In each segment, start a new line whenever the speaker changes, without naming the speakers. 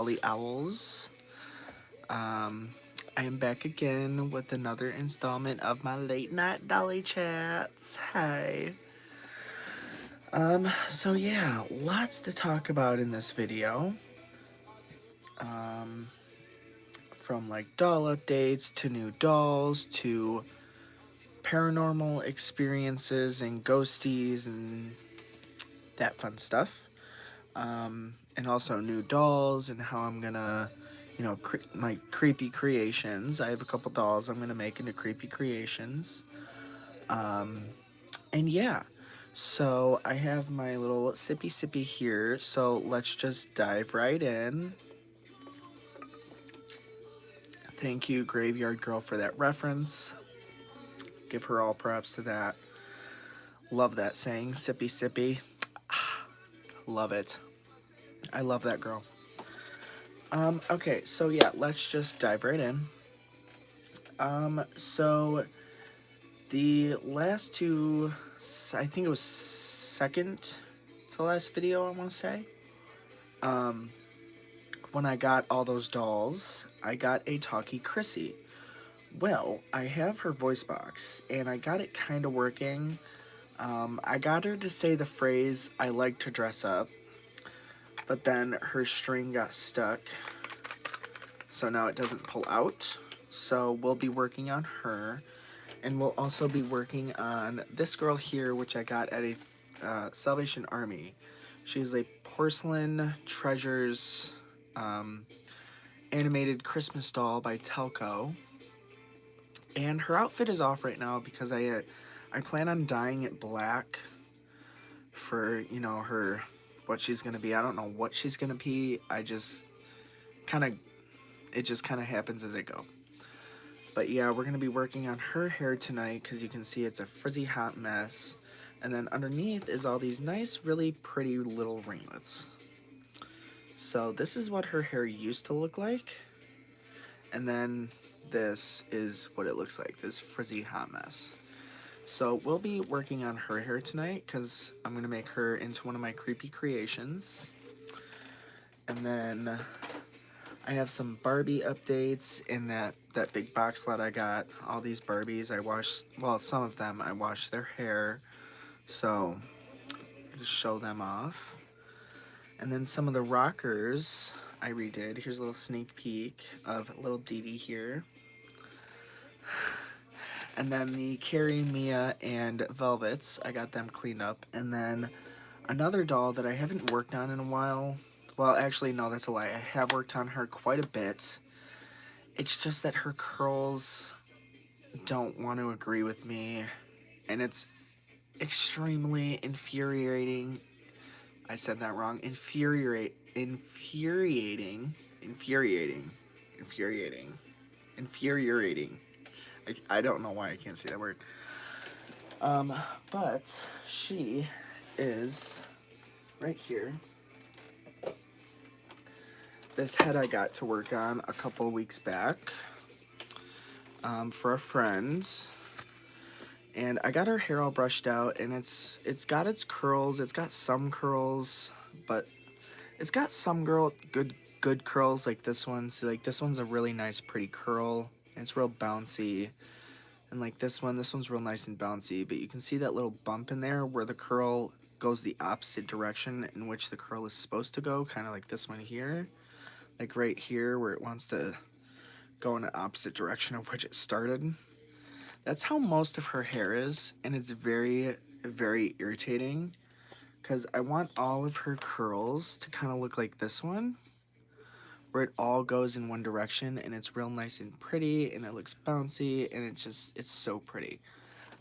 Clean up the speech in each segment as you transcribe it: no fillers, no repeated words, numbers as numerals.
Dolly Owls. I am back again with another installment of my late night Dolly chats. Hey. So yeah, lots to talk about in this video. Um, from like doll updates to new dolls to paranormal experiences and ghosties and that fun stuff. And also new dolls and how I'm gonna, my creepy creations. I have a couple dolls I'm gonna make into creepy creations. Um, and yeah, so I have my little sippy here. So let's just dive right in. Thank you, Graveyard Girl, for that reference. Give her all props to that. Love that saying, sippy. Love it. I love that girl. Okay, so yeah, let's just dive right in. So the last two, I think it was second to last video, I want to say. When I got all those dolls, I got a Talkie Chrissy. Well, I have her voice box, and I got it kind of working. I got her to say the phrase, "I like to dress up," but then her string got stuck, so now it doesn't pull out. So we'll be working on her, and we'll also be working on this girl here, which I got at a Salvation Army. She's a Porcelain Treasures animated Christmas doll by Telco, and her outfit is off right now because I plan on dyeing it black for her what she's gonna be. I don't know what she's gonna be. It just kind of happens as I go. But yeah, we're going to be working on her hair tonight because you can see it's a frizzy hot mess. And then underneath is all these nice, really pretty little ringlets. So this is what her hair used to look like. And then this is what it looks like, this frizzy hot mess. So we'll be working on her hair tonight because I'm going to make her into one of my creepy creations. And then I have some Barbie updates in that big box that I got. All these Barbies, I washed, well, some of them, I washed their hair. So, just show them off. And then some of the rockers I redid. Here's a little sneak peek of little Dee Dee here. And then the Carrie, Mia, and Velvets, I got them cleaned up. And then another doll that I haven't worked on in a while. Well, actually, no, that's a lie. I have worked on her quite a bit. It's just that her curls don't want to agree with me, and it's extremely infuriating. I said that wrong. Infuriating. I don't know why I can't say that word. But she is right here. This head I got to work on a couple of weeks back for a friend. And I got her hair all brushed out, and it's got its curls. It's got some curls, but it's got some good curls like this one. So like this one's a really nice pretty curl. And it's real bouncy. And like this one's real nice and bouncy, but you can see that little bump in there where the curl goes the opposite direction in which the curl is supposed to go, kind of like this one here. Like right here where it wants to go in the opposite direction of which it started. That's how most of her hair is, and it's very, very irritating because I want all of her curls to kind of look like this one, where it all goes in one direction and it's real nice and pretty and it looks bouncy and it's so pretty.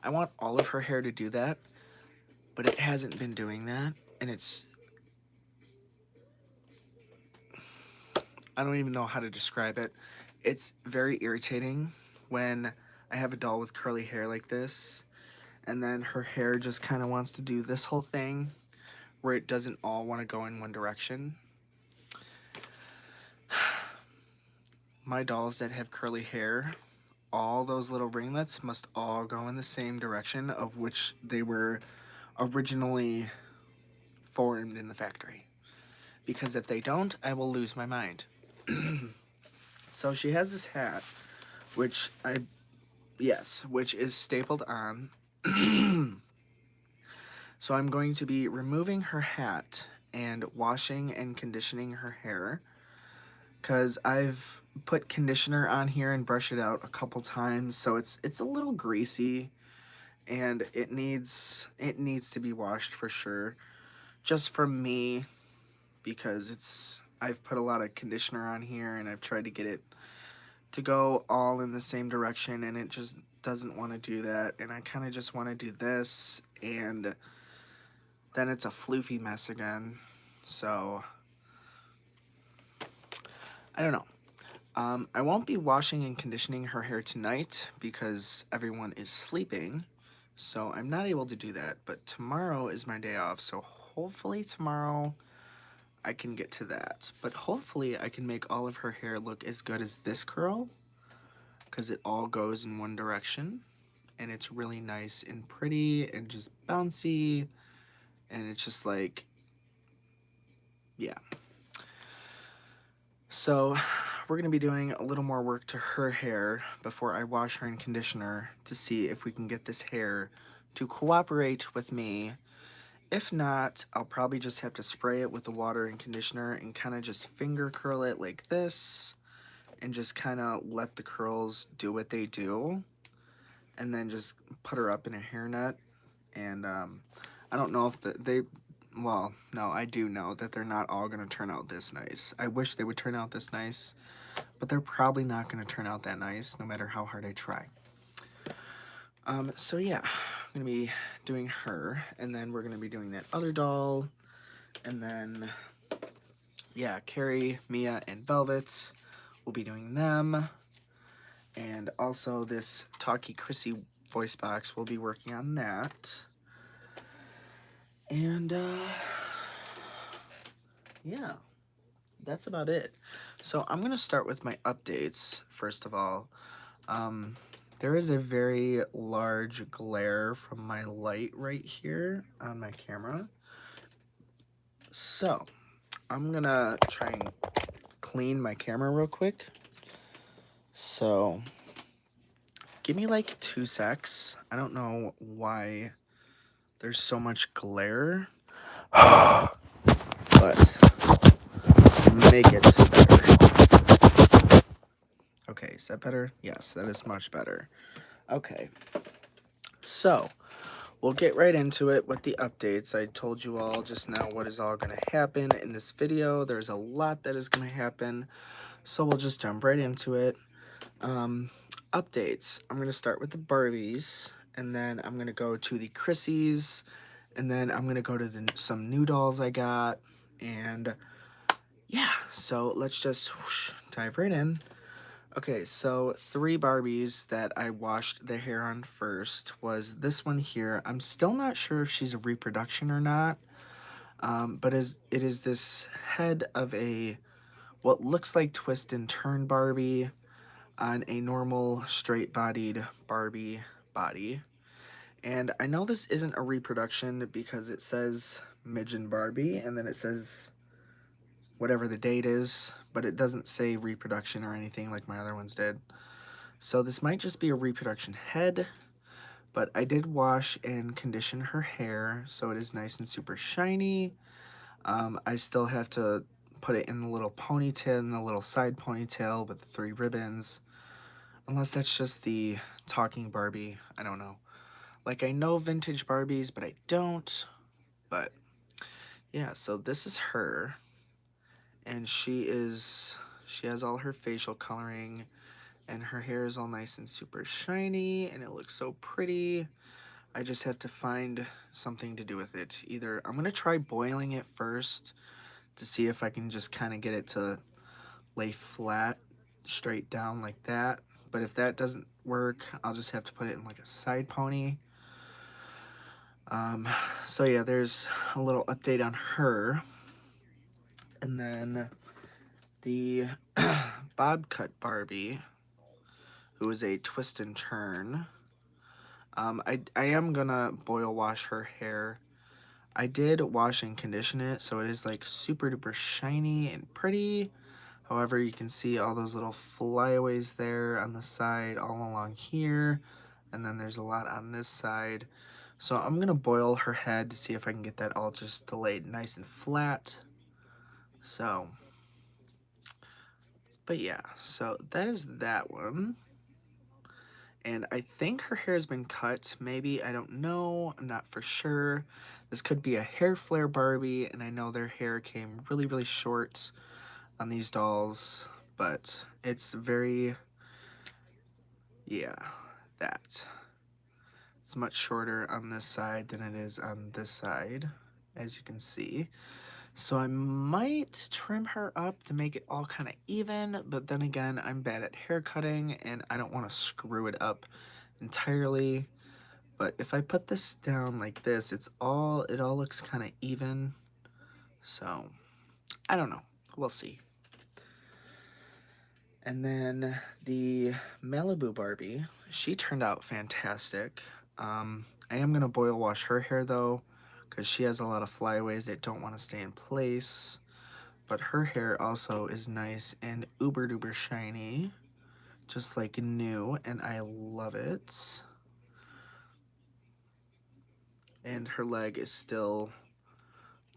I want all of her hair to do that, but it hasn't been doing that, and I don't even know how to describe it. It's very irritating when I have a doll with curly hair like this, and then her hair just kind of wants to do this whole thing where it doesn't all want to go in one direction. My dolls that have curly hair, all those little ringlets must all go in the same direction of which they were originally formed in the factory. because if they don't, I will lose my mind. So she has this hat, which which is stapled on. So I'm going to be removing her hat and washing and conditioning her hair, because I've put conditioner on here and brushed it out a couple times, so it's a little greasy, and it needs to be washed for sure. Just from me, because I've put a lot of conditioner on here and I've tried to get it to go all in the same direction, and it just doesn't want to do that, and I kind of just want to do this, and then it's a floofy mess again. So I don't know. I won't be washing and conditioning her hair tonight because everyone is sleeping, so I'm not able to do that. But tomorrow is my day off, so hopefully tomorrow I can get to that. But hopefully I can make all of her hair look as good as this curl, because it all goes in one direction, and it's really nice and pretty and just bouncy, and it's just like, yeah. So we're going to be doing a little more work to her hair before I wash her in conditioner to see if we can get this hair to cooperate with me. If not, I'll probably just have to spray it with the water and conditioner and kind of just finger curl it like this, and just kind of let the curls do what they do, and then just put her up in a hairnet. And I don't know if well, no, I do know that they're not all going to turn out this nice. I wish they would turn out this nice, but they're probably not going to turn out that nice no matter how hard I try. So yeah, I'm going to be doing her, and then we're going to be doing that other doll, and then, yeah, Carrie, Mia, and Velvet, we'll be doing them, and also this Talkie Chrissy voice box, we'll be working on that. And, yeah, that's about it. So I'm going to start with my updates, first of all. There is a very large glare from my light right here on my camera. So I'm going to try and clean my camera real quick. So give me like 2 secs. I don't know why there's so much glare, but make it better. Okay, is that better? Yes, that is much better. Okay, so we'll get right into it with the updates. I told you all just now what is all going to happen in this video. There's a lot that is going to happen, so we'll just jump right into it. Updates. I'm going to start with the Barbies, and then I'm going to go to the Chrissies, and then I'm going to go to some new dolls I got, and yeah, so let's just dive right in. Okay, so 3 Barbies that I washed the hair on first was this one here. I'm still not sure if she's a reproduction or not, but it is this head of what looks like twist and turn Barbie on a normal straight-bodied Barbie body. And I know this isn't a reproduction because it says Midget Barbie, and then it says whatever the date is, but it doesn't say reproduction or anything like my other ones did. So this might just be a reproduction head, but I did wash and condition her hair so it is nice and super shiny. I still have to put it in the little ponytail, in the little side ponytail with the 3 ribbons, unless that's just the talking Barbie. I don't know. Like, I know vintage Barbies, but I don't. But yeah, so this is her, and she has all her facial coloring, and her hair is all nice and super shiny, and it looks so pretty. I just have to find something to do with it. Either I'm gonna try boiling it first to see if I can just kind of get it to lay flat straight down like that, but if that doesn't work, I'll just have to put it in like a side pony. So yeah, there's a little update on her. And then the bob cut Barbie, who is a twist and turn. I am gonna boil wash her hair. I did wash and condition it, so it is like super duper shiny and pretty. However, you can see all those little flyaways there on the side all along here, and then there's a lot on this side. So I'm gonna boil her head to see if I can get that all just laid nice and flat. So, but yeah, so that is that one. And I think her hair has been cut. Maybe, I don't know. I'm not for sure. This could be a hair flare Barbie, and I know their hair came really, really short on these dolls, but it's very, yeah, that. It's much shorter on this side than it is on this side, as you can see. So I might trim her up to make it all kind of even, but then again, I'm bad at hair cutting and I don't want to screw it up entirely. But if I put this down like this, it all looks kind of even. So I don't know. We'll see. And then the Malibu Barbie, she turned out fantastic. I am going to boil wash her hair though, because she has a lot of flyaways that don't want to stay in place. But her hair also is nice and uber duper shiny, just like new, and I love it. And her leg is still,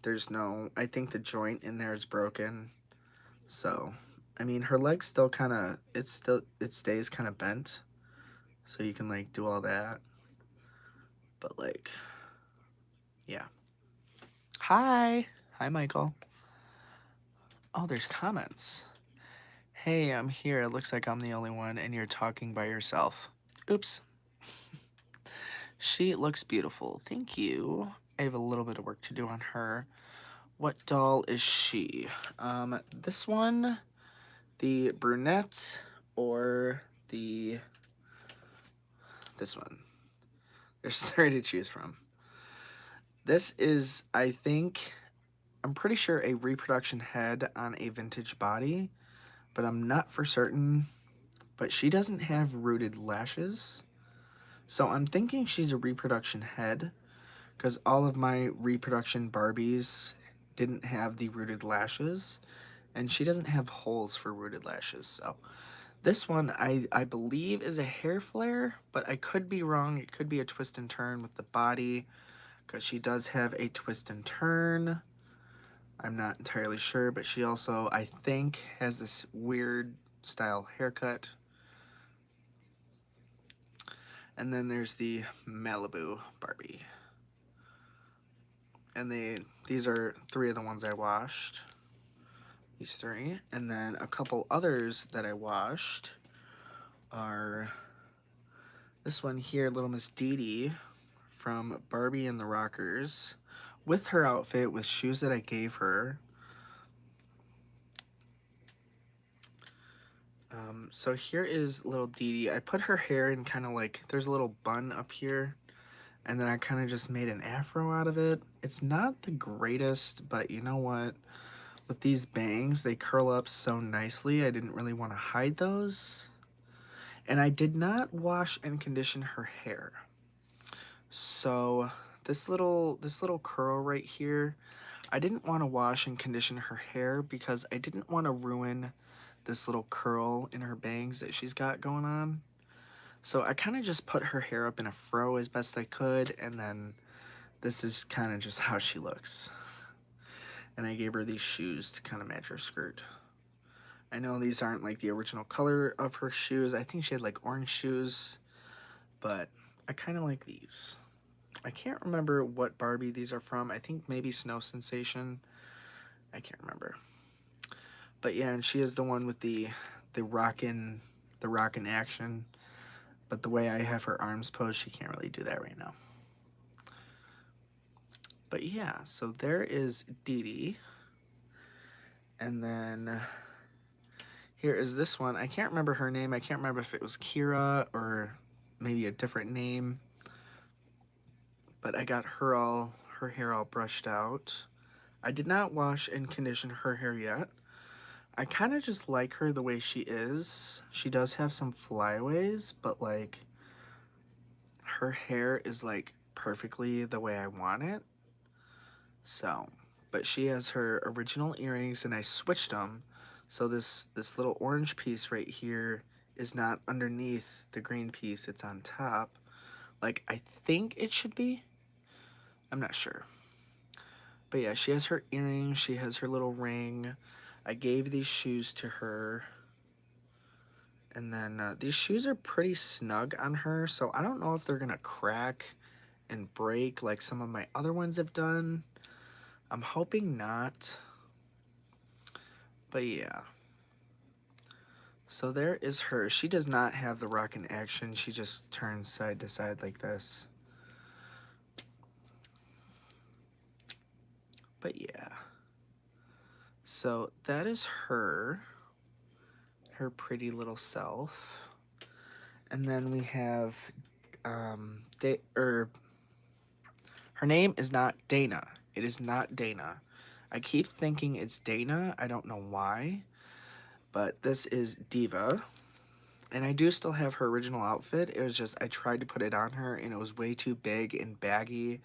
there's no, I think the joint in there is broken. So, I mean, her leg's still kind of, it stays kind of bent. So you can like do all that. But like, yeah. Hi. Hi, Michael. Oh, there's comments. Hey, I'm here. It looks like I'm the only one and you're talking by yourself. Oops. She looks beautiful. Thank you. I have a little bit of work to do on her. What doll is she? This one, the brunette, or this one. There's three to choose from. This is, I think, I'm pretty sure a reproduction head on a vintage body, but I'm not for certain. But she doesn't have rooted lashes. So I'm thinking she's a reproduction head, because all of my reproduction Barbies didn't have the rooted lashes, and she doesn't have holes for rooted lashes. So this one I believe is a hair flare, but I could be wrong. It could be a twist and turn with the body, because she does have a twist and turn. I'm not entirely sure, but she also, I think, has this weird style haircut. And then there's the Malibu Barbie. And these are three of the ones I washed. These three. And then a couple others that I washed are this one here, Little Miss Dee Dee from Barbie and the Rockers, with her outfit, with shoes that I gave her. So here is little Dee Dee. I put her hair in kind of like, there's a little bun up here, and then I kind of just made an afro out of it. It's not the greatest, but you know what? With these bangs, they curl up so nicely. I didn't really want to hide those. And I did not wash and condition her hair. So this little curl right here, I didn't want to wash and condition her hair because I didn't want to ruin this little curl in her bangs that she's got going on. So I kind of just put her hair up in a fro as best I could, and then this is kind of just how she looks. And I gave her these shoes to kind of match her skirt. I know these aren't like the original color of her shoes. I think she had like orange shoes, but I kind of like these. I can't remember what Barbie these are from. I think maybe Snow Sensation. I can't remember. But yeah, and she is the one with the rockin' action. But the way I have her arms posed, she can't really do that right now. But yeah, so there is Dee Dee. And then here is this one. I can't remember her name. I can't remember if it was Kira or maybe a different name. But I got her hair all brushed out. I did not wash and condition her hair yet. I kind of just like her the way she is. She does have some flyaways, but like her hair is like perfectly the way I want it. So, but she has her original earrings, and I switched them. So this little orange piece right here is not underneath the green piece, it's on top. Like I think it should be. I'm not sure. But yeah, she has her earrings, she has her little ring. I gave these shoes to her. And then these shoes are pretty snug on her, so I don't know if they're gonna crack and break like some of my other ones have done. I'm hoping not. But yeah. So there is her. She does not have the rockin' action. She just turns side to side like this. But yeah. So that is her. Her pretty little self. And then we have her name is not Dana. It is not Dana. I keep thinking it's Dana. I don't know why. But this is Diva. And I do still have her original outfit. It was just I tried to put it on her and it was way too big and baggy.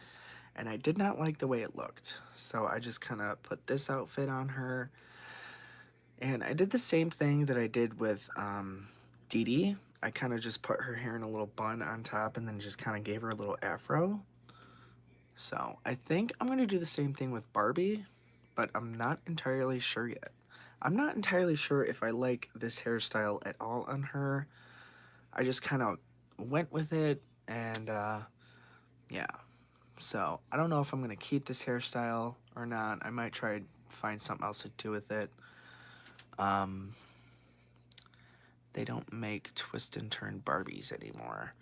And I did not like the way it looked. So I just kind of put this outfit on her. And I did the same thing that I did with Dee Dee. I kind of just put her hair in a little bun on top and then just kind of gave her a little afro. So I think I'm going to do the same thing with Barbie, but I'm not entirely sure yet. I'm not entirely sure if I like this hairstyle at all on her. I just kind of went with it, and yeah. So I don't know if I'm going to keep this hairstyle or not. I might try to find something else to do with it. Um, they don't make twist and turn Barbies anymore.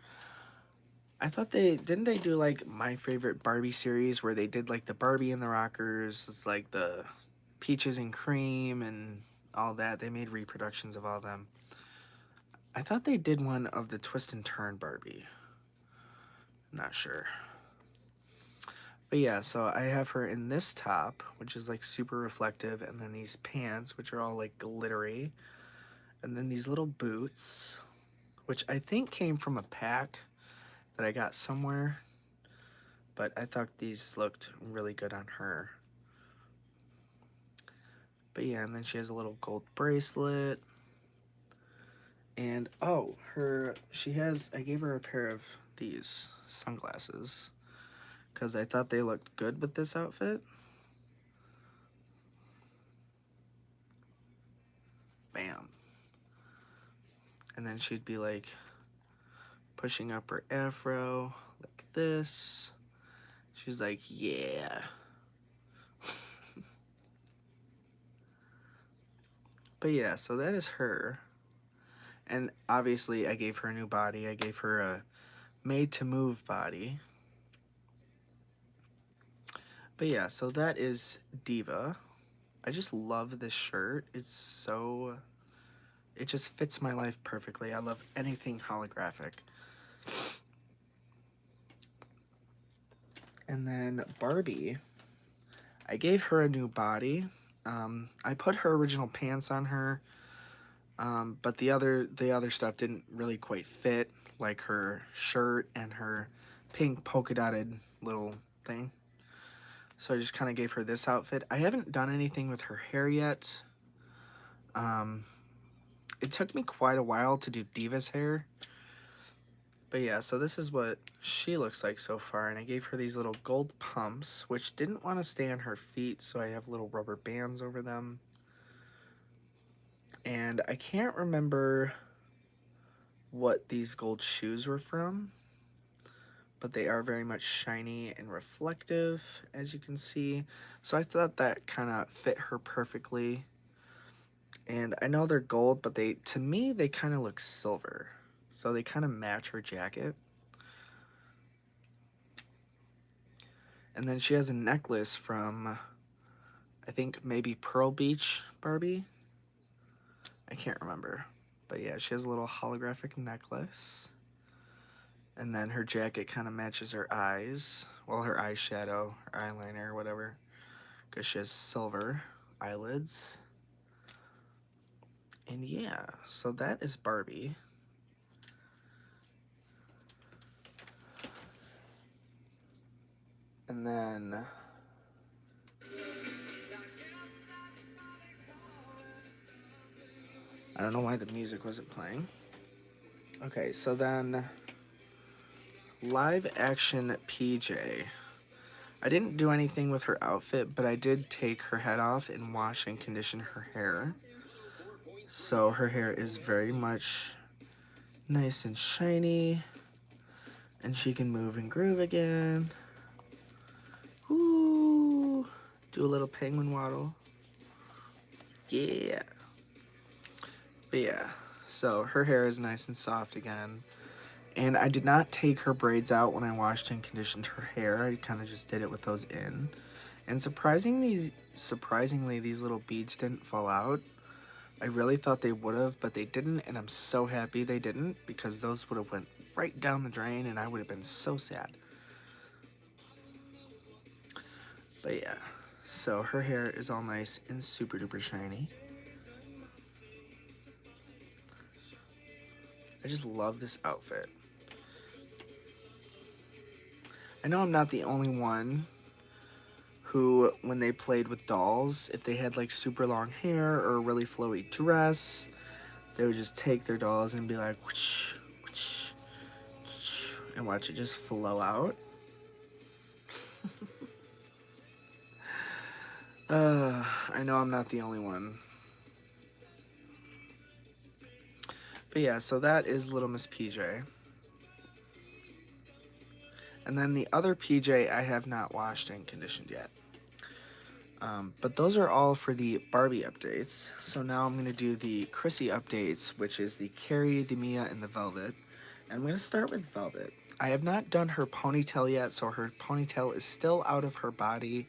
I thought didn't they do like my favorite Barbie series where they did like the Barbie and the Rockers, it's like the Peaches and Cream and all that. They made reproductions of all them. I thought they did one of the twist and turn Barbie. I'm not sure. But yeah, so I have her in this top, which is like super reflective, and then these pants, which are all like glittery, and then these little boots, which I think came from a pack that I got somewhere, but I thought these looked really good on her. But yeah, and then she has a little gold bracelet. And oh, I gave her a pair of these sunglasses because I thought they looked good with this outfit. Bam. And then she'd be like pushing up her afro like this. She's like, yeah. But yeah, so that is her. And obviously I gave her a new body. I gave her a made to move body. But yeah, so that is Diva. I just love this shirt. It just fits my life perfectly. I love anything holographic. And then Barbie, I gave her a new body. I put her original pants on her, but the other stuff didn't really quite fit, like her shirt and her pink polka dotted little thing. So I just kind of gave her this outfit. I haven't done anything with her hair yet. It took me quite a while to do Diva's hair. But yeah, so this is what she looks like so far. And I gave her these little gold pumps, which didn't want to stay on her feet, so I have little rubber bands over them. And I can't remember what these gold shoes were from, but they are very much shiny and reflective, as you can see. So I thought that kind of fit her perfectly. And I know they're gold, but to me, they kind of look silver. So they kind of match her jacket. And then she has a necklace from, I think maybe Pearl Beach Barbie. I can't remember. But yeah, she has a little holographic necklace. And then her jacket kind of matches her eyes. Well, her eyeshadow, her eyeliner, whatever. Because she has silver eyelids. And yeah, so that is Barbie. And then I don't know why the music wasn't playing. Okay, so then live action PJ. I didn't do anything with her outfit, but I did take her head off and wash and condition her hair. So her hair is very much nice and shiny, and she can move and groove again. Ooh, do a little penguin waddle. Yeah. But yeah, so her hair is nice and soft again. And I did not take her braids out when I washed and conditioned her hair. I kind of just did it with those in. And surprisingly, these little beads didn't fall out. I really thought they would have, but they didn't, and I'm so happy they didn't, because those would have went right down the drain, and I would have been so sad. But yeah, so her hair is all nice and super duper shiny. I just love this outfit. I know I'm not the only one who, when they played with dolls, if they had like super long hair or a really flowy dress, they would just take their dolls and be like, whoosh, whoosh, whoosh, and watch it just flow out. I know I'm not the only one. But yeah, so that is Little Miss PJ. And then the other PJ I have not washed and conditioned yet. But those are all for the Barbie updates. So now I'm going to do the Chrissy updates, which is the Carrie, the Mia, and the Velvet. And I'm going to start with Velvet. I have not done her ponytail yet, so her ponytail is still out of her body.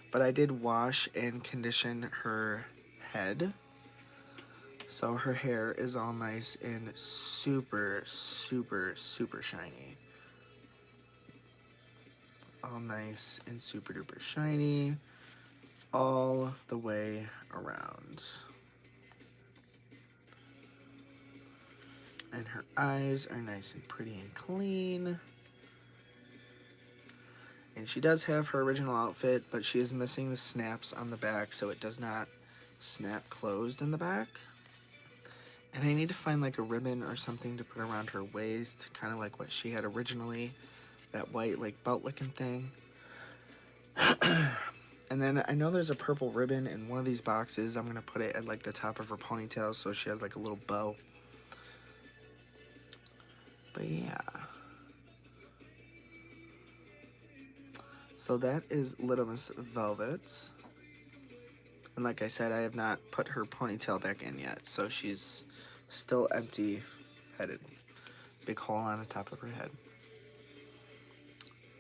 But I did wash and condition her head. So her hair is all nice and super, super, super shiny. All nice and super duper shiny all the way around. And her eyes are nice and pretty and clean. And she does have her original outfit, but she is missing the snaps on the back, so it does not snap closed in the back. And I need to find like a ribbon or something to put around her waist, kind of like what she had originally, that white like belt looking thing. And then I know there's a purple ribbon in one of these boxes. I'm going to put it at like the top of her ponytail so she has like a little bow. But yeah. So that is Little Miss Velvet. And like I said, I have not put her ponytail back in yet. So she's still empty-headed. Big hole on the top of her head.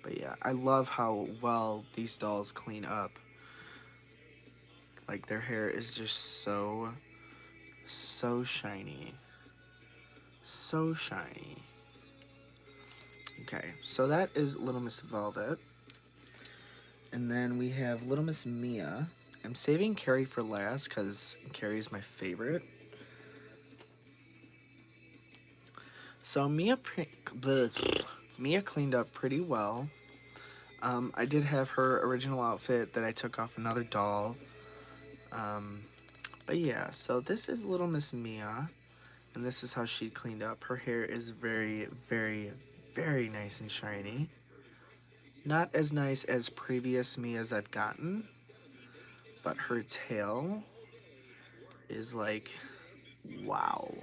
But yeah, I love how well these dolls clean up. Like their hair is just so shiny. So shiny. Okay, so that is Little Miss Velvet. And then we have Little Miss Mia. I'm saving Carrie for last because Carrie is my favorite. So Mia cleaned up pretty well. I did have her original outfit that I took off another doll. But yeah, so this is Little Miss Mia. And this is how she cleaned up. Her hair is very, very, very nice and shiny. Not as nice as previous Mias I've gotten. But her tail is like, wow.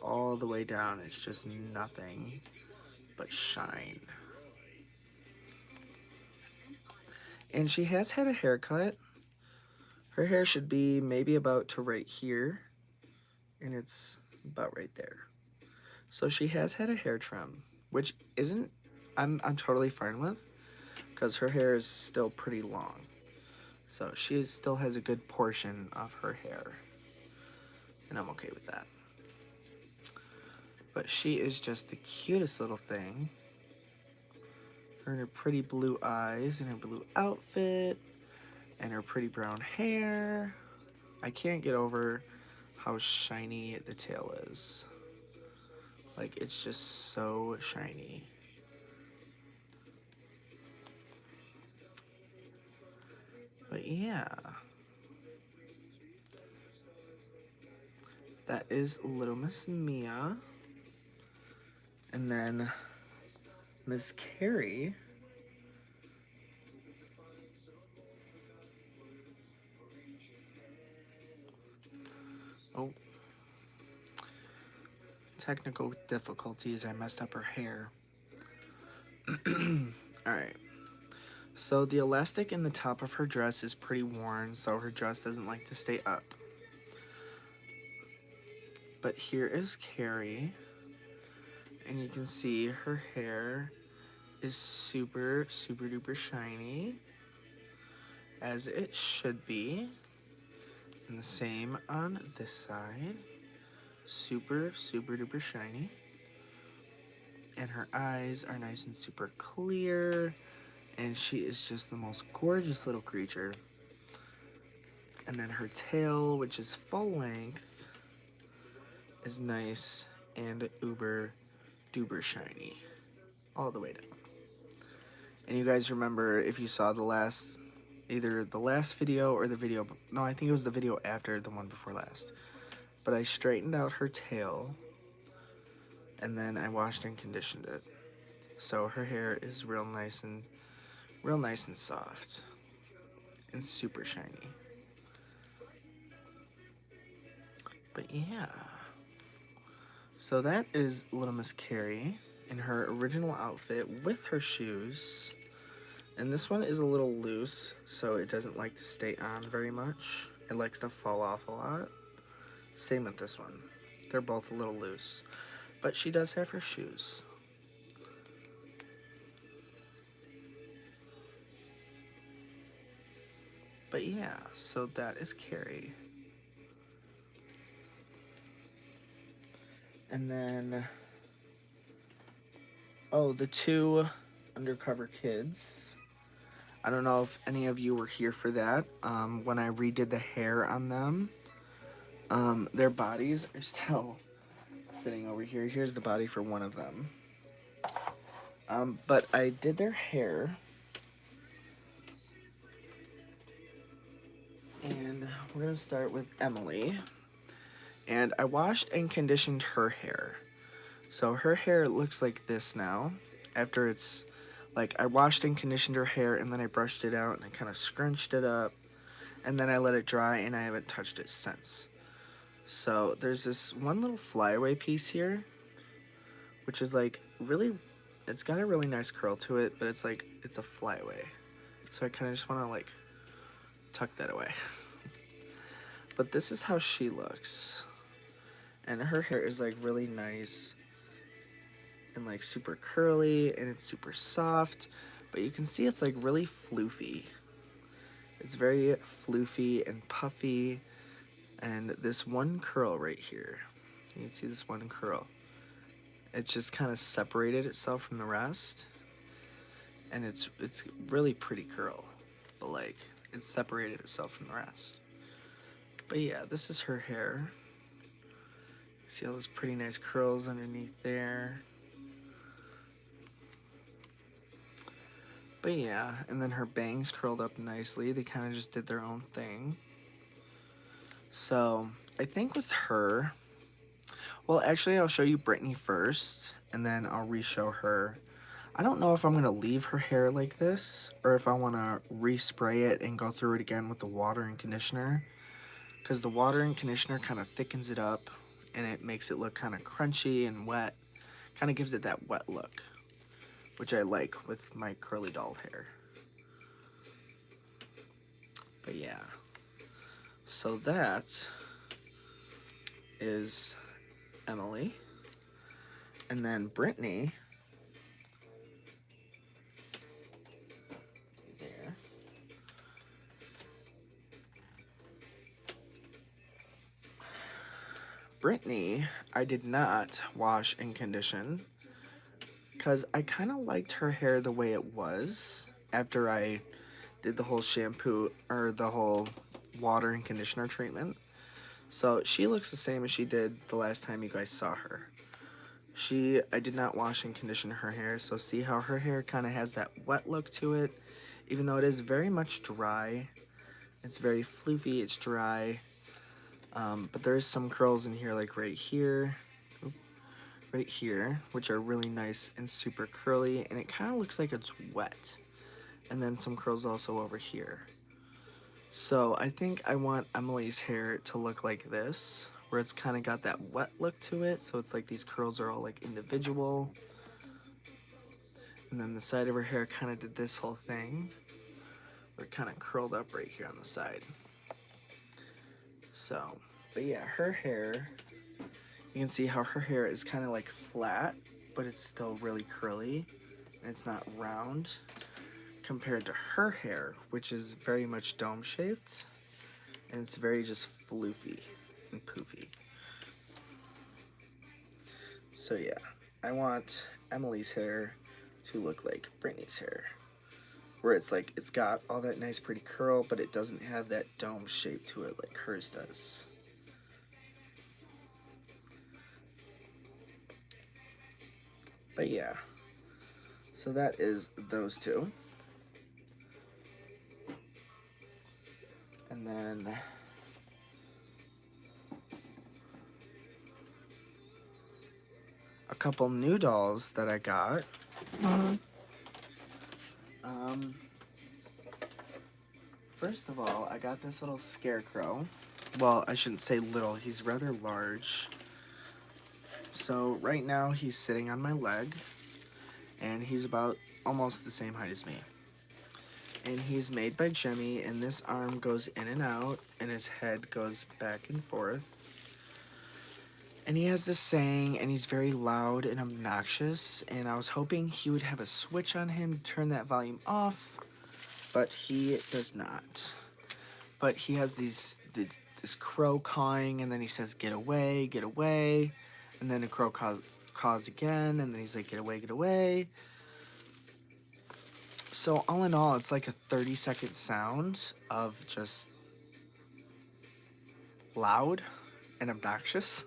All the way down, it's just nothing but shine. And she has had a haircut. Her hair should be maybe about to right here. And it's about right there. So she has had a hair trim, which isn't, I'm totally fine with, because her hair is still pretty long. So she still has a good portion of her hair. And I'm okay with that. But she is just the cutest little thing. Her and her pretty blue eyes and her blue outfit and her pretty brown hair. I can't get over how shiny the tail is. Like, it's just so shiny. But yeah. That is Little Miss Mia. And then Miss Carrie. Oh. Technical difficulties. I messed up her hair. Alright. So the elastic in the top of her dress is pretty worn, so her dress doesn't like to stay up. But here is Carrie. And you can see her hair is super, super duper shiny. As it should be. And the same on this side. Super, super duper shiny. And her eyes are nice and super clear. And she is just the most gorgeous little creature. And then her tail, which is full length, is nice and uber duper shiny. All the way down. And you guys remember, if you saw the last, either the last video or the video, no, I think it was the video after the one before last. But I straightened out her tail, and then I washed and conditioned it. So her hair is real nice and soft, and super shiny. But yeah. So that is Little Miss Carrie in her original outfit with her shoes. And this one is a little loose, so it doesn't like to stay on very much. It likes to fall off a lot. Same with this one. They're both a little loose. But she does have her shoes. But yeah, so that is Carrie. And then, oh, the two undercover kids. I don't know if any of you were here for that. When I redid the hair on them, their bodies are still sitting over here. Here's the body for one of them. But I did their hair. And we're going to start with Emily. And I washed and conditioned her hair. So her hair looks like this now. After it's, like, I washed and conditioned her hair, and then I brushed it out, and I kind of scrunched it up. And then I let it dry, and I haven't touched it since. So there's this one little flyaway piece here, which is, like, really, it's got a really nice curl to it, but it's, like, it's a flyaway. So I kind of just want to, like, tuck that away. But this is how she looks. And her hair is, like, really nice and, like, super curly, and it's super soft. But you can see it's, like, really floofy. It's very floofy and puffy. And this one curl right here, you can see this one curl. It just kind of separated itself from the rest. And it's really pretty curl. But, like, it separated itself from the rest. But yeah, this is her hair. See all those pretty nice curls underneath there. But yeah, and then her bangs curled up nicely. They kind of just did their own thing. So I think with her, well, actually I'll show you Brittany first, and then I'll re-show her. I don't know if I'm going to leave her hair like this, or if I want to respray it and go through it again with the water and conditioner. Because the water and conditioner kind of thickens it up, and it makes it look kind of crunchy and wet. Kind of gives it that wet look, which I like with my curly doll hair. But yeah. So that is Emily. And then Brittany. There. Brittany, I did not wash and condition because I kind of liked her hair the way it was after I did the whole shampoo or the whole water and conditioner treatment. So she looks the same as she did the last time you guys saw her. I did not wash and condition her hair, so see how her hair kind of has that wet look to it, even though it is very much dry. It's very floofy, it's dry. But there's some curls in here, like right here, right here, which are really nice and super curly, and it kind of looks like it's wet. And then some curls also over here. So I think I want Emily's hair to look like this, where it's kind of got that wet look to it. So it's like these curls are all like individual. And then the side of her hair kind of did this whole thing. We're kind of curled up right here on the side. So, but yeah, her hair, you can see how her hair is kind of like flat, but it's still really curly. And it's not round compared to her hair, which is very much dome shaped. And it's very just floofy and poofy. So yeah, I want Emily's hair to look like Brittany's hair, where it's like it's got all that nice pretty curl, but it doesn't have that dome shape to it like hers does. But yeah, so that is those two. And then a couple new dolls that I got. First of all, I got this little scarecrow. Well, I shouldn't say little, he's rather large. So right now he's sitting on my leg, and he's about almost the same height as me. And he's made by Jimmy, and this arm goes in and out, and his head goes back and forth. And he has this saying, and he's very loud and obnoxious, and I was hoping he would have a switch on him to turn that volume off, but he does not. But he has this crow cawing, and then he says, get away, and then the crow caws again, and then he's like, get away. So all in all, it's like a 30-second sound of just loud and obnoxious.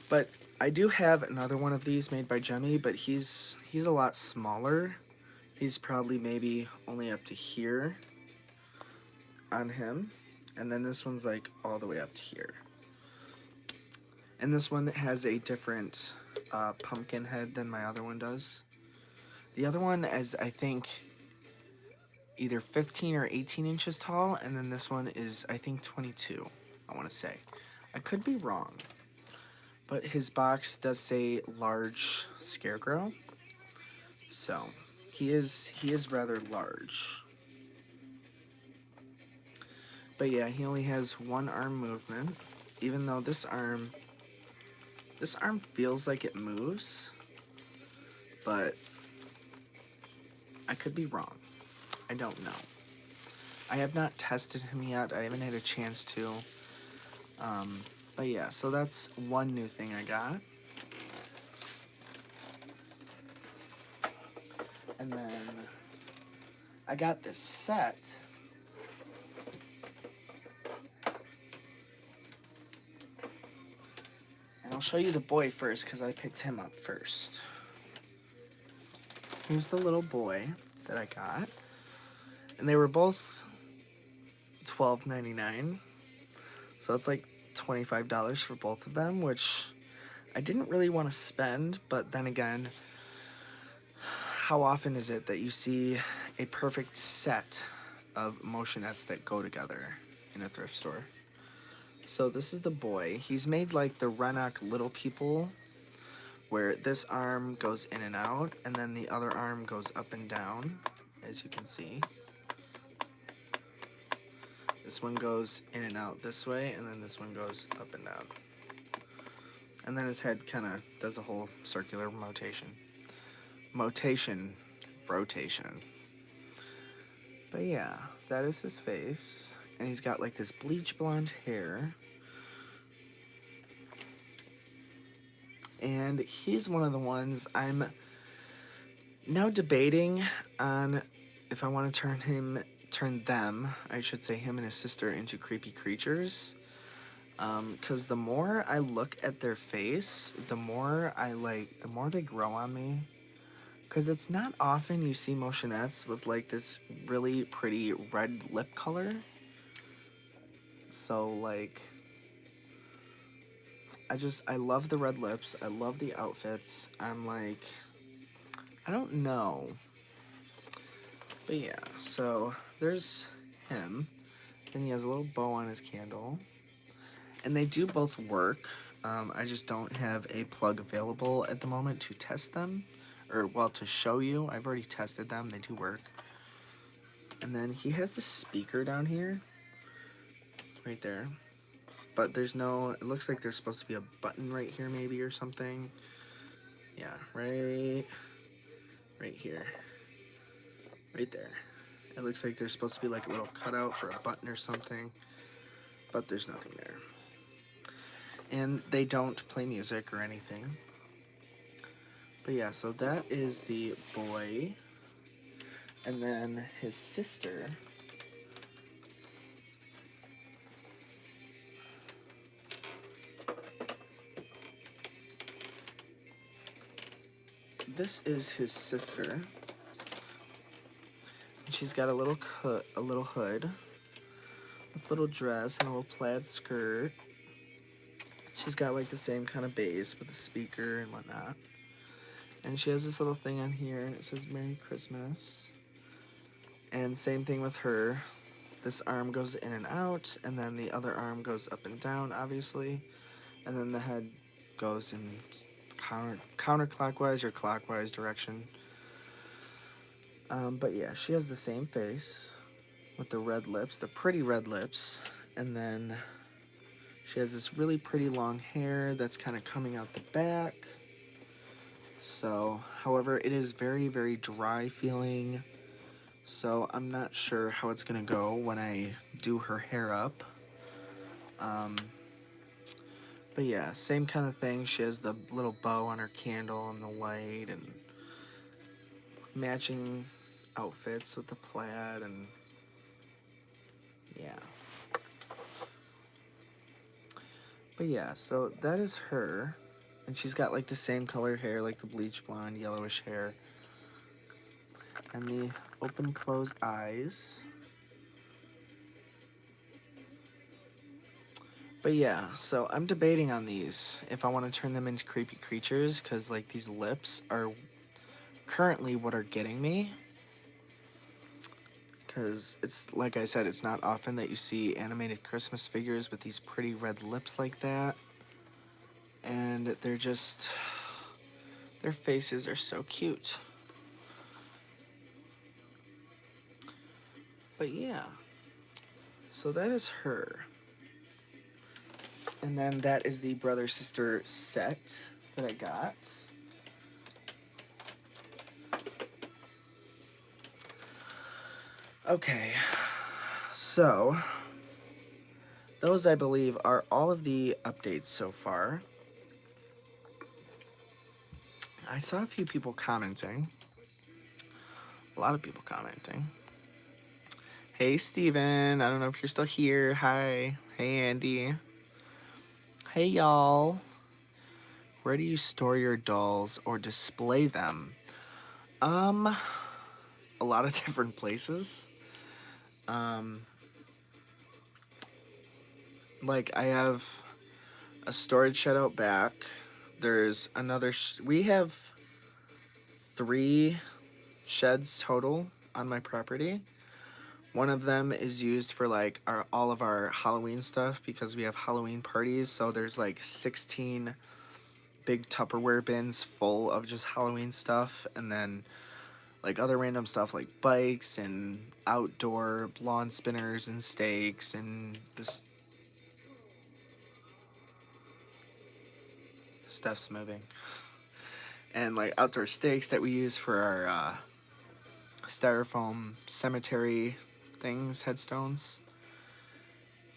But I do have another one of these made by Jemmy, but he's a lot smaller. He's probably maybe only up to here on him. And then this one's like all the way up to here. And this one has a different pumpkin head than my other one does. The other one is, I think, either 15 or 18 inches tall, and then this one is, I think, 22, I want to say. I could be wrong. But his box does say large scarecrow. So, he is rather large. But yeah, he only has one arm movement, even though this arm feels like it moves, but I could be wrong. I don't know. I have not tested him yet. I haven't had a chance to. But yeah, so that's one new thing I got. And then I got this set. And I'll show you the boy first because I picked him up first. Here's the little boy that I got. And they were both $12.99. So it's like $25 for both of them, which I didn't really want to spend, but then again, how often is it that you see a perfect set of motionettes that go together in a thrift store? So this is the boy. He's made like the Rennock Little People, where this arm goes in and out, and then the other arm goes up and down, as you can see. This one goes in and out this way, and then this one goes up and down. And then his head kind of does a whole circular rotation. But yeah, that is his face. And he's got like this bleach blonde hair. And he's one of the ones I'm now debating on if I want to turn them, I should say him and his sister, into creepy creatures. Because the more I look at their face, the more they grow on me. Because it's not often you see motionettes with like this really pretty red lip color. So, like, I love the red lips. I love the outfits. I'm like, I don't know. But yeah, so there's him. Then he has a little bow on his candle. And they do both work. I just don't have a plug available at the moment to test them. Or, well, to show you. I've already tested them. They do work. And then he has the speaker down here. Right there. But there's no... It looks like there's supposed to be a button right here maybe or something. Yeah, right here. Right there. It looks like there's supposed to be like a little cutout for a button or something. But there's nothing there. And they don't play music or anything. But yeah, so that is the boy. And then his sister. This is his sister. She's got a little hood, a little dress, and a little plaid skirt. She's got like the same kind of bass with the speaker and whatnot. And she has this little thing on here, and it says Merry Christmas. And same thing with her. This arm goes in and out, and then the other arm goes up and down, obviously. And then the head goes in counterclockwise or clockwise direction. But yeah, she has the same face with the red lips, the pretty red lips. And then she has this really pretty long hair that's kind of coming out the back. So, however, it is very, very dry feeling. So I'm not sure how it's going to go when I do her hair up. But yeah, same kind of thing. She has the little bow on her candle and the light and matching outfits with the plaid and yeah. But yeah, so that is her. And she's got like the same color hair, like the bleach blonde, yellowish hair. And the open closed eyes. But yeah, so I'm debating on these if I want to turn them into creepy creatures, because like these lips are currently what are getting me. Because it's, like I said, it's not often that you see animated Christmas figures with these pretty red lips like that. And they're just, their faces are so cute. But yeah, so that is her. And then that is the brother-sister set that I got. Okay, so those, I believe, are all of the updates so far. I saw a few people commenting. A lot of people commenting. Hey, Steven. I don't know if you're still here. Hi. Hey, Andy. Hey, y'all. Where do you store your dolls or display them? A lot of different places. Like, I have a storage shed out back. There's another... we have 3 sheds total on my property. One of them is used for like all of our Halloween stuff because we have Halloween parties. So there's like 16 big Tupperware bins full of just Halloween stuff, and then like other random stuff like bikes and outdoor lawn spinners and stakes and this stuff's moving. And like outdoor stakes that we use for our styrofoam cemetery things, headstones.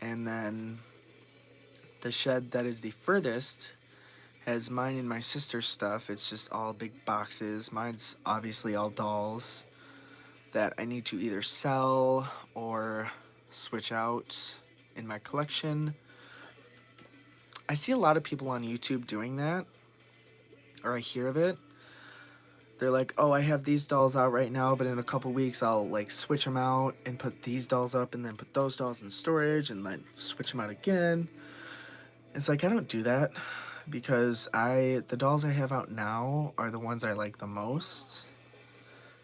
And then the shed that is the furthest has mine and my sister's stuff. It's just all big boxes. Mine's obviously all dolls that I need to either sell or switch out in my collection. I see a lot of people on YouTube doing that, or I hear of it. they're like, oh, I have these dolls out right now, but in a couple weeks I'll like switch them out and put these dolls up and then put those dolls in storage and then switch them out again. It's like, I don't do that because the dolls I have out now are the ones I like the most.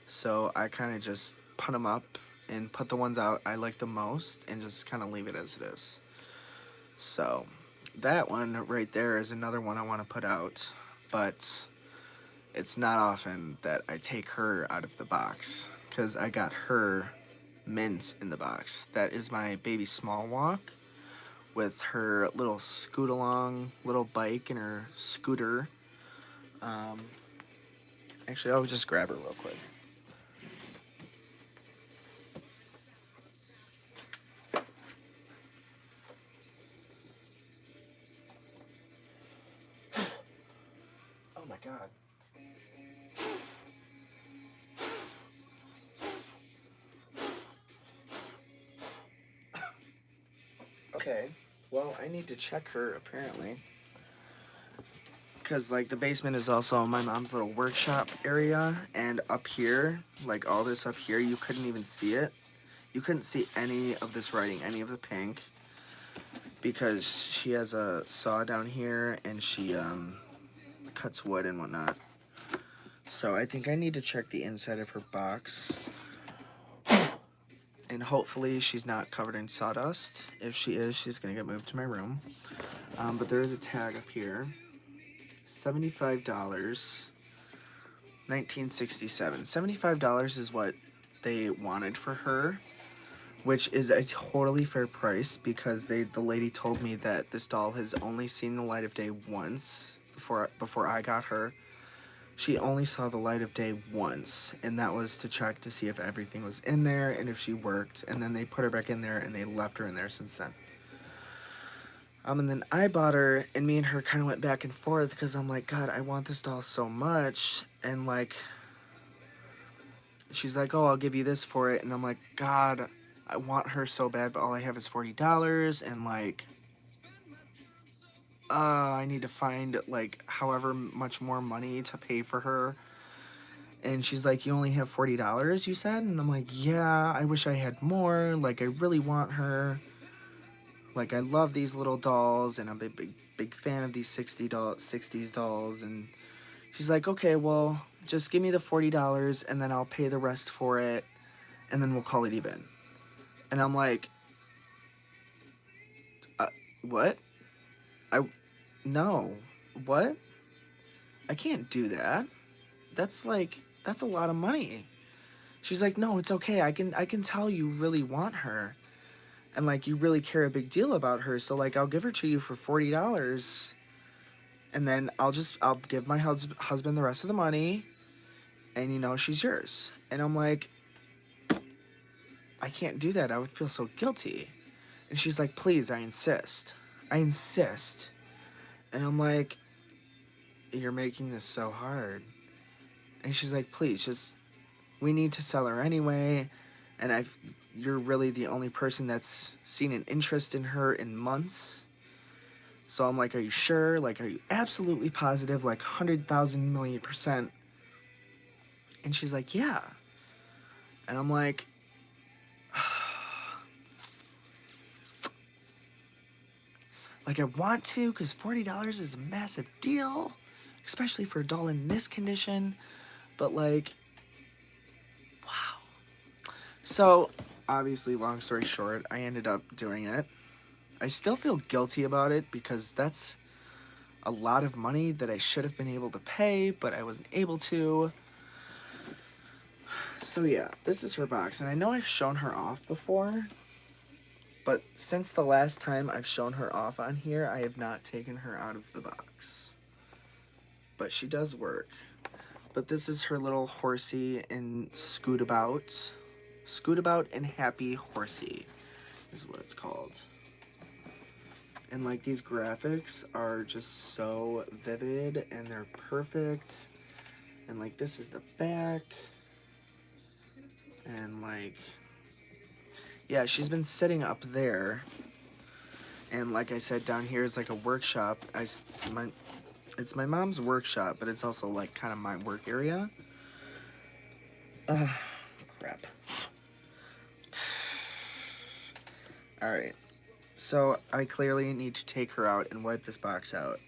So I kind of just put them up and put the ones out I like the most and just kind of leave it as it is. So that one right there is another one I want to put out, but it's not often that I take her out of the box because I got her mint in the box. That is my baby small walk with her little scoot along little bike and her scooter. Actually, I'll just grab her real quick. Oh my god. Okay, well, I need to check her apparently. Because, like, the basement is also my mom's little workshop area, and up here, like, all this up here, you couldn't even see it. You couldn't see any of this writing, any of the pink, because she has a saw down here, and she, cuts wood and whatnot. So I think I need to check the inside of her box, and hopefully she's not covered in sawdust. If she is, she's gonna get moved to my room. But there is a tag up here. $75, 1967. $75 is what they wanted for her, which is a totally fair price because the lady told me that this doll has only seen the light of day once before I got her. She only saw the light of day once, and that was to check to see if everything was in there and if she worked, and then they put her back in there and they left her in there since then. And then I bought her, and me and her kind of went back and forth because I'm like, God, I want this doll so much. And, like, she's like, oh, I'll give you this for it. And I'm like, God, I want her so bad, but all I have is $40. And, like, I need to find, like, however much more money to pay for her. And she's like, you only have $40, you said? And I'm like, yeah, I wish I had more. Like, I really want her. Like, I love these little dolls, and I'm a big fan of these 60s dolls. And she's like, okay, well, just give me the $40, and then I'll pay the rest for it, and then we'll call it even. And I'm like, what? No. What? I can't do that. That's a lot of money. She's like, no, it's okay. I can tell you really want her. And, like, you really care a big deal about her, so, like, I'll give her to you for $40, and then I'll give my husband the rest of the money, and, you know, she's yours. And I'm like, I can't do that. I would feel so guilty. And she's like, please, I insist. I insist. And I'm like, you're making this so hard. And she's like, please, we need to sell her anyway, and you're really the only person that's seen an interest in her in months. So I'm like, are you sure? Like, are you absolutely positive? Like, 100,000 million %? And she's like, yeah. And I'm like, like, I want to, because $40 is a massive deal, especially for a doll in this condition. But, like, wow. So, obviously, long story short, I ended up doing it. I still feel guilty about it because that's a lot of money that I should have been able to pay, but I wasn't able to. So yeah, this is her box, and I know I've shown her off before, but since the last time I've shown her off on here, I have not taken her out of the box. But she does work. But this is her little horsey and Scootabout. Scootabout and Happy Horsey is what it's called. And, like, these graphics are just so vivid, and they're perfect. And, like, this is the back. And, like, yeah, she's been sitting up there. And, like I said, down here is, like, a workshop. It's my mom's workshop, but it's also, like, kind of my work area. Crap. Alright, so I clearly need to take her out and wipe this box out,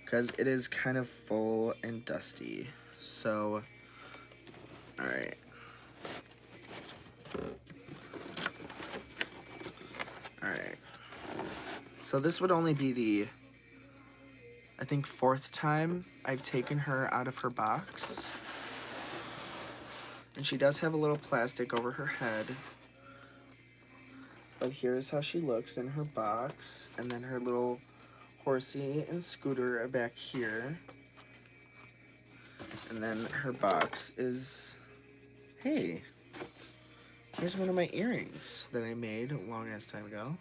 because it is kind of full and dusty. So, alright. Alright. So this would only be the, I think, 4th time I've taken her out of her box. And she does have a little plastic over her head. But here's how she looks in her box. And then her little horsey and scooter are back here. And then her box is, hey, here's one of my earrings that I made a long ass time ago.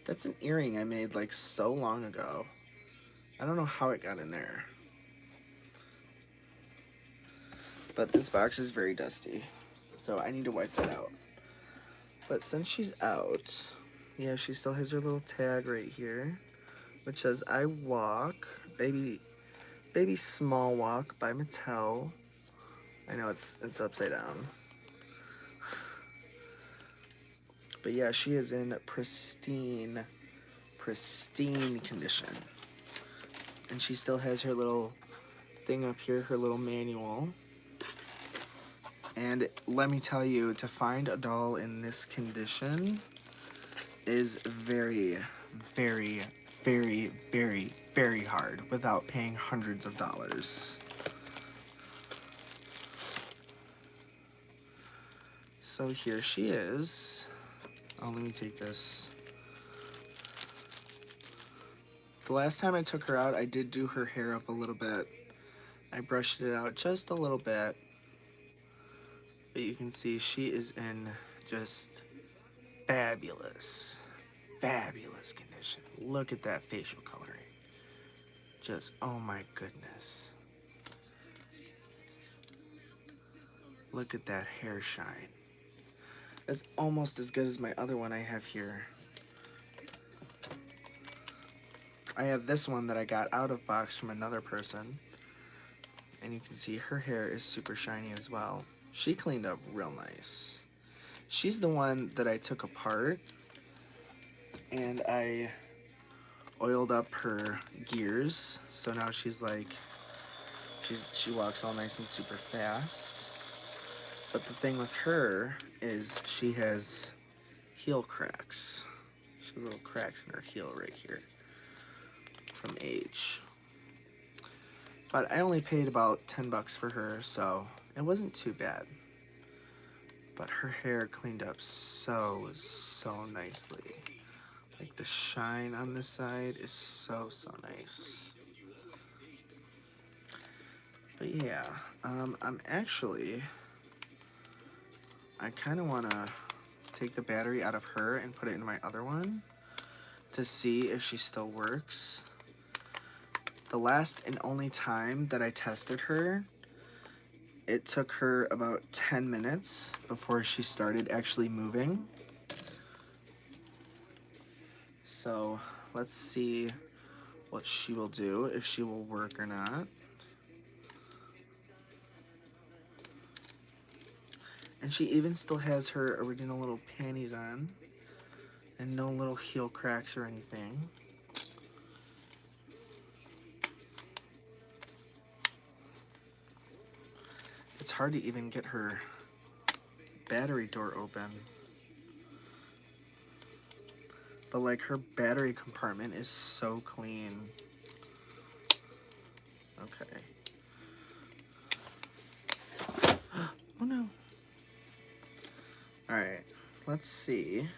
That's an earring I made like so long ago. I don't know how it got in there. But this box is very dusty, so I need to wipe that out. But since she's out, yeah, she still has her little tag right here, which says I walk, baby small walk by Mattel. I know it's upside down. But yeah, she is in pristine condition. And she still has her little thing up here, her little manual. And let me tell you, to find a doll in this condition is very, very, very, very, very hard without paying hundreds of dollars. So here she is. Oh, let me take this. The last time I took her out, I did do her hair up a little bit. I brushed it out just a little bit. But you can see she is in just fabulous condition. Look at that facial coloring. Just, oh my goodness. Look at that hair shine. It's almost as good as my other one I have here. I have this one that I got out of box from another person. And you can see her hair is super shiny as well. She cleaned up real nice. She's the one that I took apart and I oiled up her gears. So now she's like, she walks all nice and super fast. But the thing with her is she has heel cracks. She has little cracks in her heel right here from age. But I only paid about $10 for her, so it wasn't too bad. But her hair cleaned up so nicely. Like the shine on this side is so nice. But yeah, I kind of want to take the battery out of her and put it in my other one to see if she still works. The last and only time that I tested her, it took her about 10 minutes before she started actually moving. So let's see what she will do, if she will work or not. And she even still has her original little panties on and no little heel cracks or anything. It's hard to even get her battery door open. But like her battery compartment is so clean. Okay. Oh no. Alright, let's see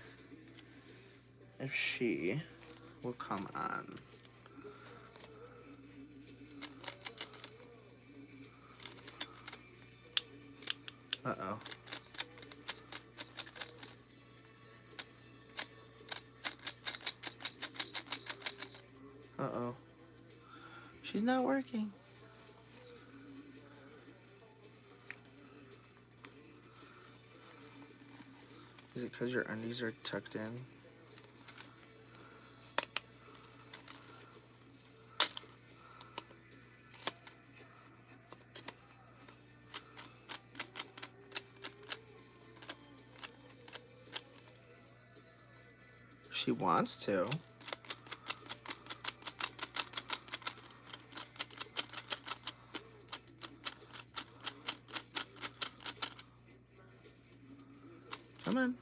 if she will come on. Uh-oh. Uh-oh. She's not working. Is it because your undies are tucked in? She wants to. Come on.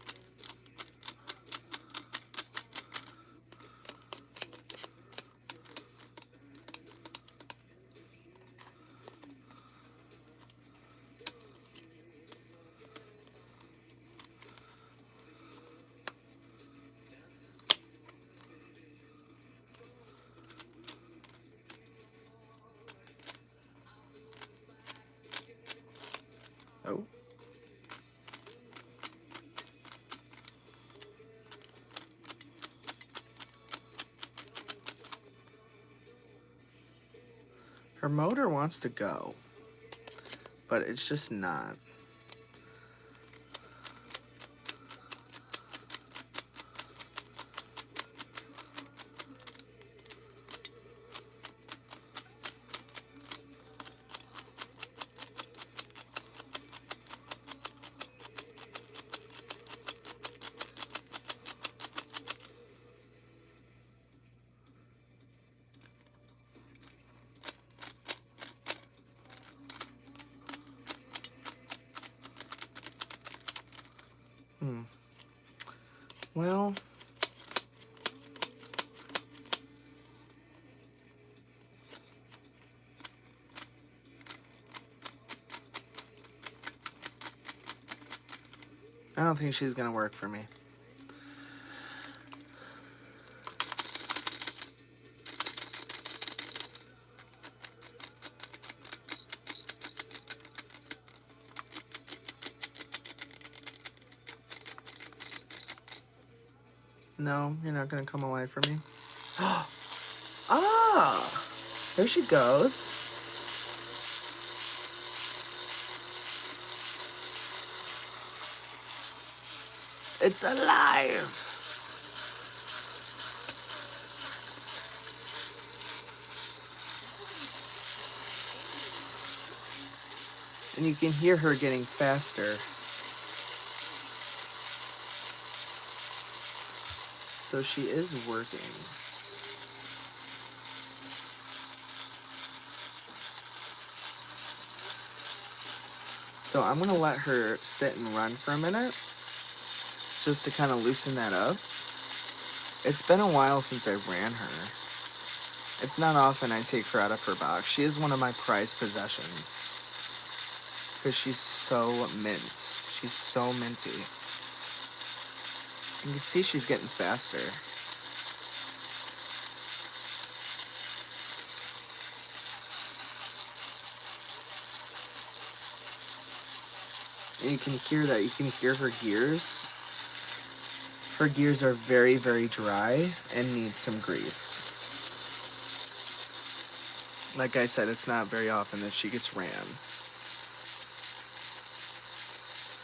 Oh. Her motor wants to go, but it's just not. Well, I don't think she's gonna work for me. No, you're not gonna come away from me. Ah! There she goes. It's alive! And you can hear her getting faster. So she is working. So I'm gonna let her sit and run for a minute, just to kind of loosen that up. It's been a while since I ran her. It's not often I take her out of her box. She is one of my prized possessions. Because she's so mint. She's so minty. You can see she's getting faster. And you can hear that. You can hear her gears. Her gears are very, very dry and need some grease. Like I said, it's not very often that she gets ran.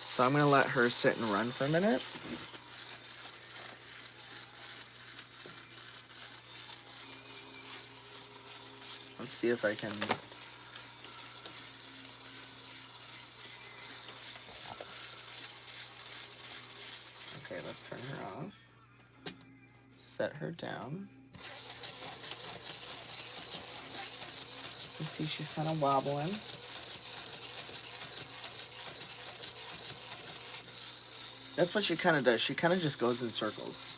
So I'm going to let her sit and run for a minute. Let's see if I can... Okay, let's turn her off. Set her down. You see she's kind of wobbling. That's what she kind of does. She kind of just goes in circles.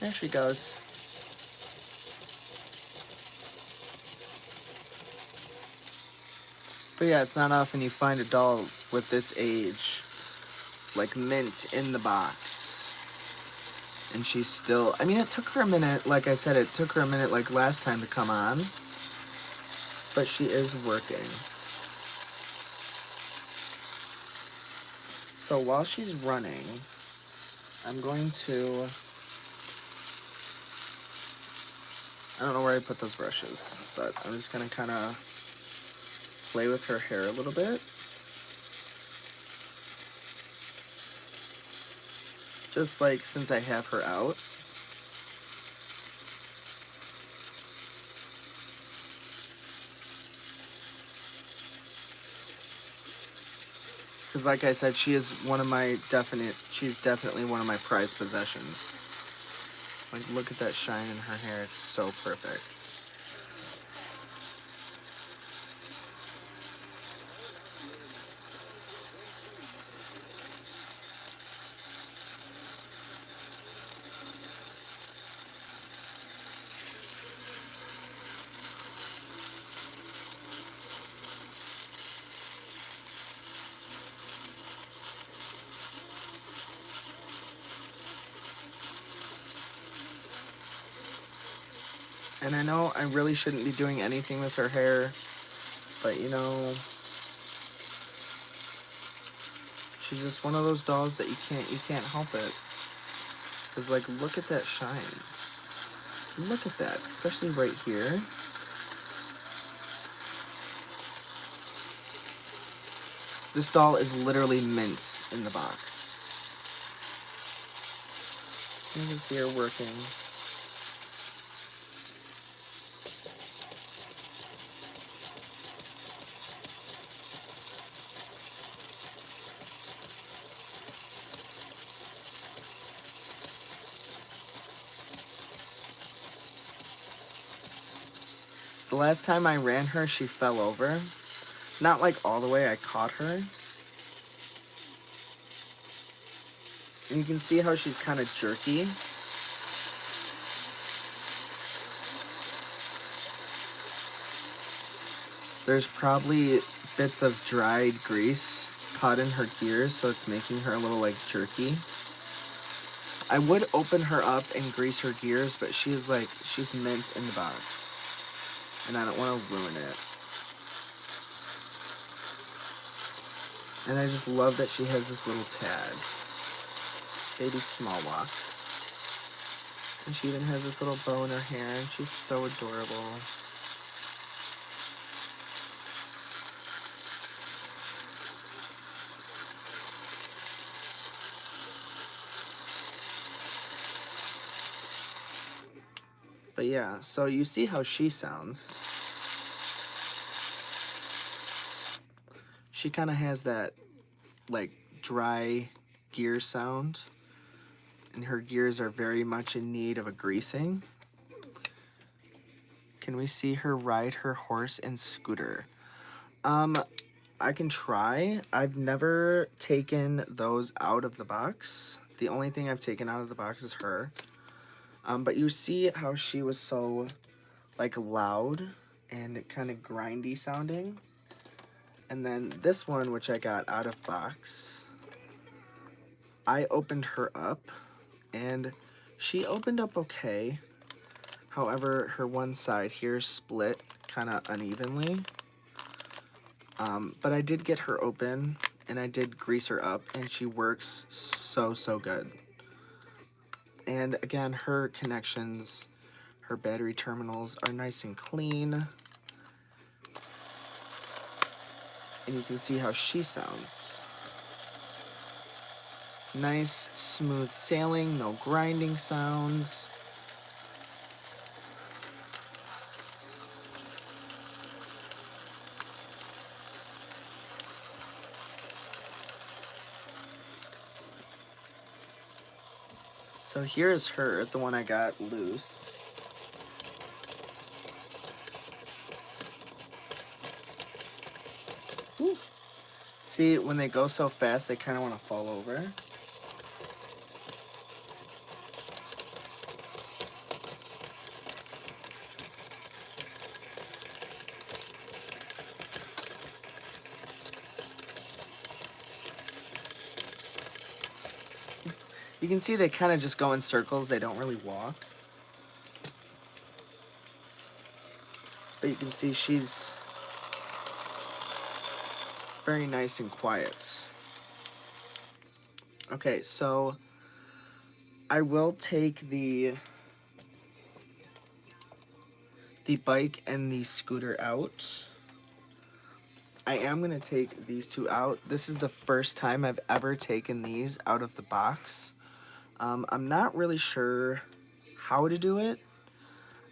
There she goes. But yeah, it's not often you find a doll with this age, like mint in the box. And she's still, I mean, it took her a minute, like I said, it took her a minute like last time to come on. But she is working. So while she's running, I'm going to I don't know where I put those brushes, but I'm just gonna kind of play with her hair a little bit. Just like since I have her out. Because like I said, she's definitely one of my prized possessions. Like, look at that shine in her hair. It's so perfect. And I know I really shouldn't be doing anything with her hair, but you know, she's just one of those dolls that you can't help it. Cause like, look at that shine. Look at that, especially right here. This doll is literally mint in the box. You can see her working. The last time I ran her, she fell over. Not like all the way, I caught her. And you can see how she's kind of jerky. There's probably bits of dried grease caught in her gears, so it's making her a little like jerky. I would open her up and grease her gears, but she's mint in the box. And I don't want to ruin it. And I just love that she has this little tag. Baby Small Walk. And she even has this little bow in her hair, and she's so adorable. But yeah, so you see how she sounds. She kind of has that, like, dry gear sound. And her gears are very much in need of a greasing. Can we see her ride her horse and scooter? I can try. I've never taken those out of the box. The only thing I've taken out of the box is her. But you see how she was so, like, loud and kind of grindy sounding. And then this one, which I got out of box, I opened her up, and she opened up okay. However, her one side here split kind of unevenly. But I did get her open, and I did grease her up, and she works so good. And again, her connections, her battery terminals are nice and clean. And you can see how she sounds. Nice, smooth sailing, no grinding sounds. So here's her, the one I got loose. Woo. See, when they go so fast, they kind of want to fall over. You can see they kind of just go in circles. They don't really walk. But you can see she's very nice and quiet. Okay, so I will take the the bike and the scooter out. I am going to take these two out. This is the first time I've ever taken these out of the box. I'm not really sure how to do it.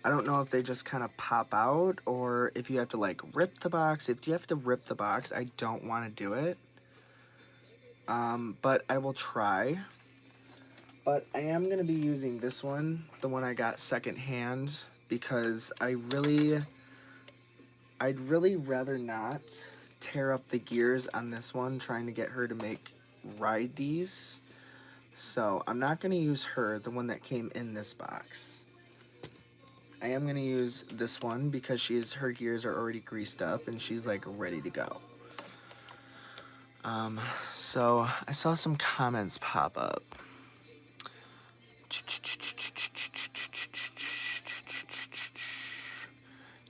I don't know if they just kind of pop out or if you have to like rip the box. If you have to rip the box, I don't want to do it. But I will try. But I am going to be using this one, the one I got secondhand, because I'd really rather not tear up the gears on this one trying to get her to ride these. So I'm not going to use her, the one that came in this box. I am going to use this one because her gears are already greased up and she's like ready to go. So I saw some comments pop up.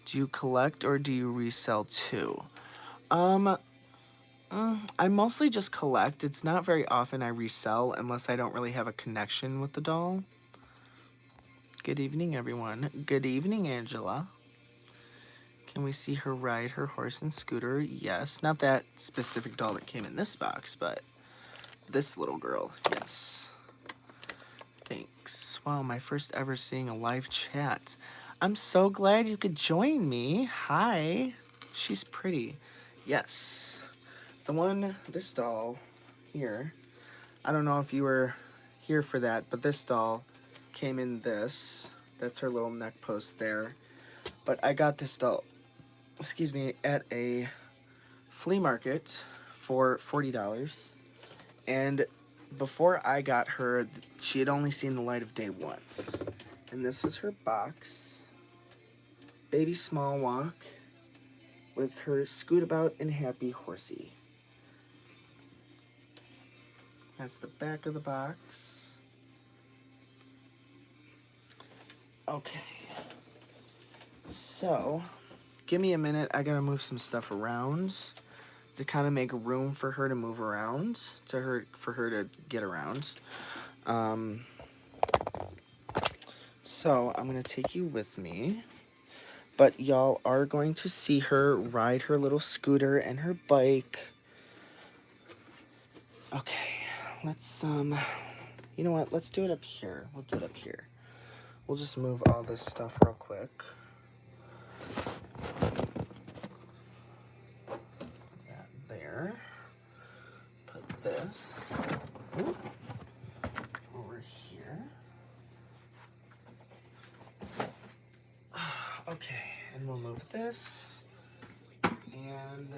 Do you collect or do you resell too? I mostly just collect. It's not very often I resell unless I don't really have a connection with the doll. Good evening, everyone. Good evening, Angela. Can we see her ride her horse and scooter? Yes. Not that specific doll that came in this box, but this little girl. Yes. Thanks. Wow, my first ever seeing a live chat. I'm so glad you could join me. Hi. She's pretty. Yes. This doll here, I don't know if you were here for that, but this doll came in this. That's her little neck post there. But I got this doll, at a flea market for $40. And before I got her, she had only seen the light of day once. And this is her box. Baby Small Walk with her Scoot About and Happy Horsey. That's the back of the box. Okay. So, give me a minute. I gotta move some stuff around to kind of make room for her to move around, for her to get around. So, I'm gonna take you with me. But y'all are going to see her ride her little scooter and her bike. Okay, let's, you know what? Let's do it up here. We'll do it up here. We'll just move all this stuff real quick. Put that there. Put this over here. Okay, and we'll move this. And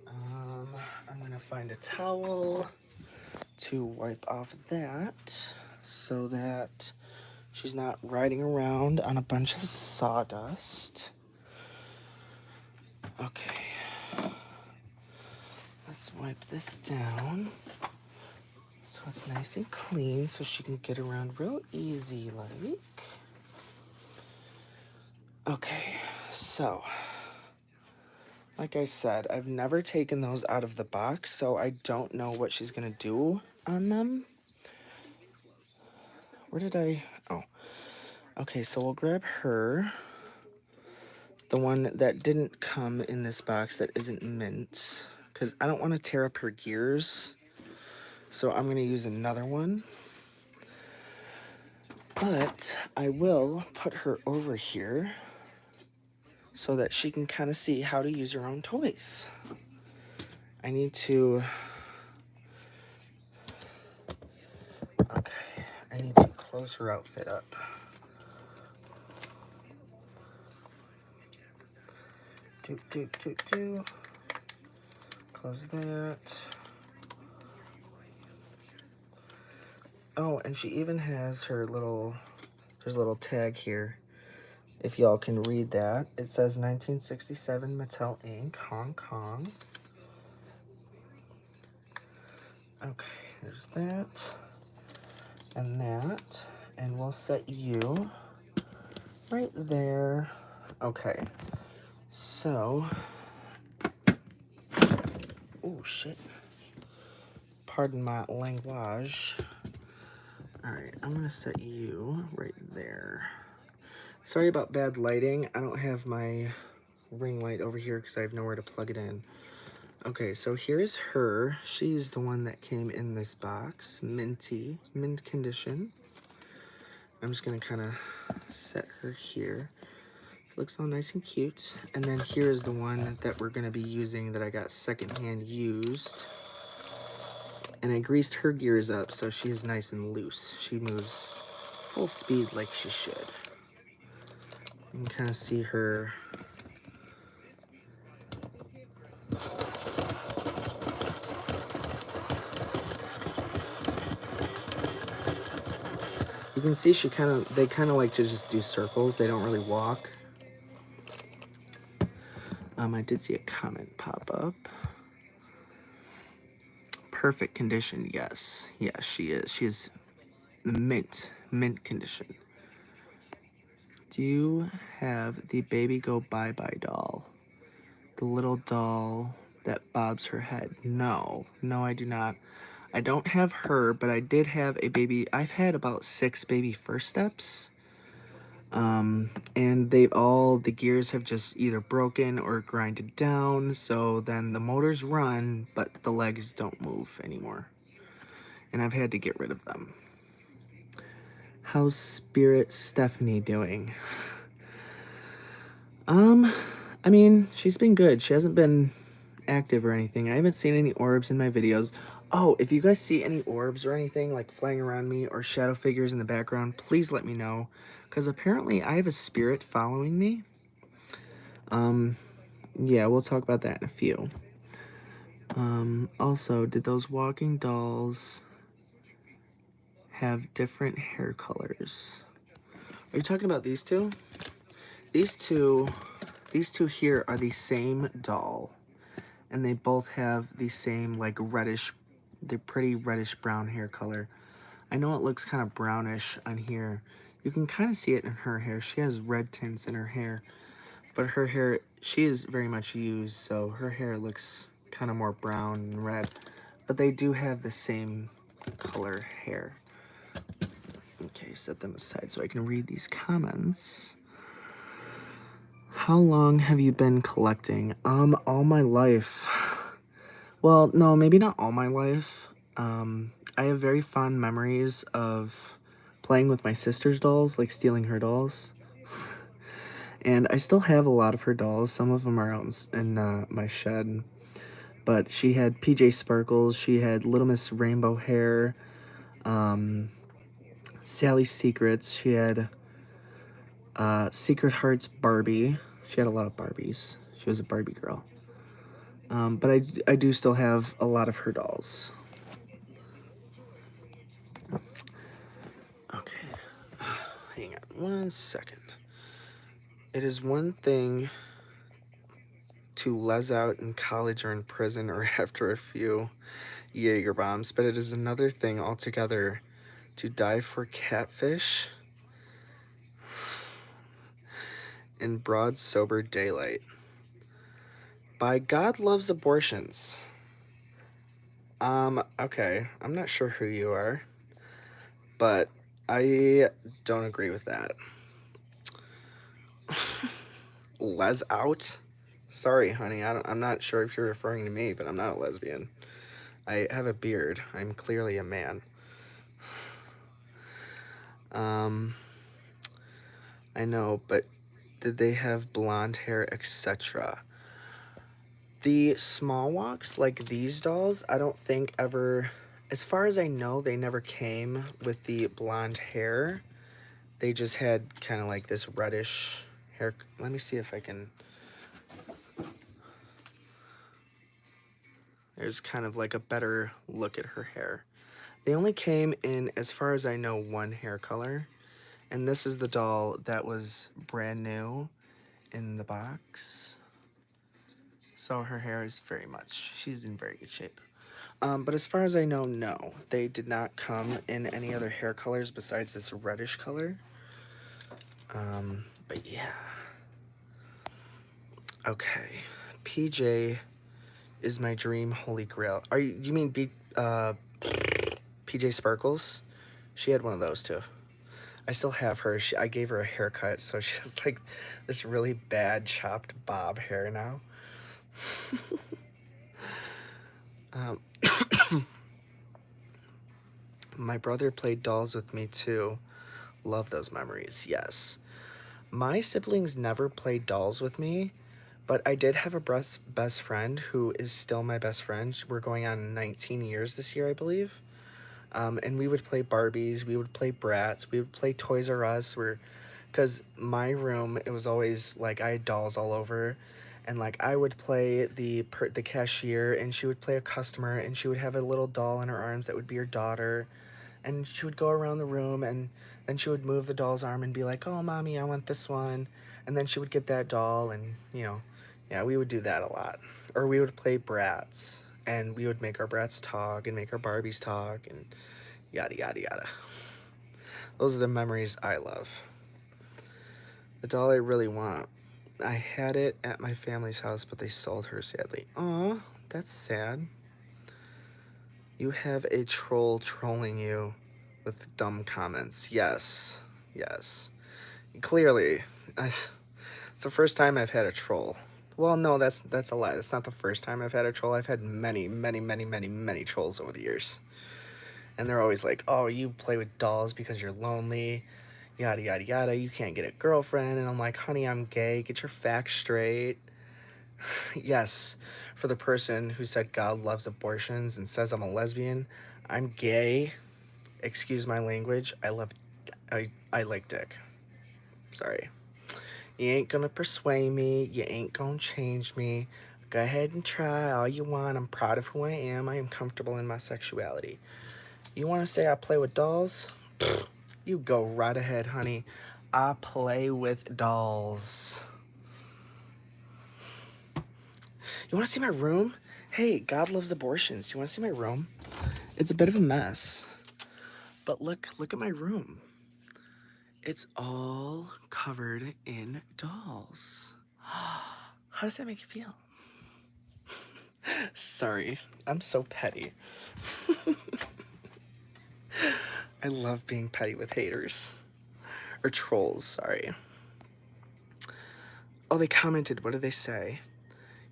I'm gonna find a towel to wipe off that so that she's not riding around on a bunch of sawdust. Okay. Let's wipe this down so it's nice and clean so she can get around real easy like. Okay, so like I said, I've never taken those out of the box, so I don't know what she's gonna do on them. Where did I... Oh. Okay, so we'll grab her. The one that didn't come in this box that isn't mint. Because I don't want to tear up her gears. So I'm going to use another one. But I will put her over here so that she can kind of see how to use her own toys. I need to... Okay, I need to close her outfit up. Close that. Oh, and she even has her little... There's a little tag here. If y'all can read that. It says 1967 Mattel Inc. Hong Kong. Okay, there's that. And that. And we'll set you right there. Okay. So. Oh, shit. Pardon my language. Alright, I'm going to set you right there. Sorry about bad lighting. I don't have my ring light over here because I have nowhere to plug it in. Okay, so here's her. She's the one that came in this box. Minty, mint condition. I'm just gonna kind of set her here. Looks all nice and cute. And then here's the one that we're gonna be using that I got secondhand used. And I greased her gears up so she is nice and loose. She moves full speed like she should. You can kind of see her. You can see they kind of like to just do circles. They don't really walk. I did see a comment pop up. Perfect condition, yes. Yes, she is. She is mint condition. Do you have the Baby Go Bye-Bye doll? The little doll that bobs her head? No, I do not. I don't have her, but I did have a baby. I've had about 6 baby first steps. And the gears have just either broken or grinded down, so then the motors run, but the legs don't move anymore. And I've had to get rid of them. How's Spirit Stephanie doing? I mean, she's been good. She hasn't been active or anything. I haven't seen any orbs in my videos. Oh, if you guys see any orbs or anything like flying around me or shadow figures in the background, please let me know. Because apparently I have a spirit following me. Yeah, we'll talk about that in a few. Also, did those walking dolls have different hair colors? Are you talking about these two? These two here are the same doll. And they both have the same like reddish, they're pretty reddish brown hair color. I know it looks kind of brownish on here. You can kind of see it in her hair. She has red tints in her hair, but her hair, she is very much used, so her hair looks kind of more brown and red, but they do have the same color hair. Okay, set them aside so I can read these comments. How long have you been collecting? All my life. Well, no, maybe not all my life. I have very fond memories of playing with my sister's dolls, like stealing her dolls. And I still have a lot of her dolls. Some of them are out in my shed. But she had PJ Sparkles, she had Little Miss Rainbow Hair, Sally Secrets, she had Secret Hearts Barbie. She had a lot of Barbies. She was a Barbie girl. But I do still have a lot of her dolls. Okay, hang on 1 second. It is one thing to les out in college or in prison or after a few Jaeger bombs, but it is another thing altogether to die for catfish in broad sober daylight. By God loves abortions. Okay, I'm not sure who you are, but I don't agree with that. Les out? Sorry, honey, I'm not sure if you're referring to me, but I'm not a lesbian. I have a beard. I'm clearly a man. I know, but did they have blonde hair, etc.? The small walks, like these dolls, I don't think ever, as far as I know, they never came with the blonde hair. They just had kind of like this reddish hair. Let me see if I can. There's kind of like a better look at her hair. They only came in, as far as I know, one hair color. And this is the doll that was brand new in the box. So her hair is she's in very good shape. But as far as I know, no. They did not come in any other hair colors besides this reddish color. But yeah. Okay. PJ is my dream holy grail. You mean PJ Sparkles? She had one of those too. I still have her. I gave her a haircut, so she has like this really bad chopped bob hair now. Um, my brother played dolls with me too. Love those memories, yes. My siblings never played dolls with me, but I did have a best friend who is still my best friend. We're going on 19 years this year, I believe. And we would play Barbies, we would play Bratz, we would play Toys R Us. Because my room, it was always like I had dolls all over, and like I would play the cashier, and she would play a customer, and she would have a little doll in her arms that would be her daughter, and she would go around the room, and then she would move the doll's arm and be like, "Oh, mommy, I want this one," and then she would get that doll, and yeah, we would do that a lot, or we would play Bratz, and we would make our Bratz talk and make our Barbies talk, and yada yada yada. Those are the memories I love. The doll I really want. I had it at my family's house, but they sold her sadly. Aw, that's sad. You have a troll trolling you with dumb comments. Yes, yes. Clearly, it's the first time I've had a troll. Well, no, that's a lie. That's not the first time I've had a troll. I've had many, many, many, many, many trolls over the years. And they're always like, "Oh, you play with dolls because you're lonely. Yada, yada, yada. You can't get a girlfriend." And I'm like, "Honey, I'm gay. Get your facts straight." Yes, for the person who said God loves abortions and says I'm a lesbian, I'm gay. Excuse my language. I like dick. Sorry. You ain't gonna persuade me. You ain't gonna change me. Go ahead and try all you want. I'm proud of who I am. I am comfortable in my sexuality. You wanna say I play with dolls? You go right ahead, honey. I play with dolls. You wanna see my room? Hey, God loves abortions. You wanna see my room? It's a bit of a mess. But look at my room. It's all covered in dolls. How does that make you feel? Sorry, I'm so petty. I love being petty with haters. Or trolls, sorry. Oh, they commented. What did they say?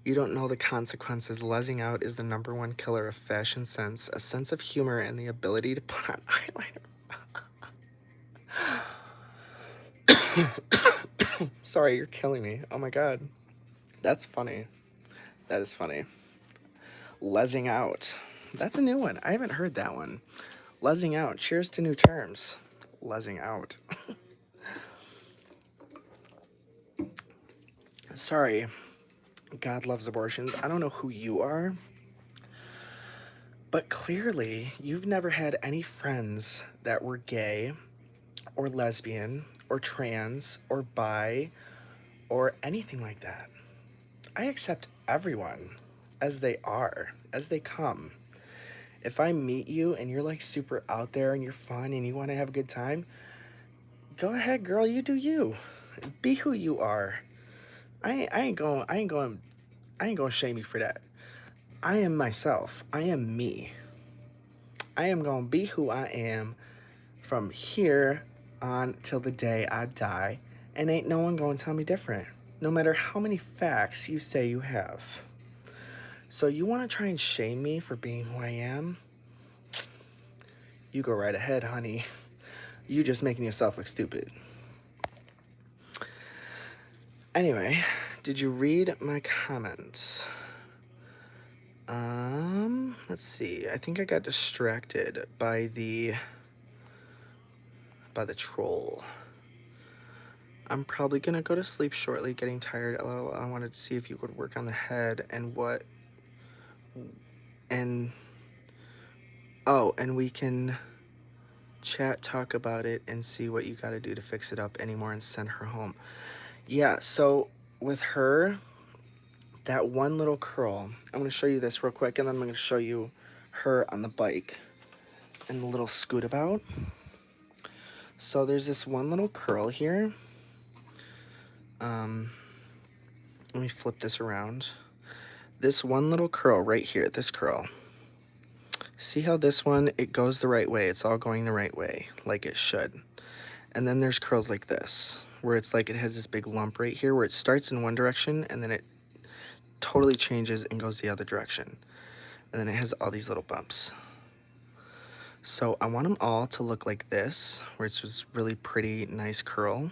You don't know the consequences. Lesing out is the #1 killer of fashion sense, a sense of humor, and the ability to put on eyeliner. Sorry, you're killing me. Oh my god. That's funny. That is funny. Lesing out. That's a new one. I haven't heard that one. Lesing out. Cheers to new terms. Lesing out. Sorry. God loves abortions. I don't know who you are, but clearly you've never had any friends that were gay or lesbian or trans or bi or anything like that. I accept everyone as they are, as they come. If I meet you and you're like super out there and you're fun and you want to have a good time, go ahead, girl, you do you. Be who you are. I ain't going to shame you for that. I am myself. I am me. I am going to be who I am from here on till the day I die, and ain't no one going to tell me different, no matter how many facts you say you have. So you want to try and shame me for being who I am? You go right ahead, honey. You just making yourself look stupid. Anyway, did you read my comments? Let's see. I think I got distracted by the troll. I'm probably gonna go to sleep shortly, getting tired. I wanted to see if you could work on the head and and we can chat, talk about it, and see what you gotta do to fix it up anymore and send her home. Yeah, so with her, that one little curl, I'm gonna show you this real quick, and then I'm gonna show you her on the bike and the little scoot about. So there's this one little curl here. Let me flip this around. This one little curl right here, this curl. See how this one, it goes the right way. It's all going the right way, like it should. And then there's curls like this, where it's like it has this big lump right here where it starts in one direction and then it totally changes and goes the other direction. And then it has all these little bumps. So I want them all to look like this, where it's just really pretty, nice curl.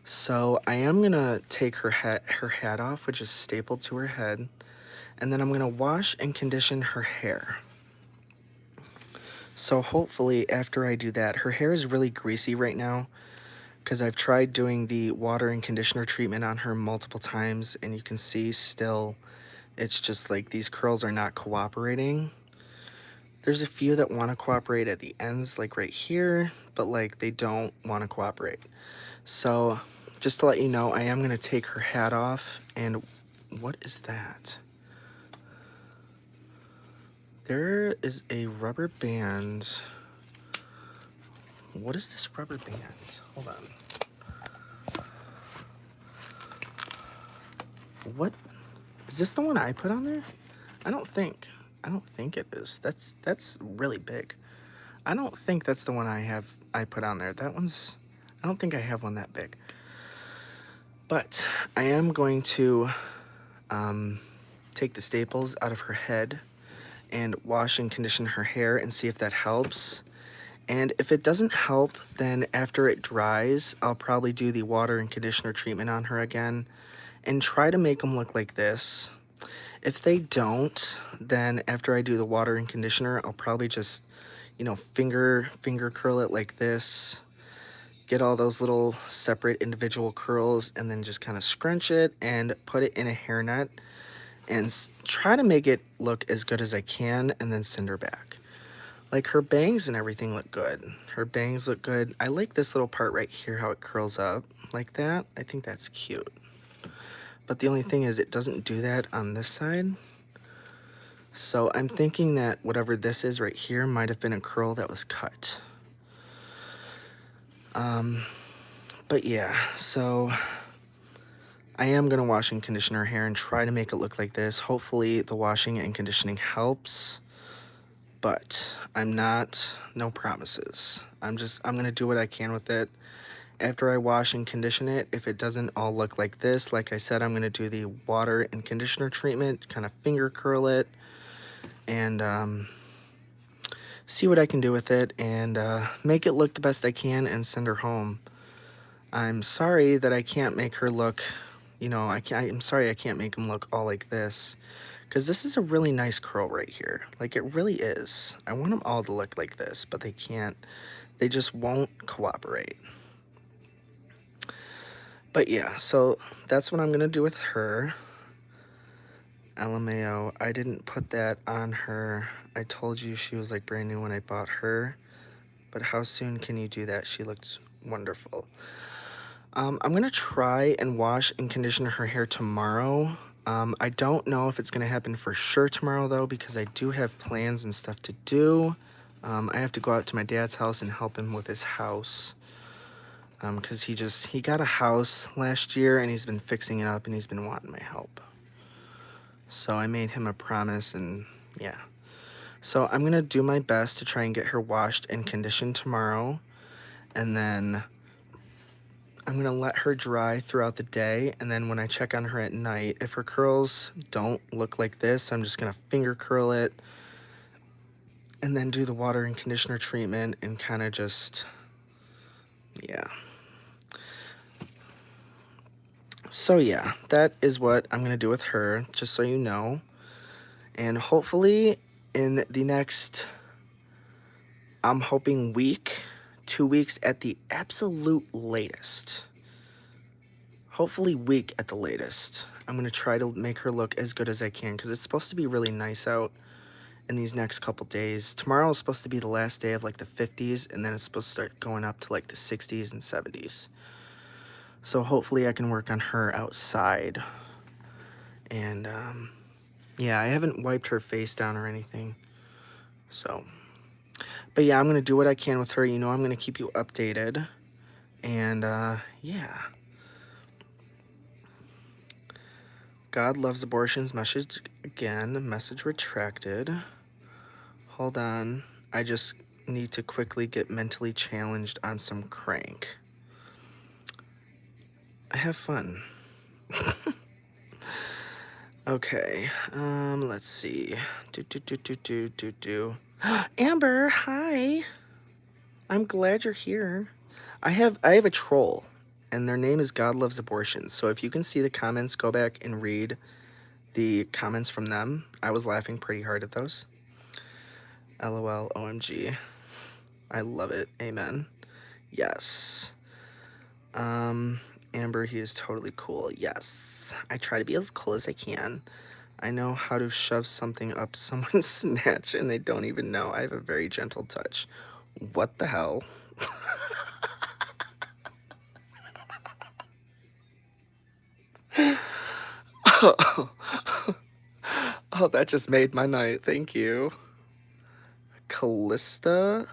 So I am gonna take her hat off, which is stapled to her head, and then I'm gonna wash and condition her hair. So hopefully after I do that, her hair is really greasy right now because I've tried doing the water and conditioner treatment on her multiple times, and you can see still it's just like these curls are not cooperating. There's a few that want to cooperate at the ends, like right here, but like they don't want to cooperate. So just to let you know, I am going to take her hat off. And what is that? There is a rubber band. What is this rubber band? Hold on. What? Is this the one I put on there? I don't think it is. That's really big. I don't think that's the one I put on there. That one's, I don't think I have one that big. But I am going to take the staples out of her head and wash and condition her hair and see if that helps. And if it doesn't help, then after it dries, I'll probably do the water and conditioner treatment on her again and try to make them look like this. If they don't, then after I do the water and conditioner, I'll probably just, you know, finger curl it like this, get all those little separate individual curls, and then just kind of scrunch it and put it in a hairnet and try to make it look as good as I can, and then send her back. Like her bangs and everything look good. Her bangs look good. I like this little part right here, how it curls up like that. I think that's cute. But the only thing is it doesn't do that on this side. So I'm thinking that whatever this is right here might have been a curl that was cut. But yeah, so I am going to wash and condition her hair and try to make it look like this. Hopefully the washing and conditioning helps, but no promises. I'm going to do what I can with it. After I wash and condition it, if it doesn't all look like this, like I said, I'm going to do the water and conditioner treatment, kind of finger curl it, and see what I can do with it, and make it look the best I can and send her home. I'm sorry that I can't make her look, you know, I'm sorry I can't make them look all like this, because this is a really nice curl right here. Like, it really is. I want them all to look like this, but they can't. They just won't cooperate. But yeah, so that's what I'm going to do with her. LMAO, I didn't put that on her. I told you she was like brand new when I bought her. But how soon can you do that? She looks wonderful. I'm going to try and wash and condition her hair tomorrow. I don't know if it's going to happen for sure tomorrow, though, because I do have plans and stuff to do. I have to go out to my dad's house and help him with his house. Because he got a house last year and he's been fixing it up and he's been wanting my help. So I made him a promise, and yeah. So I'm going to do my best to try and get her washed and conditioned tomorrow. And then I'm going to let her dry throughout the day. And then when I check on her at night, if her curls don't look like this, I'm just going to finger curl it and then do the water and conditioner treatment and kind of just, yeah. So yeah, that is what I'm going to do with her, just so you know. And hopefully in the next, I'm hoping week, 2 weeks at the absolute latest. Hopefully week at the latest. I'm going to try to make her look as good as I can, because it's supposed to be really nice out in these next couple days. Tomorrow is supposed to be the last day of like the 50s, and then it's supposed to start going up to like the 60s and 70s. So hopefully I can work on her outside. And yeah, I haven't wiped her face down or anything. So, but yeah, I'm going to do what I can with her. You know, I'm going to keep you updated. And yeah. God loves abortions. Message again. Message retracted. Hold on. I just need to quickly get mentally challenged on some crank. Have fun. Okay, let's see. Amber, hi. I'm glad you're here. I have a troll, and their name is God Loves Abortion. So if you can see the comments, go back and read the comments from them. I was laughing pretty hard at those. LOL, OMG. I love it. Amen. Yes. Amber, he is totally cool. Yes. I try to be as cool as I can. I know how to shove something up someone's snatch and they don't even know. I have a very gentle touch. What the hell? Oh, oh, that just made my night. Thank you. Callista?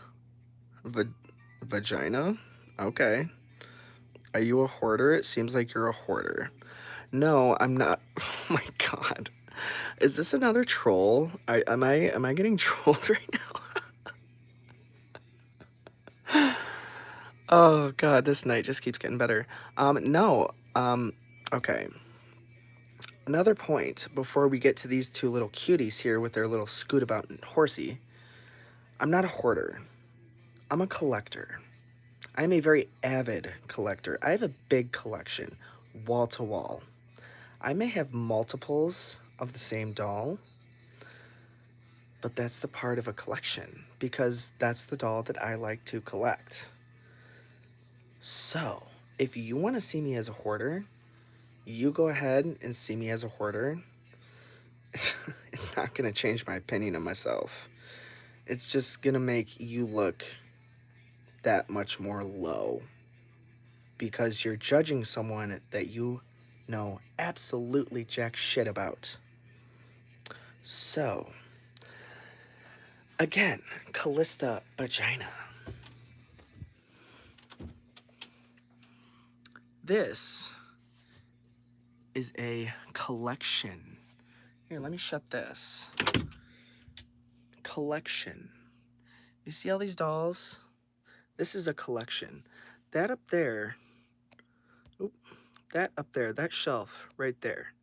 Vagina? Okay. Are you a hoarder? It seems like you're a hoarder. No, I'm not. Oh my god. Is this another troll? Am I getting trolled right now? Oh god, this night just keeps getting better. No. Okay. Another point before we get to these two little cuties here with their little scootabout and horsey. I'm not a hoarder. I'm a collector. I'm a very avid collector. I have a big collection, wall to wall. I may have multiples of the same doll, but that's the part of a collection because that's the doll that I like to collect. So, if you want to see me as a hoarder, you go ahead and see me as a hoarder. It's not going to change my opinion of myself. It's just going to make you look that much more low because you're judging someone that you know absolutely jack shit about. So, again, Callista Vagina. This is a collection. Here, let me shut this. Collection. You see all these dolls? This is a collection. That up there, that shelf right there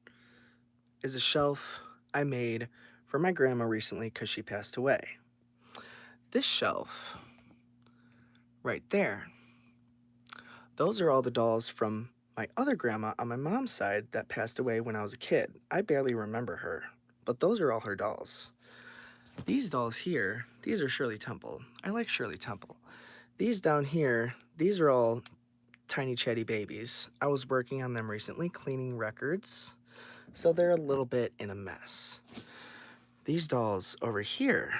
is a shelf I made for my grandma recently because she passed away. This shelf right there, those are all the dolls from my other grandma on my mom's side that passed away when I was a kid. I barely remember her, but those are all her dolls. These dolls here, these are Shirley Temple. I like Shirley Temple. These down here, these are all tiny chatty babies. I was working on them recently, cleaning records, so they're a little bit in a mess. These dolls over here,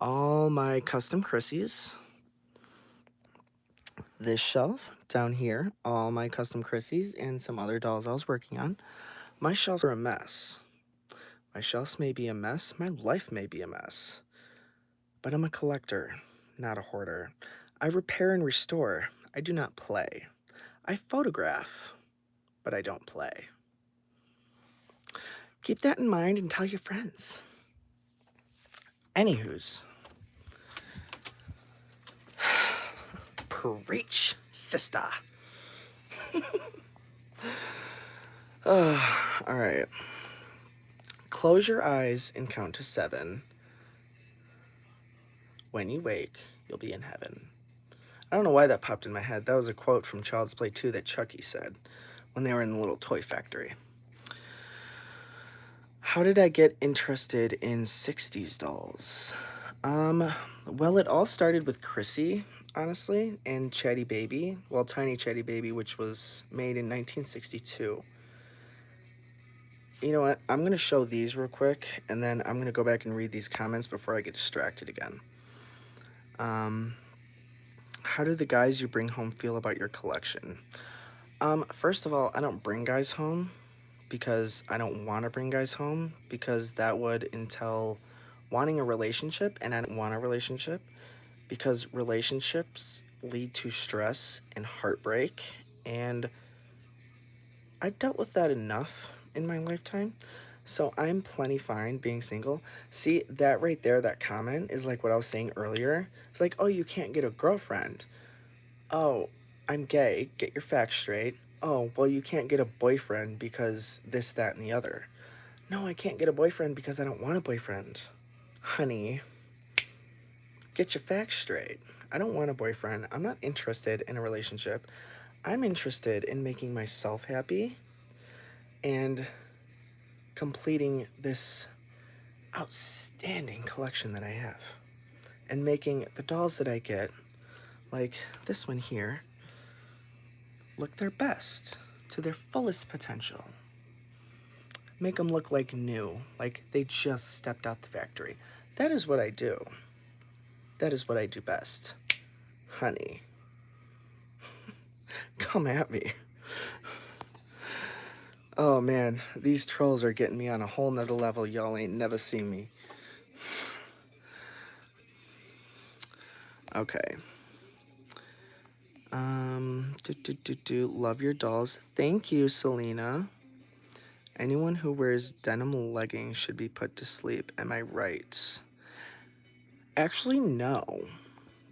all my custom Chrissies. This shelf down here, all my custom Chrissies and some other dolls I was working on. My shelves are a mess. My shelves may be a mess, my life may be a mess. But I'm a collector, not a hoarder. I repair and restore. I do not play. I photograph, but I don't play. Keep that in mind and tell your friends. Anywho's. Preach, sister. All right. Close your eyes and count to 7. When you wake, you'll be in heaven. I don't know why that popped in my head. That was a quote from Child's Play 2 that Chucky said when they were in the little toy factory. How did I get interested in 60s dolls? Well, it all started with Chrissy, honestly, and Chatty Baby. Well, Tiny Chatty Baby, which was made in 1962. You know what? I'm going to show these real quick, and then I'm going to go back and read these comments before I get distracted again. How do the guys you bring home feel about your collection? First of all, I don't bring guys home because I don't want to bring guys home because that would entail wanting a relationship, and I don't want a relationship because relationships lead to stress and heartbreak, and I've dealt with that enough in my lifetime So I'm plenty fine being single. See, that right there, that comment is like what I was saying earlier. It's like, oh, you can't get a girlfriend. Oh, I'm gay. Get your facts straight. Oh, well, you can't get a boyfriend because this, that, and the other. No, I can't get a boyfriend because I don't want a boyfriend. Honey, get your facts straight. I don't want a boyfriend. I'm not interested in a relationship. I'm interested in making myself happy and completing this outstanding collection that I have. And making the dolls that I get, like this one here, look their best to their fullest potential. Make them look like new, like they just stepped out the factory. That is what I do. That is what I do best. Honey, come at me. Oh man, these trolls are getting me on a whole nother level y'all ain't never seen me. Okay. Love your dolls. Thank you, Selena. Anyone who wears denim leggings should be put to sleep. Am I right? Actually, no.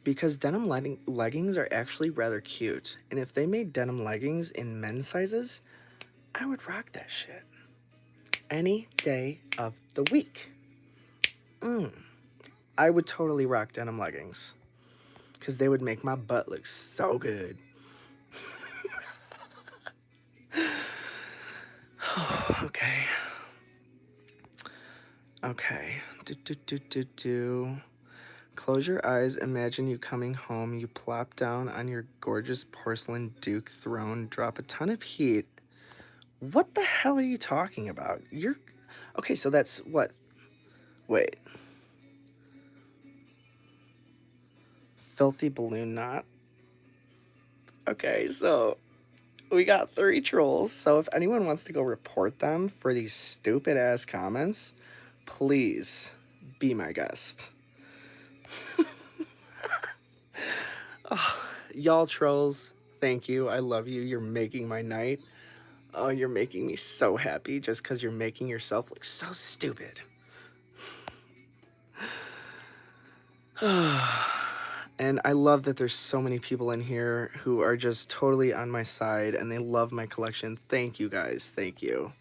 Because denim leggings are actually rather cute. And if they made denim leggings in men's sizes, I would rock that shit. Any day of the week. I would totally rock denim leggings. Because they would make my butt look so good. Okay. Okay. Close your eyes, imagine you coming home, you plop down on your gorgeous porcelain Duke throne, drop a ton of heat. What the hell are you talking about? Okay, so that's what? Wait. Filthy balloon knot? Okay, so we got 3 trolls, so if anyone wants to go report them for these stupid ass comments, please be my guest. Oh, y'all trolls, thank you. I love you. You're making my night. Oh, you're making me so happy just because you're making yourself look so stupid. And I love that there's so many people in here who are just totally on my side and they love my collection. Thank you guys. Thank you.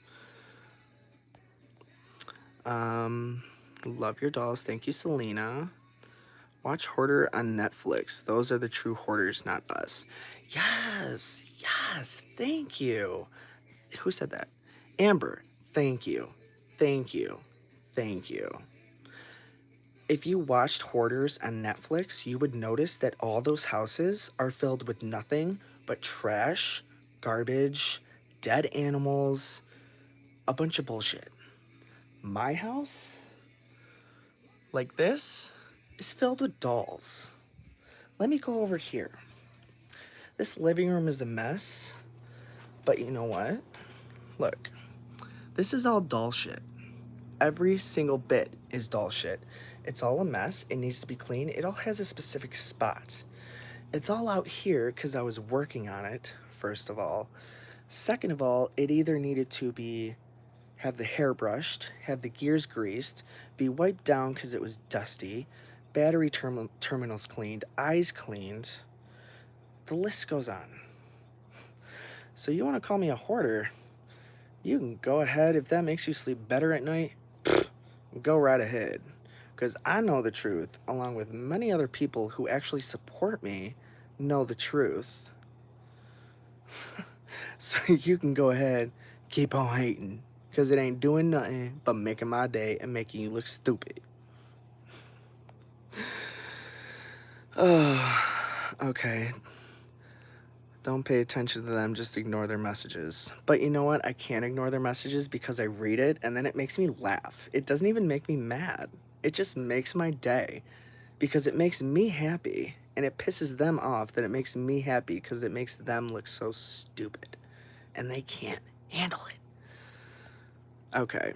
Love your dolls. Thank you, Selena. Watch Hoarder on Netflix. Those are the true hoarders, not us. Yes, yes, thank you. Who said that? Amber, thank you. Thank you. Thank you. If you watched Hoarders on Netflix, you would notice that all those houses are filled with nothing but trash, garbage, dead animals, a bunch of bullshit. My house, like this, is filled with dolls. Let me go over here. This living room is a mess, but you know what? Look, this is all doll shit. Every single bit is doll shit. It's all a mess. It needs to be clean. It all has a specific spot. It's all out here because I was working on it, first of all. Second of all, it either needed to have the hair brushed, have the gears greased, be wiped down because it was dusty, battery terminals cleaned, eyes cleaned. The list goes on. So you want to call me a hoarder? You can go ahead. If that makes you sleep better at night, go right ahead. Because I know the truth, along with many other people who actually support me know the truth. So you can go ahead, keep on hating. Because it ain't doing nothing but making my day and making you look stupid. Okay. Don't pay attention to them, just ignore their messages. But you know what? I can't ignore their messages because I read it and then it makes me laugh. It doesn't even make me mad. It just makes my day because it makes me happy and it pisses them off that it makes me happy because it makes them look so stupid and they can't handle it. Okay.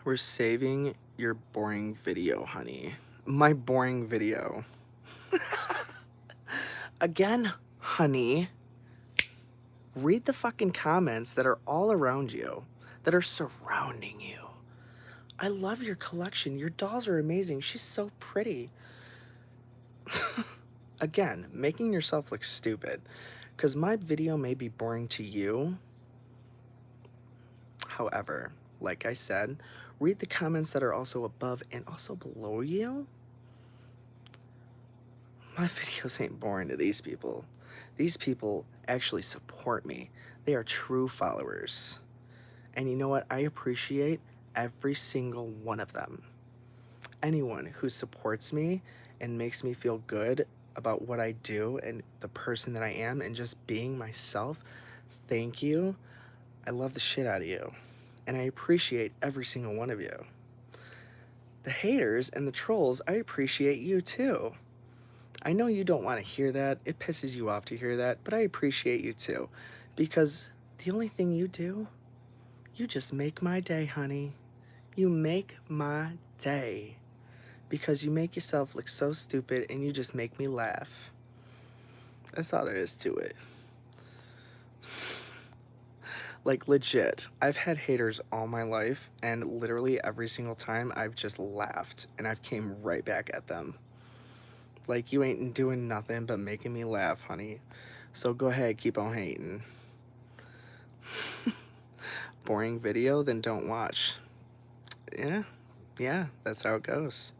We're saving your boring video, honey. My boring video. Again, honey, read the fucking comments that are all around you. that are surrounding you. I love your collection. Your dolls are amazing. She's so pretty. Again, making yourself look stupid. Because my video may be boring to you. However, like I said, read the comments that are also above and also below you. My videos ain't boring to these people. These people actually support me. They are true followers. And you know what? I appreciate every single one of them. Anyone who supports me and makes me feel good about what I do and the person that I am and just being myself, thank you. I love the shit out of you. And I appreciate every single one of you. The haters and the trolls, I appreciate you too. I know you don't want to hear that. It pisses you off to hear that, but I appreciate you too. Because the only thing you do, you just make my day, honey. You make my day. Because you make yourself look so stupid and you just make me laugh. That's all there is to it. Like, legit, I've had haters all my life, and literally every single time I've just laughed and I've came right back at them. Like, you ain't doing nothing but making me laugh, honey. So go ahead, keep on hating. Boring video? Then don't watch. Yeah, that's how it goes.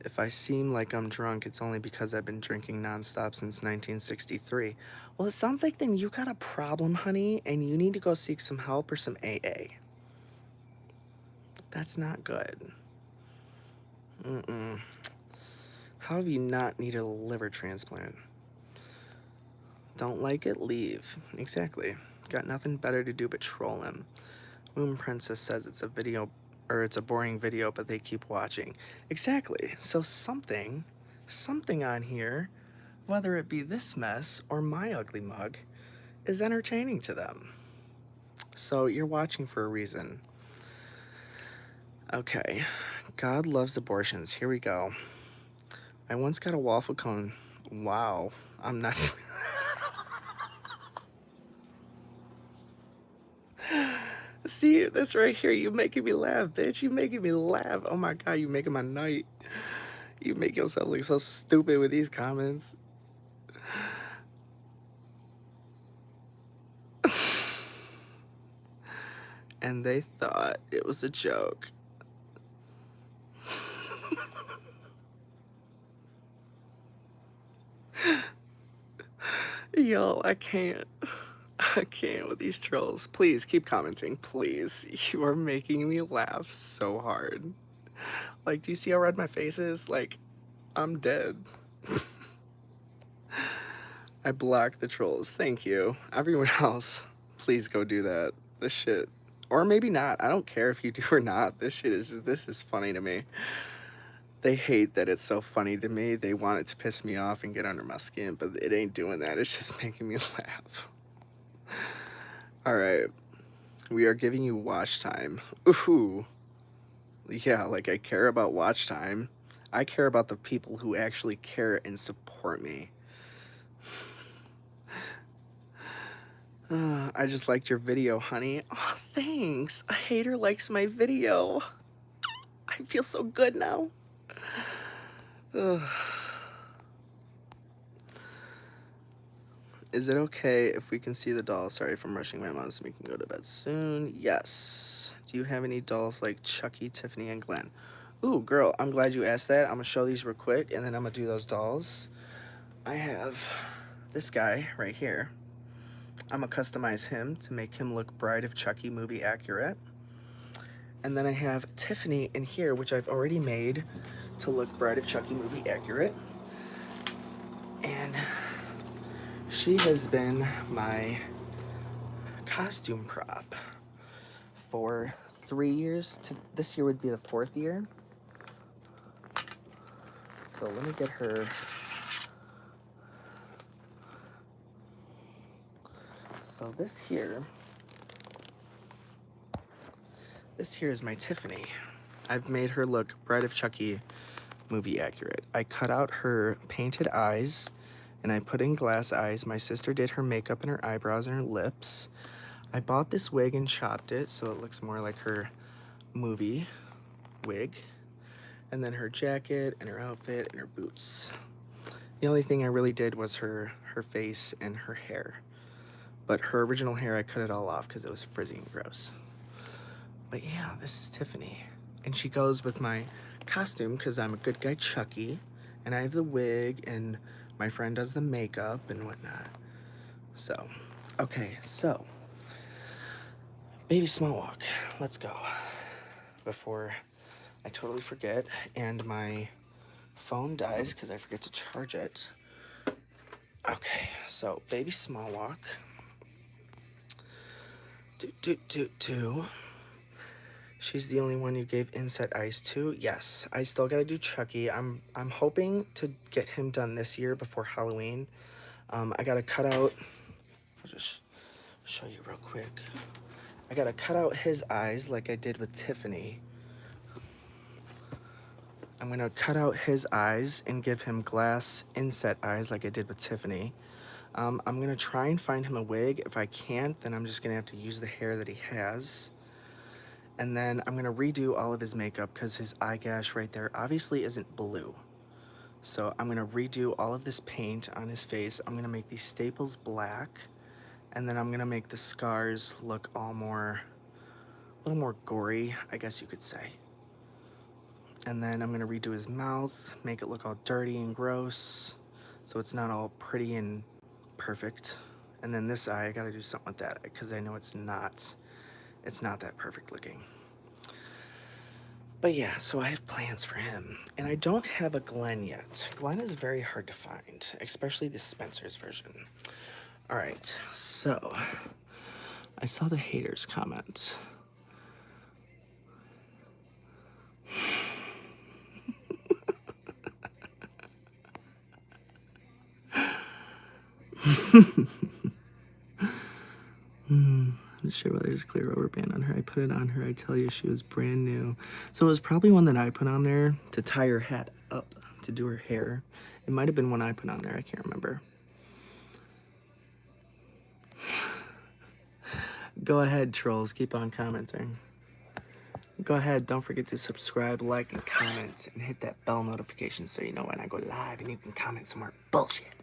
If I seem like I'm drunk, it's only because I've been drinking nonstop since 1963. Well, it sounds like then you got a problem, honey, and you need to go seek some help or some AA. That's not good. How have you not needed a liver transplant? Don't like it? Leave. Exactly. Got nothing better to do but troll him. Moon Princess says it's a boring video, but they keep watching. Exactly. So something on here, whether it be this mess or my ugly mug, is entertaining to them. So you're watching for a reason. Okay. God loves abortions. Here we go. I once got a waffle cone. Wow. I'm not... See, this right here, you making me laugh, bitch. You making me laugh. Oh my God, you making my night. You make yourself look so stupid with these comments. And they thought it was a joke. Yo, I can't. I can't with these trolls. Please keep commenting, please. You are making me laugh so hard. Like, do you see how red my face is? Like, I'm dead. I blocked the trolls. Thank you. Everyone else, please go do that. This shit. Or maybe not. I don't care if you do or not. This is funny to me. They hate that it's so funny to me. They want it to piss me off and get under my skin, but it ain't doing that. It's just making me laugh. All right. We are giving you watch time. Ooh. Yeah, like I care about watch time. I care about the people who actually care and support me. I just liked your video, honey. Oh, thanks. A hater likes my video. I feel so good now. Is it okay if we can see the dolls? Sorry if I'm rushing my mom so we can go to bed soon. Yes. Do you have any dolls like Chucky, Tiffany, and Glenn? Ooh, girl, I'm glad you asked that. I'm going to show these real quick, and then I'm going to do those dolls. I have this guy right here. I'm going to customize him to make him look Bride of Chucky movie accurate. And then I have Tiffany in here, which I've already made to look Bride of Chucky movie accurate. And she has been my costume prop for 3 years. This year would be the 4th year. So let me get her. So this here is my Tiffany. I've made her look Bride of Chucky movie accurate. I cut out her painted eyes and I put in glass eyes. My sister did her makeup and her eyebrows and her lips. I bought this wig and chopped it so it looks more like her movie wig. And then her jacket and her outfit and her boots. The only thing I really did was her face and her hair. But her original hair, I cut it all off because it was frizzy and gross. But yeah, this is Tiffany. And she goes with my costume because I'm a good guy Chucky. And I have the wig and my friend does the makeup and whatnot. So, okay, so. Baby small walk, let's go. Before I totally forget and my phone dies because I forget to charge it. Okay, so baby small walk. Do. She's the only one you gave inset eyes to. Yes, I still gotta do Chucky. I'm hoping to get him done this year before Halloween. I gotta cut out. I'll just show you real quick. I gotta cut out his eyes like I did with Tiffany. I'm gonna cut out his eyes and give him glass inset eyes like I did with Tiffany. I'm gonna try and find him a wig. If I can't, then I'm just gonna have to use the hair that he has. And then I'm gonna redo all of his makeup because his eye gash right there obviously isn't blue. So I'm gonna redo all of this paint on his face. I'm gonna make these staples black. And then I'm gonna make the scars look a little more gory, I guess you could say. And then I'm gonna redo his mouth, make it look all dirty and gross, so it's not all pretty and perfect. And then this eye, I gotta do something with that because I know it's not that perfect looking. But yeah, so I have plans for him. And I don't have a Glenn yet. Glenn is very hard to find, especially the Spencer's version. All right, so I saw the haters comment. I'm not sure why there's a clear rubber band on her. I put it on her. I tell you, she was brand new. So it was probably one that I put on there to tie her hat up to do her hair. It might have been one I put on there. I can't remember. Go ahead, trolls. Keep on commenting. Go ahead. Don't forget to subscribe, like, and comment, and hit that bell notification so you know when I go live and you can comment some more bullshit.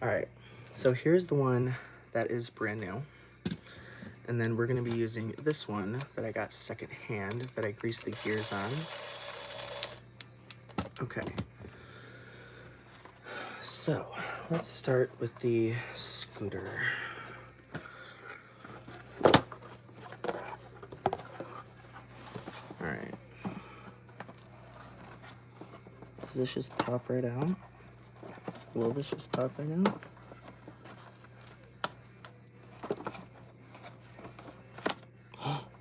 All right. So here's the one that is brand new. And then we're going to be using this one that I got secondhand that I greased the gears on. Okay. So let's start with the scooter. All right. Does this just pop right out? Will this just pop right out?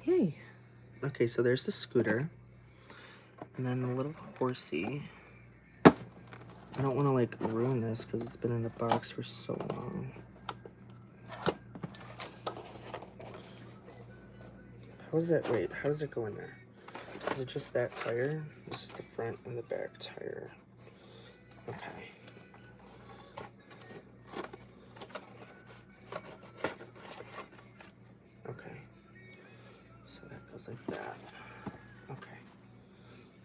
Yay. Okay, so there's the scooter. And then the little horsey. I don't want to like ruin this because it's been in the box for so long. How does that, wait, how does it go in there? Is it just that tire? This is the front and the back tire. Okay. Okay. So that goes like that. Okay.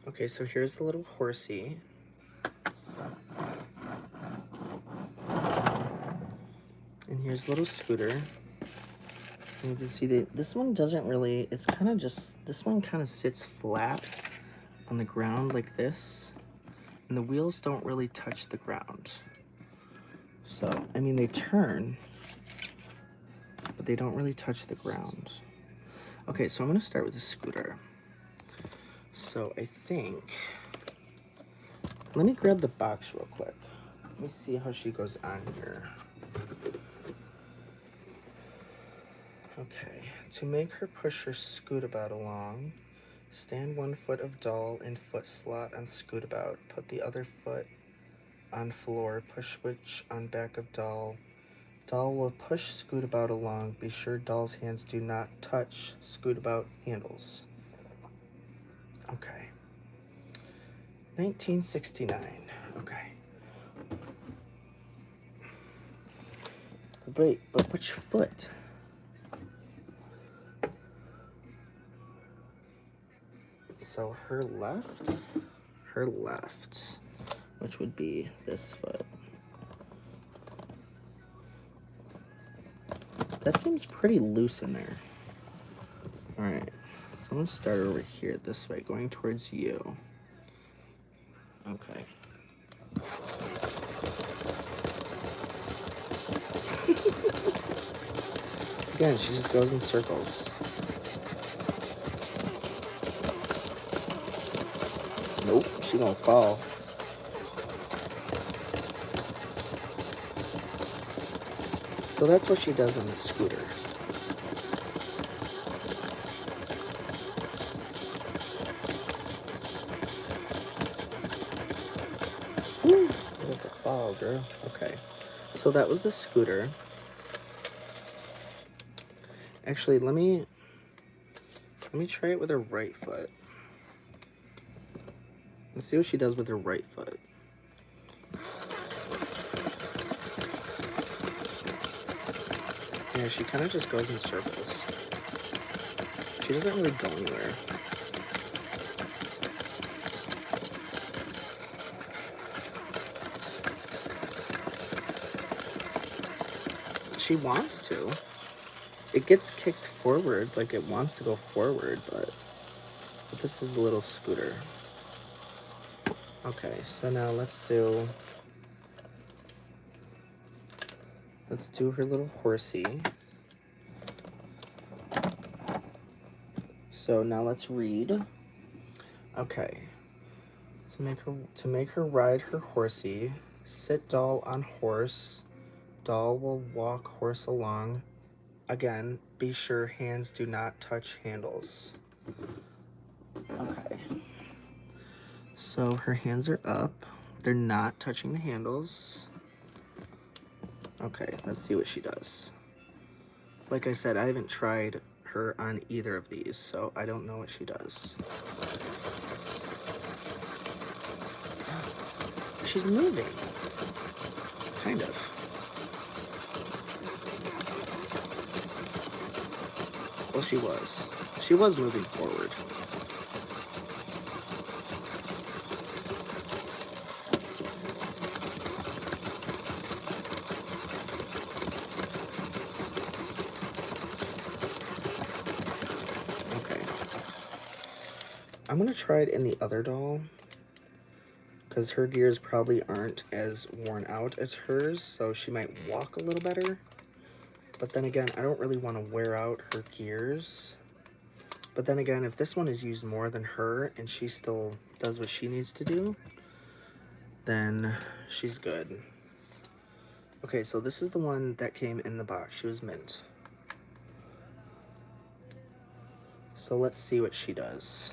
Okay, so here's the little horsey. And here's the little scooter. And you can see that this one doesn't really, it's kind of just, this one kind of sits flat on the ground like this. And the wheels don't really touch the ground. So, I mean, they turn, but they don't really touch the ground. Okay, so I'm gonna start with the scooter. So I think, let me grab the box real quick. Let me see how she goes on here. Okay, to make her push her scootabout along, stand 1 foot of doll in foot slot on scootabout. Put the other foot on floor, push switch on back of doll. Doll will push scootabout along. Be sure doll's hands do not touch scootabout handles. Okay. 1969. Okay. Wait, but which foot? So her left, which would be this foot. That seems pretty loose in there. All right, so I'm gonna start over here this way, going towards you. Okay. Again, she just goes in circles. Nope, she gonna fall. So that's what she does on the scooter. Woo! Look at the fall, girl. Okay. So that was the scooter. Actually, let me try it with her right foot. Let's see what she does with her right foot. Yeah, she kind of just goes in circles. She doesn't really go anywhere. She wants to. It gets kicked forward, like it wants to go forward, but this is the little scooter. Okay, so now let's do her little horsey. So now let's read. Okay. To make her ride her horsey, sit doll on horse. Doll will walk horse along. Again, be sure hands do not touch handles. Okay. So her hands are up. They're not touching the handles. Okay, let's see what she does. Like I said, I haven't tried her on either of these, so I don't know what she does. She's moving. Kind of. Well, she was. She was moving forward. Okay. I'm gonna try it in the other doll, because her gears probably aren't as worn out as hers, so she might walk a little better. But then again, I don't really want to wear out her gears. But then again, if this one is used more than her and she still does what she needs to do, then she's good. Okay, so this is the one that came in the box. She was mint. So let's see what she does.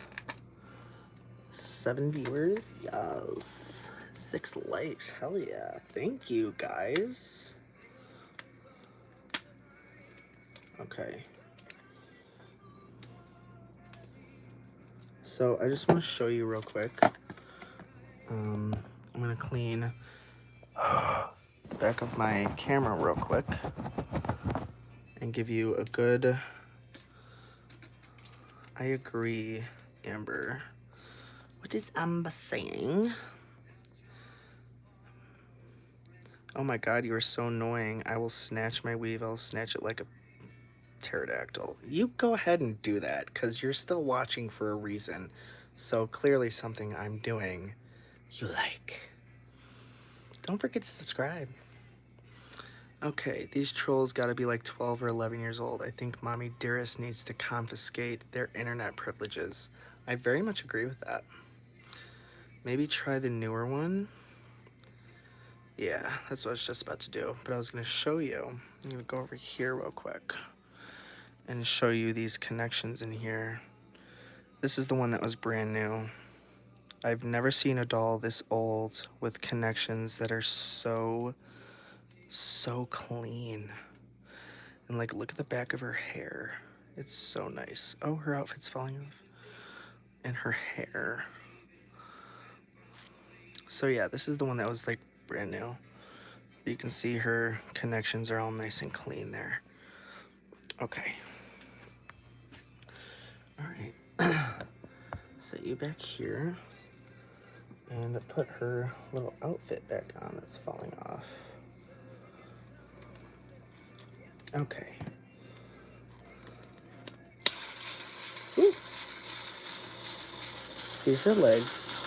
7 viewers, yes. 6 likes, hell yeah. Thank you, guys. Okay. So I just want to show you real quick. I'm gonna clean the back of my camera real quick and give you a good, I agree, Amber. What is Amber saying? Oh my god, you are so annoying. I will snatch my weave. I'll snatch it like a pterodactyl. You go ahead and do that, because you're still watching for a reason. So clearly something I'm doing you like. Don't forget to subscribe. Okay, these trolls gotta be like 12 or 11 years old. I think Mommy Dearest needs to confiscate their internet privileges. I very much agree with that. Maybe try the newer one. Yeah, that's what I was just about to do. But I was gonna show you. I'm gonna go over here real quick and show you these connections in here. This is the one that was brand new. I've never seen a doll this old with connections that are so clean. And like, look at the back of her hair. It's so nice. Oh, her outfit's falling off. And her hair. So yeah, this is the one that was like brand new. You can see her connections are all nice and clean there. Okay. All right. set you back here and put her little outfit back on that's falling off. Okay. Woo. See her legs,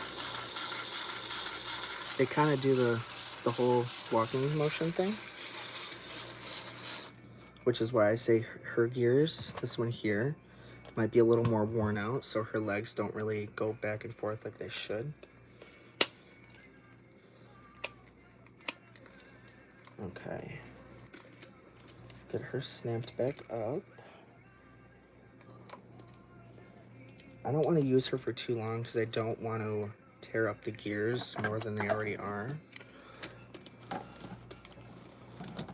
they kind of do the whole walking motion thing, which is why I say her gears, this one here, might be a little more worn out, so her legs don't really go back and forth like they should. Okay. Get her snapped back up. I don't want to use her for too long because I don't want to tear up the gears more than they already are.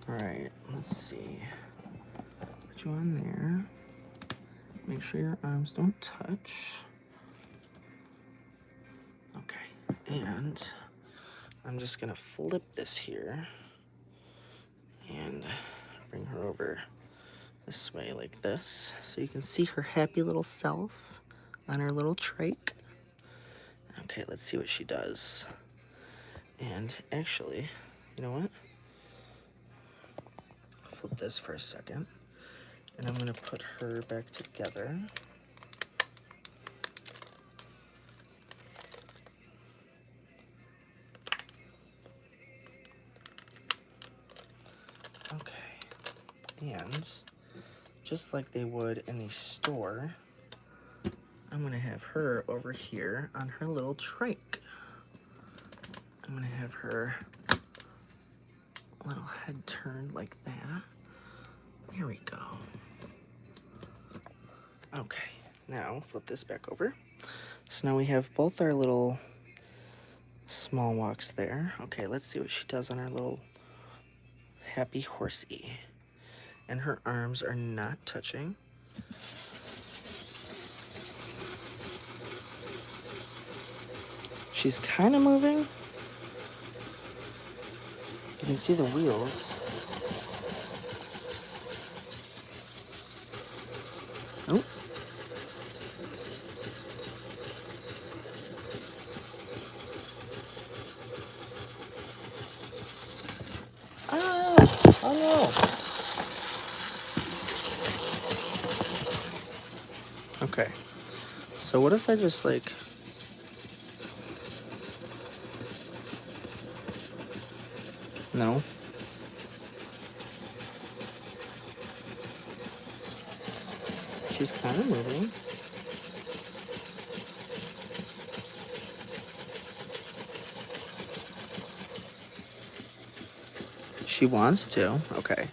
Alright, let's see. Put you on there. Make sure your arms don't touch. Okay, and I'm just gonna flip this here and bring her over this way like this so you can see her happy little self on her little trike. Okay, let's see what she does. And actually, you know what? Flip this for a second. And I'm gonna put her back together. Okay. And just like they would in the store, I'm gonna have her over here on her little trike. I'm gonna have her little head turned like that. Here we go. Okay, now flip this back over. So now we have both our little small walks there. Okay, let's see what she does on our little happy horsey. And her arms are not touching. She's kind of moving. You can see the wheels. Oh. Ah! Oh no. Okay. So what if I just like... No. She's kind of moving. She wants to. Okay.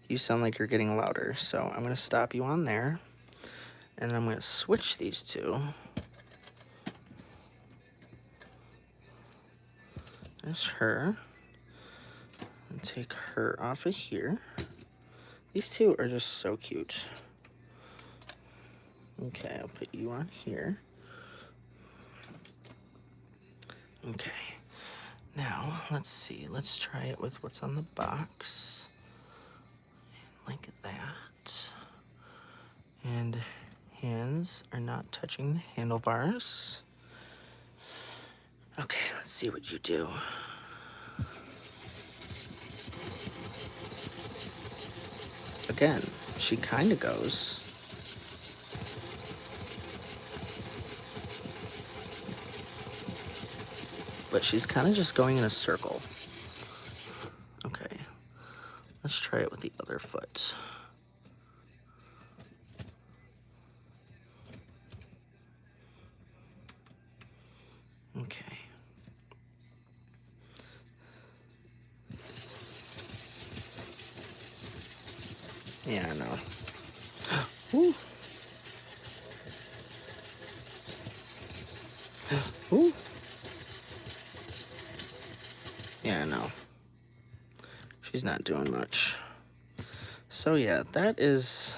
You sound like you're getting louder, so I'm going to stop you on there. And then I'm going to switch these two. There's her. And take her off of here. These two are just so cute. Okay, I'll put you on here. Okay. Now, let's see. Let's try it with what's on the box. Like that. And hands are not touching the handlebars. Okay, let's see what you do. Again, she kind of goes. But she's kind of just going in a circle. Okay, let's try it with the other foot. Okay. Yeah, I know. Woo. Woo. Yeah, I know. She's not doing much. So yeah, that's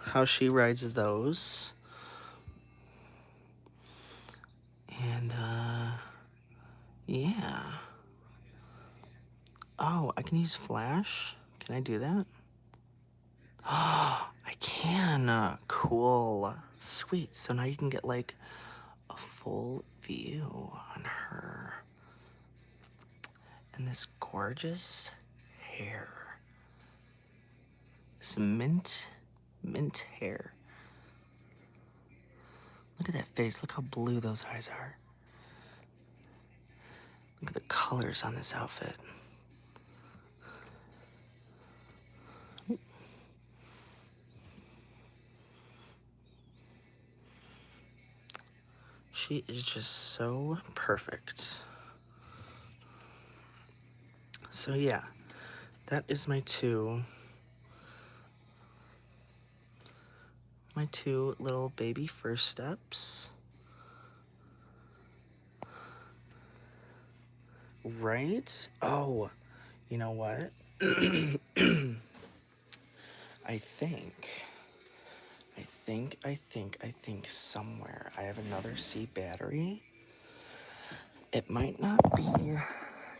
how she rides those. And yeah. Oh, I can use flash. Can I do that? Oh, I can. Cool. Sweet. So now you can get like a full view on her. And this gorgeous hair. This mint hair. Look at that face. Look how blue those eyes are. Look at the colors on this outfit. She is just so perfect. So yeah, that is my two little baby first steps. Right? Oh, you know what? I think somewhere I have another C battery. It might not be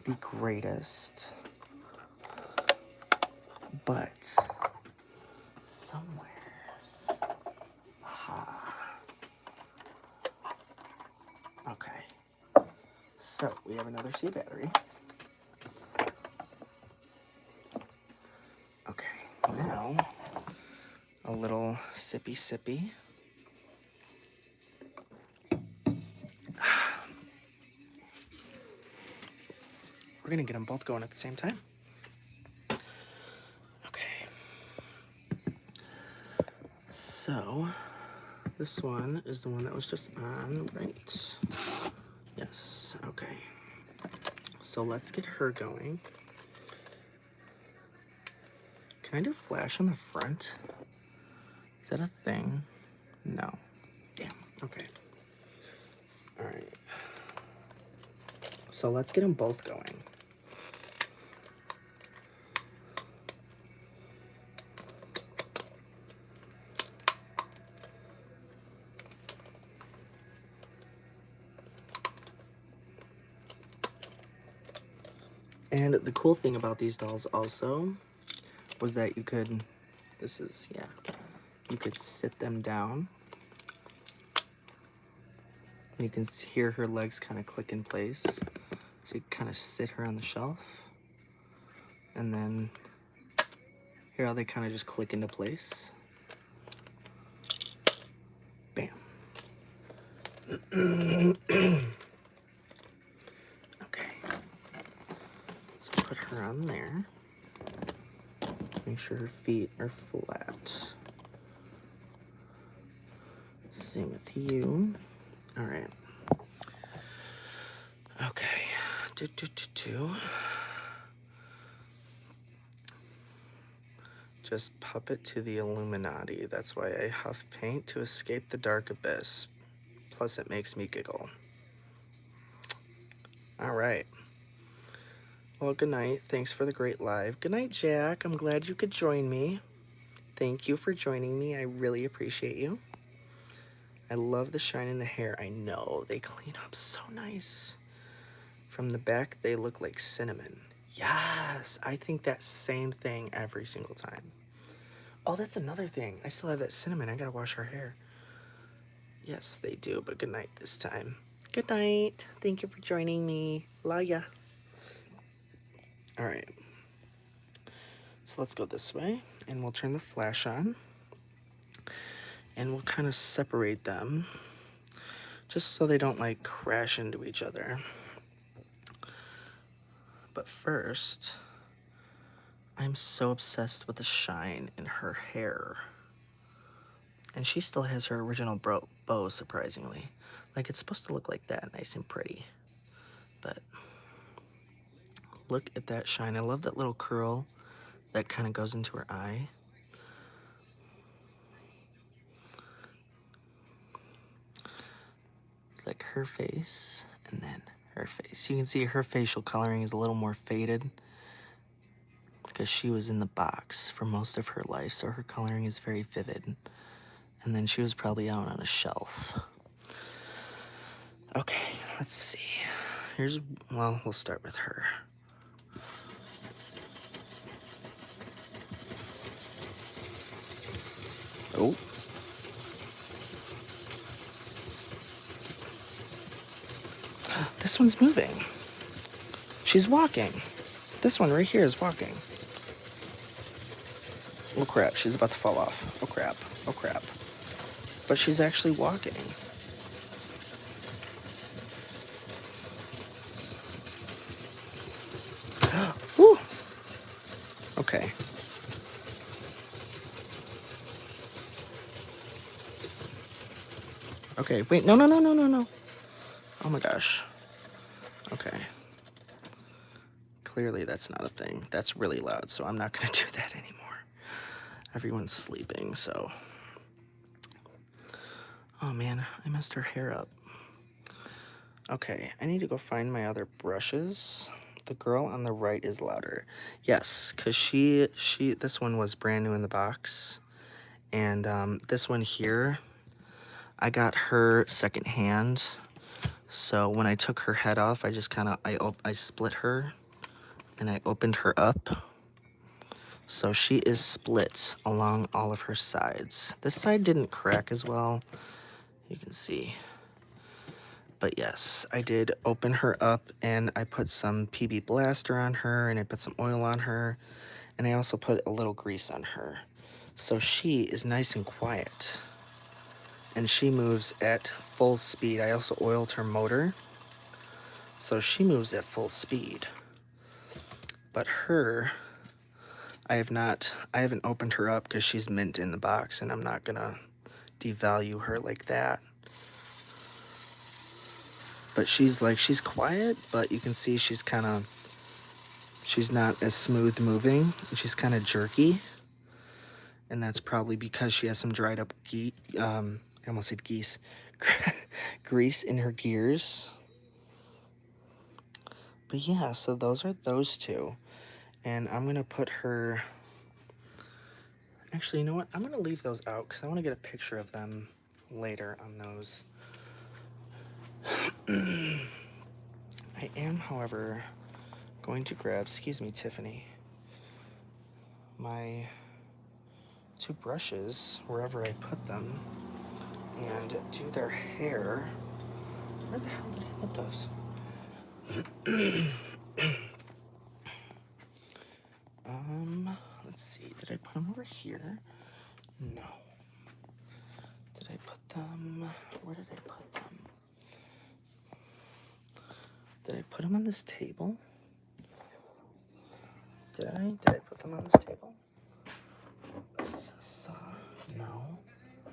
the greatest, but somewhere. Okay. So we have another C battery. Okay, now a little sippy. We're gonna get them both going at the same time. Okay. So this one is the one that was just on, right? Yes, okay. So let's get her going. Can I do flash on the front? Is that a thing? No. Damn, okay. All right. So let's get them both going. And the cool thing about these dolls also was that you could, you could sit them down. And you can hear her legs kind of click in place. So you kind of sit her on the shelf. And then hear how they kind of just click into place. Bam. Okay. So put her on there. Make sure her feet are flat. Same with you. All right. Okay. Just puppet to the Illuminati. That's why I huff paint to escape the dark abyss. Plus it makes me giggle. All right. Well, good night. Thanks for the great live. Good night, Jack. I'm glad you could join me. Thank you for joining me. I really appreciate you. I love the shine in the hair. I know. They clean up so nice. From the back, they look like cinnamon. Yes, I think that same thing every single time. Oh, that's another thing. I still have that cinnamon. I gotta wash her hair. Yes, they do, but good night this time. Good night. Thank you for joining me. Love ya. All right. So let's go this way, and we'll turn the flash on. And we'll kind of separate them, just so they don't, like, crash into each other. But first, I'm so obsessed with the shine in her hair. And she still has her original bow, surprisingly. Like, it's supposed to look like that, nice and pretty. But look at that shine. I love that little curl that kind of goes into her eye. It's like her face, and then her face. You can see her facial coloring is a little more faded because she was in the box for most of her life, so her coloring is very vivid. And then she was probably out on a shelf. Okay, let's see. We'll start with her. Oh. this one's moving. She's walking. This one right here is walking. Oh crap, she's about to fall off. Oh crap, oh crap. But she's actually walking. Woo! Okay. Okay, wait, no, no, no, no, no, no. Oh my gosh. Okay. Clearly that's not a thing. That's really loud, so I'm not gonna do that anymore. Everyone's sleeping, so. Oh man, I messed her hair up. Okay, I need to go find my other brushes. The girl on the right is louder. Yes, because this one was brand new in the box. And this one here, I got her secondhand. So when I took her head off, I just kind of, I split her and I opened her up. So she is split along all of her sides. This side didn't crack as well, you can see. But yes, I did open her up and I put some PB Blaster on her and I put some oil on her. And I also put a little grease on her. So she is nice and quiet. And she moves at full speed. I also oiled her motor. So she moves at full speed. But her, I haven't opened her up because she's mint in the box and I'm not gonna devalue her like that. But she's quiet, but you can see she's not as smooth moving. She's kind of jerky. And that's probably because she has some dried up I almost said geese. Grease in her gears. But yeah, so those are those two. And I'm going to put her... Actually, you know what? I'm going to leave those out because I want to get a picture of them later on those. I am, however, going to grab, excuse me, Tiffany, my 2 brushes, wherever I put them, and do their hair. Where the hell did I put those? Let's see. Did I put them over here? No. Did I put them? Where did I put them? Did I put them on this table? Did I put them on this table? No.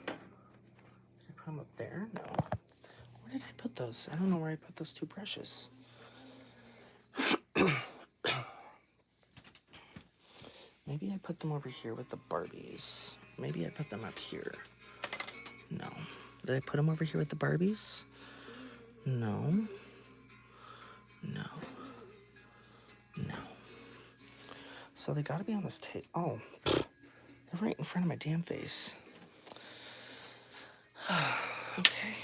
Did I put them up there? No. Where did I put those? I don't know where I put those 2 brushes. Maybe I put them over here with the Barbies. Maybe I put them up here. No. Did I put them over here with the Barbies? No. No. No. So they gotta be on this table. Oh, they're right in front of my damn face. Okay.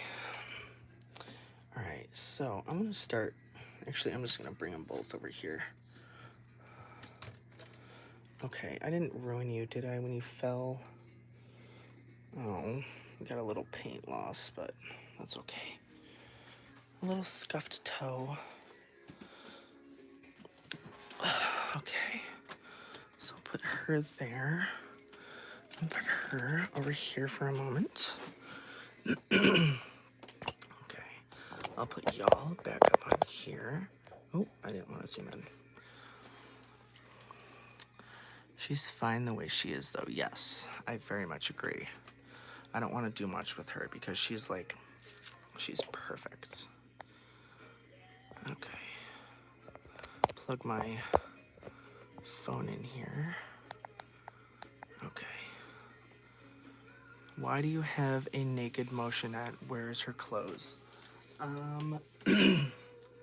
Alright, so I'm gonna start. Actually, I'm just gonna bring them both over here. Okay, I didn't ruin you, did I, when you fell? Oh, we got a little paint loss, but that's okay. A little scuffed toe. Okay, so I'll put her there. I'll put her over here for a moment. Okay, I'll put y'all back up on here. Oh, I didn't want to zoom in. She's fine the way she is, though. Yes, I very much agree. I don't want to do much with her because she's perfect. Okay. Plug my phone in here. Okay. Why do you have a naked motion at where's her clothes?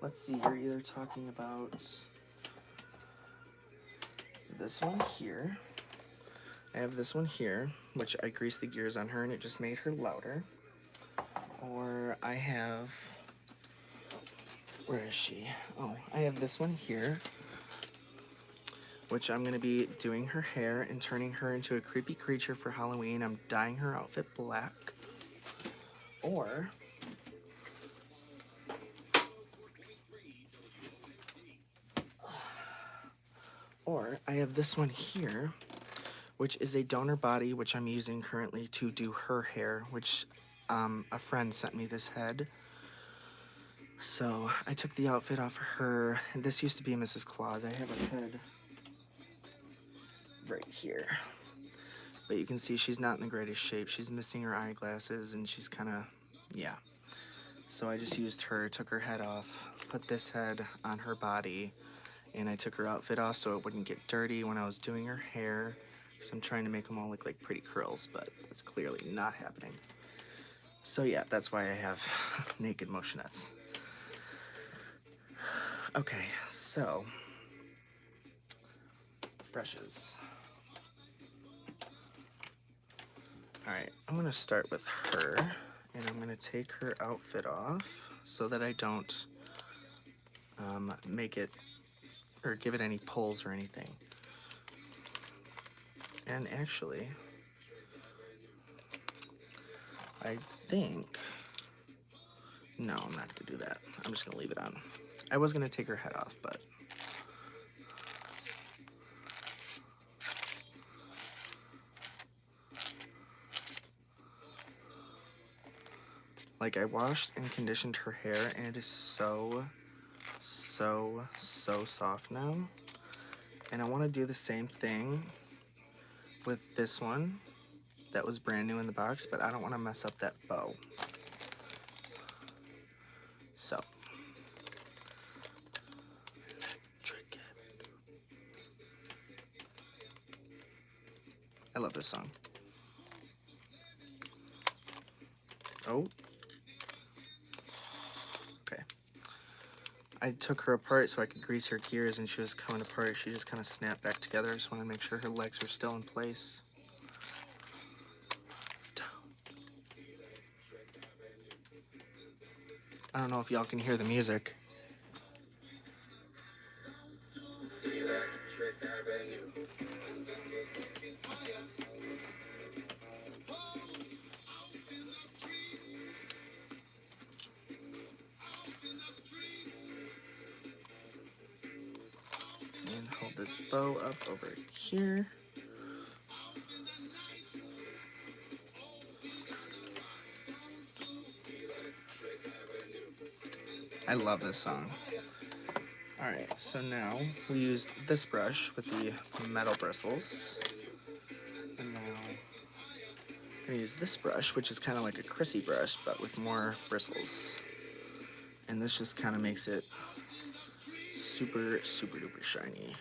Let's see, you're either talking about this one here. I have this one here, which I greased the gears on her and it just made her louder. Or I have, where is she? Oh, I have this one here, which I'm gonna be doing her hair and turning her into a creepy creature for Halloween. I'm dyeing her outfit black. Or hair, I have this one here, which is a donor body, which I'm using currently to do her hair, which a friend sent me this head. So I took the outfit off of her. This used to be Mrs. Claus. I have a head right here. But you can see she's not in the greatest shape. She's missing her eyeglasses and she's kind of, yeah. So I just used her, took her head off, put this head on her body, and I took her outfit off so it wouldn't get dirty when I was doing her hair. Because I'm trying to make them all look like pretty curls, but that's clearly not happening. So yeah, that's why I have naked motionettes. Okay, so brushes. Alright, I'm going to start with her, and I'm going to take her outfit off so that I don't make it or give it any pulls or anything. And actually, I think, no, I'm not going to do that. I'm just going to leave it on. I was going to take her head off, but like, I washed and conditioned her hair, and it is so soft now. And I want to do the same thing with this one that was brand new in the box, but I don't want to mess up that bow. So, I love this song. Oh. Okay. I took her apart so I could grease her gears, and she was coming apart. She just kind of snapped back together. I just want to make sure her legs were still in place. I don't know if y'all can hear the music. And hold this bow up over here. I love this song. Alright, so now we used this brush with the metal bristles. And now I'm going to use this brush, which is kind of like a Chrissy brush, but with more bristles. And this just kind of makes it super duper shiny.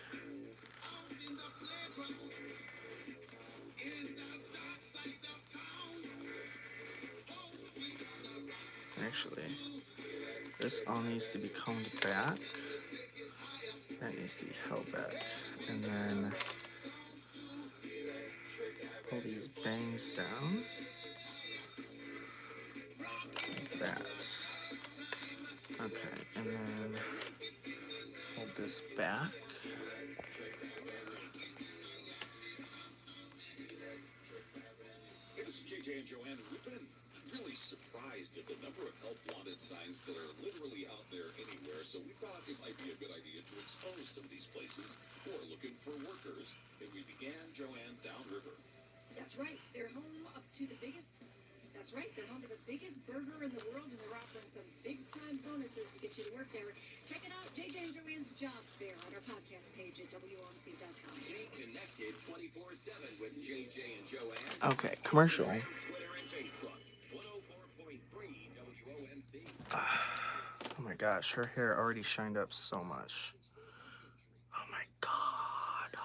Actually, this all needs to be combed back. That needs to be held back. And then pull these bangs down. Like that. Okay, and then hold this back.
Hey, this is JJ and Joanne. We've been really surprised at the number of help wanted signs that are literally out there anywhere, so we thought it might be a good idea to expose some of these places who are looking for workers. And we began, Joanne, downriver.
That's right. They're home up to the biggest... That's right. They're home to the biggest burger in the world, and they're offering some big-time bonuses to get you to work there. Check it out, JJ and Joanne's Job Fair, on our podcast page at WOMC.com.
Stay connected 24/7 with JJ and Joanne.
Okay, commercial.
Twitter and Facebook. 104.3 WOMC.
Oh my gosh, her hair already shined up so much. Oh my god.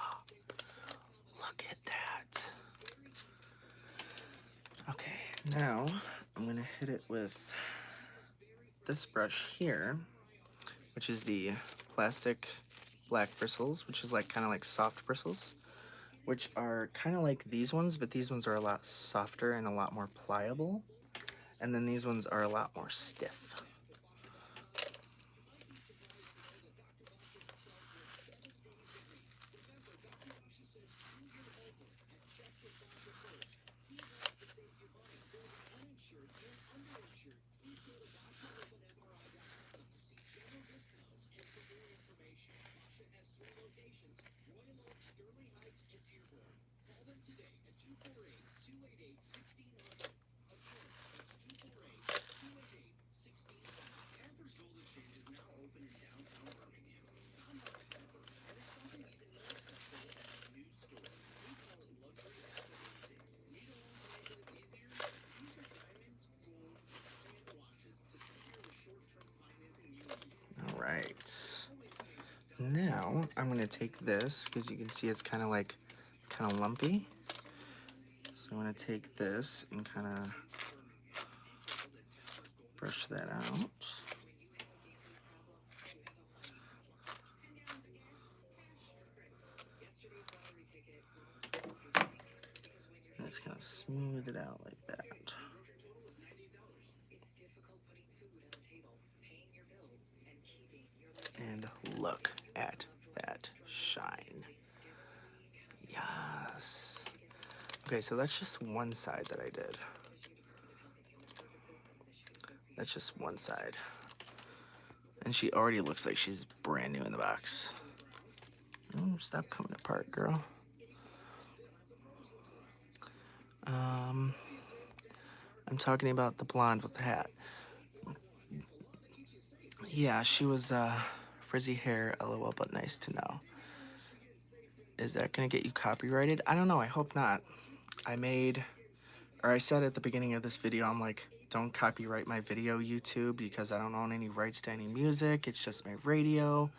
Look at that. Okay, now I'm going to hit it with this brush here, which is the plastic black bristles, which is like kind of like soft bristles, which are kind of like these ones, but these ones are a lot softer and a lot more pliable. And then these ones are a lot more stiff. All right. Now I'm gonna take this, because you can see it's kind of lumpy. So I'm gonna take this and kind of brush that out. And just kind of smooth it out like that. And look at that shine. Yes. Okay, so that's just one side that I did. That's just one side. And she already looks like she's brand new in the box. Oh, stop coming apart, girl. I'm talking about the blonde with the hat. Yeah, she was frizzy hair, lol, but nice to know. Is that gonna get you copyrighted? I don't know, I hope not. I said at the beginning of this video, I'm like, don't copyright my video, YouTube, because I don't own any rights to any music. It's just my radio.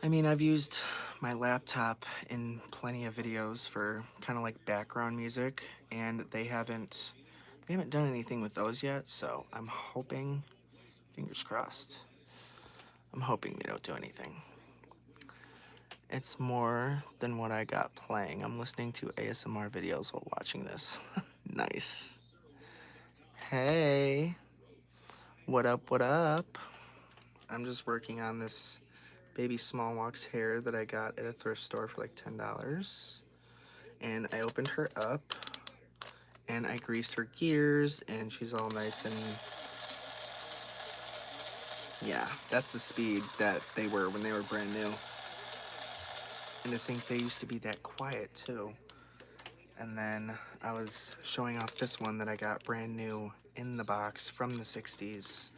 I mean, I've used my laptop in plenty of videos for kind of like background music, and we haven't done anything with those yet, so I'm hoping, fingers crossed, I'm hoping they don't do anything. It's more than what I got playing. I'm listening to ASMR videos while watching this. Nice. Hey. What up, what up? I'm just working on this baby small walks hair that I got at a thrift store for like $10. And I opened her up and I greased her gears and she's all nice and yeah, that's the speed that they were when they were brand new. And to think they used to be that quiet too. And then I was showing off this one that I got brand new in the box from the 60s.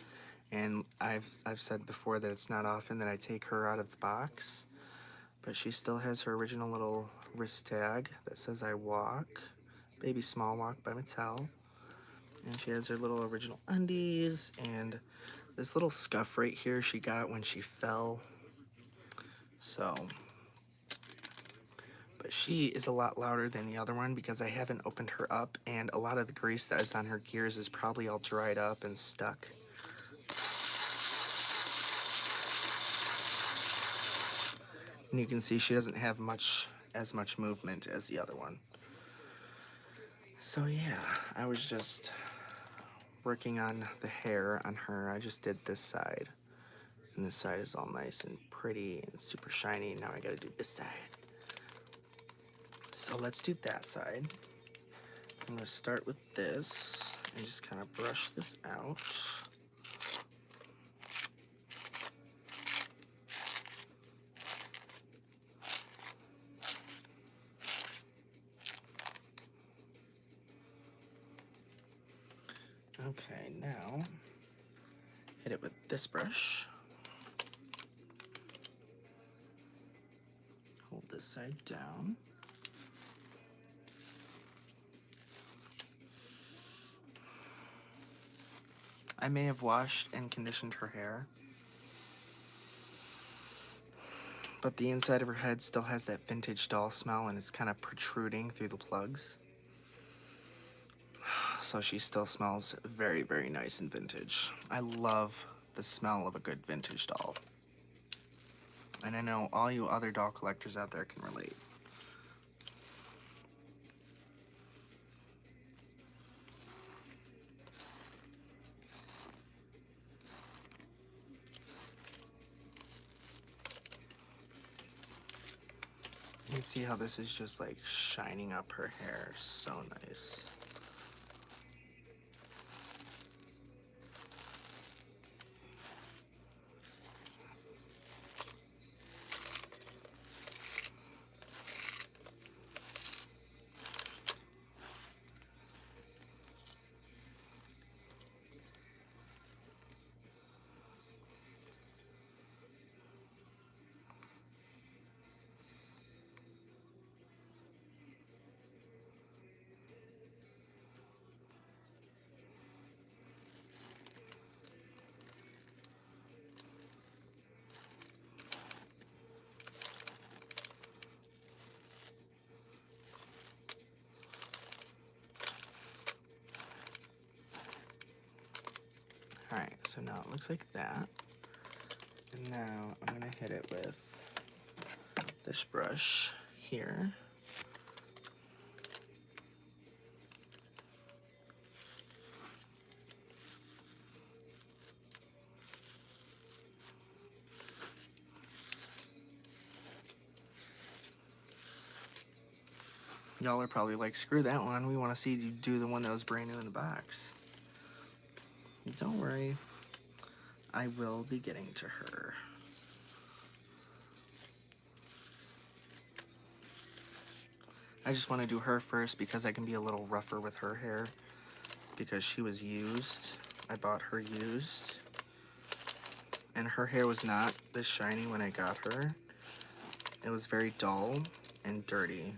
And I've said before that it's not often that I take her out of the box, but she still has her original little wrist tag that says I walk, baby small walk by Mattel. And she has her little original undies and this little scuff right here she got when she fell. So, but she is a lot louder than the other one because I haven't opened her up and a lot of the grease that is on her gears is probably all dried up and stuck. And you can see she doesn't have as much movement as the other one. So yeah, I was just working on the hair on her. I just did this side. And this side is all nice and pretty and super shiny. Now I gotta do this side. So let's do that side. I'm gonna start with this and just kind of brush this out. Okay, now hit it with this brush. Hold this side down. I may have washed and conditioned her hair, but the inside of her head still has that vintage doll smell and it's kind of protruding through the plugs. So she still smells very, very nice and vintage. I love the smell of a good vintage doll. And I know all you other doll collectors out there can relate. You can see how this is just like shining up her hair. So nice. looks like that. And now I'm gonna hit it with this brush here. Y'all are probably like, screw that one. We want to see you do the one that was brand new in the box. Don't worry. I will be getting to her. I just want to do her first because I can be a little rougher with her hair because she was used. I bought her used. And her hair was not this shiny when I got her. It was very dull and dirty.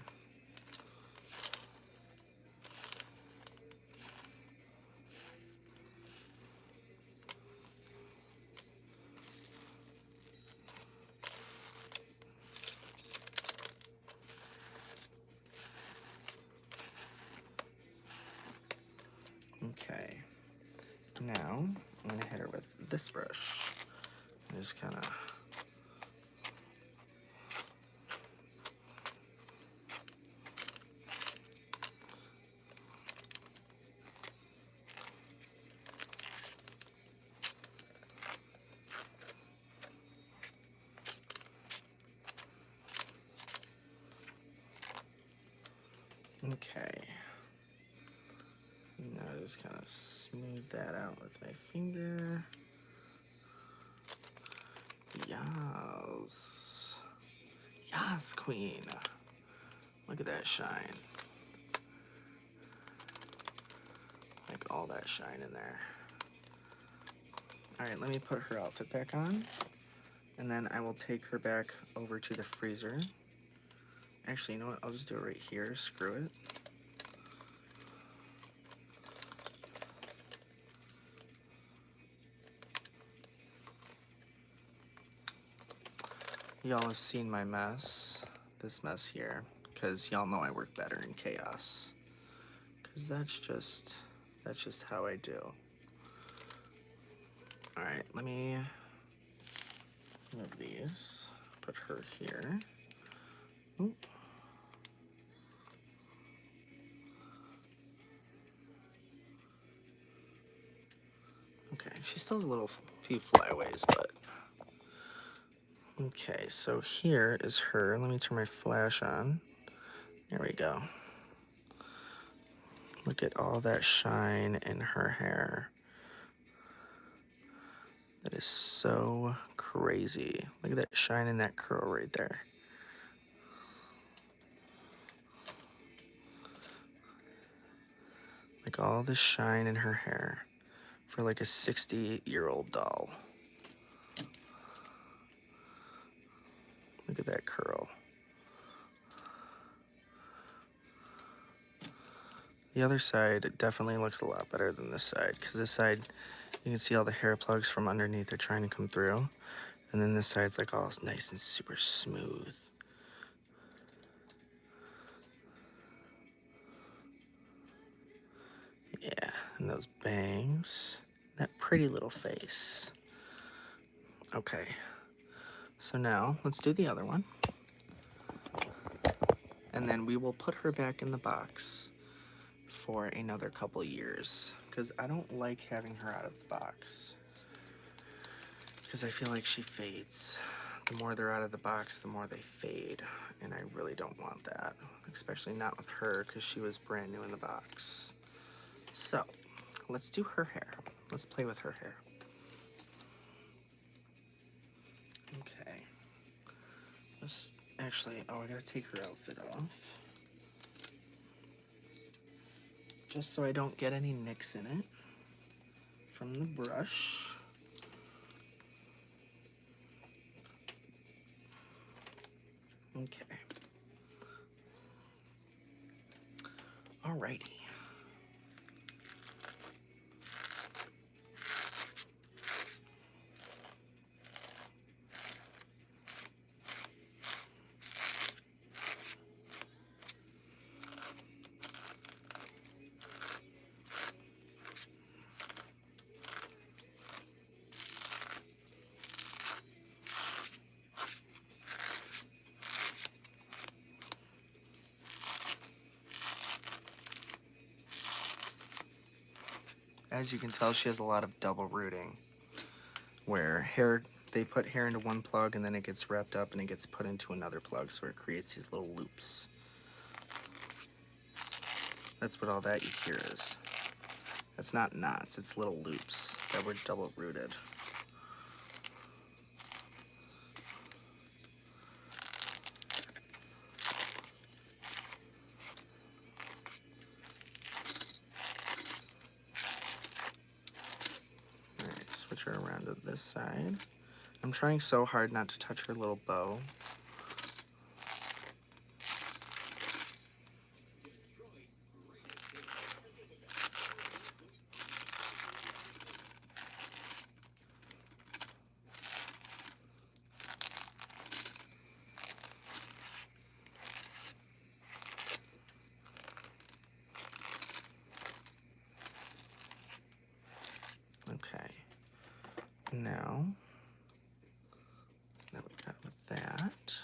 Okay, now I'm gonna hit her with this brush. And just kind of okay. Now just kind of smooth that out with my finger. Yes. Yes, queen. Look at that shine. Like all that shine in there. All right, let me put her outfit back on. And then I will take her back over to the freezer. Actually, you know what? I'll just do it right here. Screw it. Y'all have seen my mess, this mess here, because y'all know I work better in chaos. Because that's just how I do. All right, let me move these, put her here. Oop. Okay, she still has a few flyaways, but okay, so here is her. Let me turn my flash on. There we go. Look at all that shine in her hair. That is so crazy. Look at that shine in that curl right there. Like all the shine in her hair for like a 68-year-old doll. Look at that curl. The other side, it definitely looks a lot better than this side, because this side, you can see all the hair plugs from underneath are trying to come through. And then this side's like all nice and super smooth. Yeah, and those bangs. That pretty little face. Okay, so now let's do the other one. And then we will put her back in the box for another couple years, because I don't like having her out of the box, because I feel like she fades. The more they're out of the box, the more they fade, and I really don't want that, especially not with her, because she was brand new in the box. So let's do her hair. Let's play with her hair. Okay, let's actually, I gotta take her outfit off, just so I don't get any nicks in it from the brush. Okay. Alrighty. As you can tell, she has a lot of double rooting, where hair, they put hair into one plug and then it gets wrapped up and it gets put into another plug, so it creates these little loops. That's what all that you hear is. That's not knots, it's little loops that were double rooted. Alright, switch her around to this side. I'm trying so hard not to touch her little bow. Okay, now that we got with that,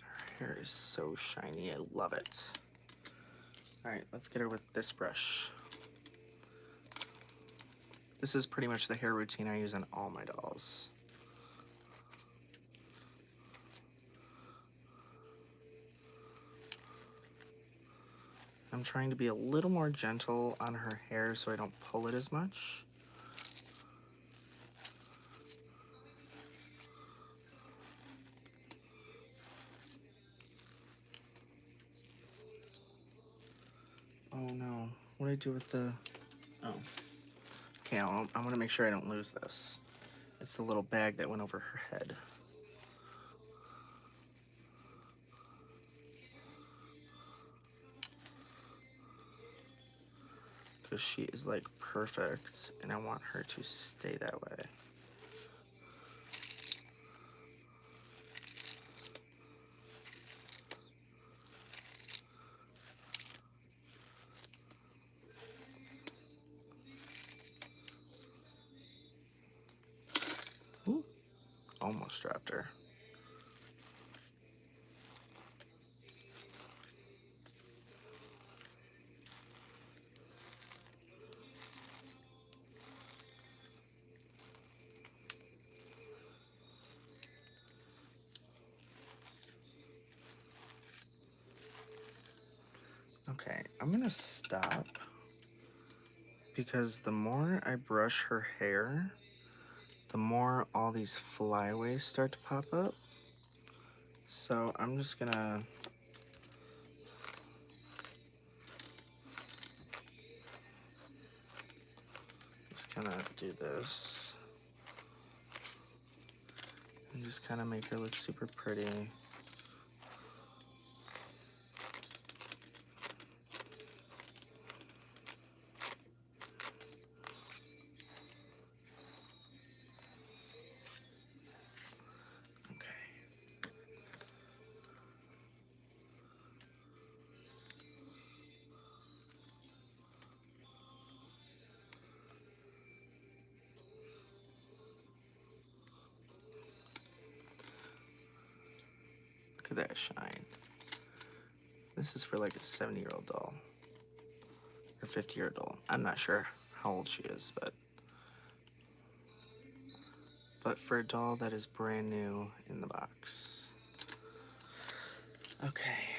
her hair is so shiny, I love it. Alright, let's get her with this brush. This is pretty much the hair routine I use on all my dolls. I'm trying to be a little more gentle on her hair so I don't pull it as much. Oh no, what did I do with the... Oh. Okay, I'm gonna make sure I don't lose this. It's the little bag that went over her head. Because she is like perfect and I want her to stay that way. Ooh, almost dropped her. Okay, I'm gonna stop because the more I brush her hair, the more all these flyaways start to pop up. So I'm just gonna kind of do this and just kind of make her look super pretty. Look at that shine. This is for like a 70-year-old doll. Or 50-year-old doll. I'm not sure how old she is, but for a doll that is brand new in the box. Okay.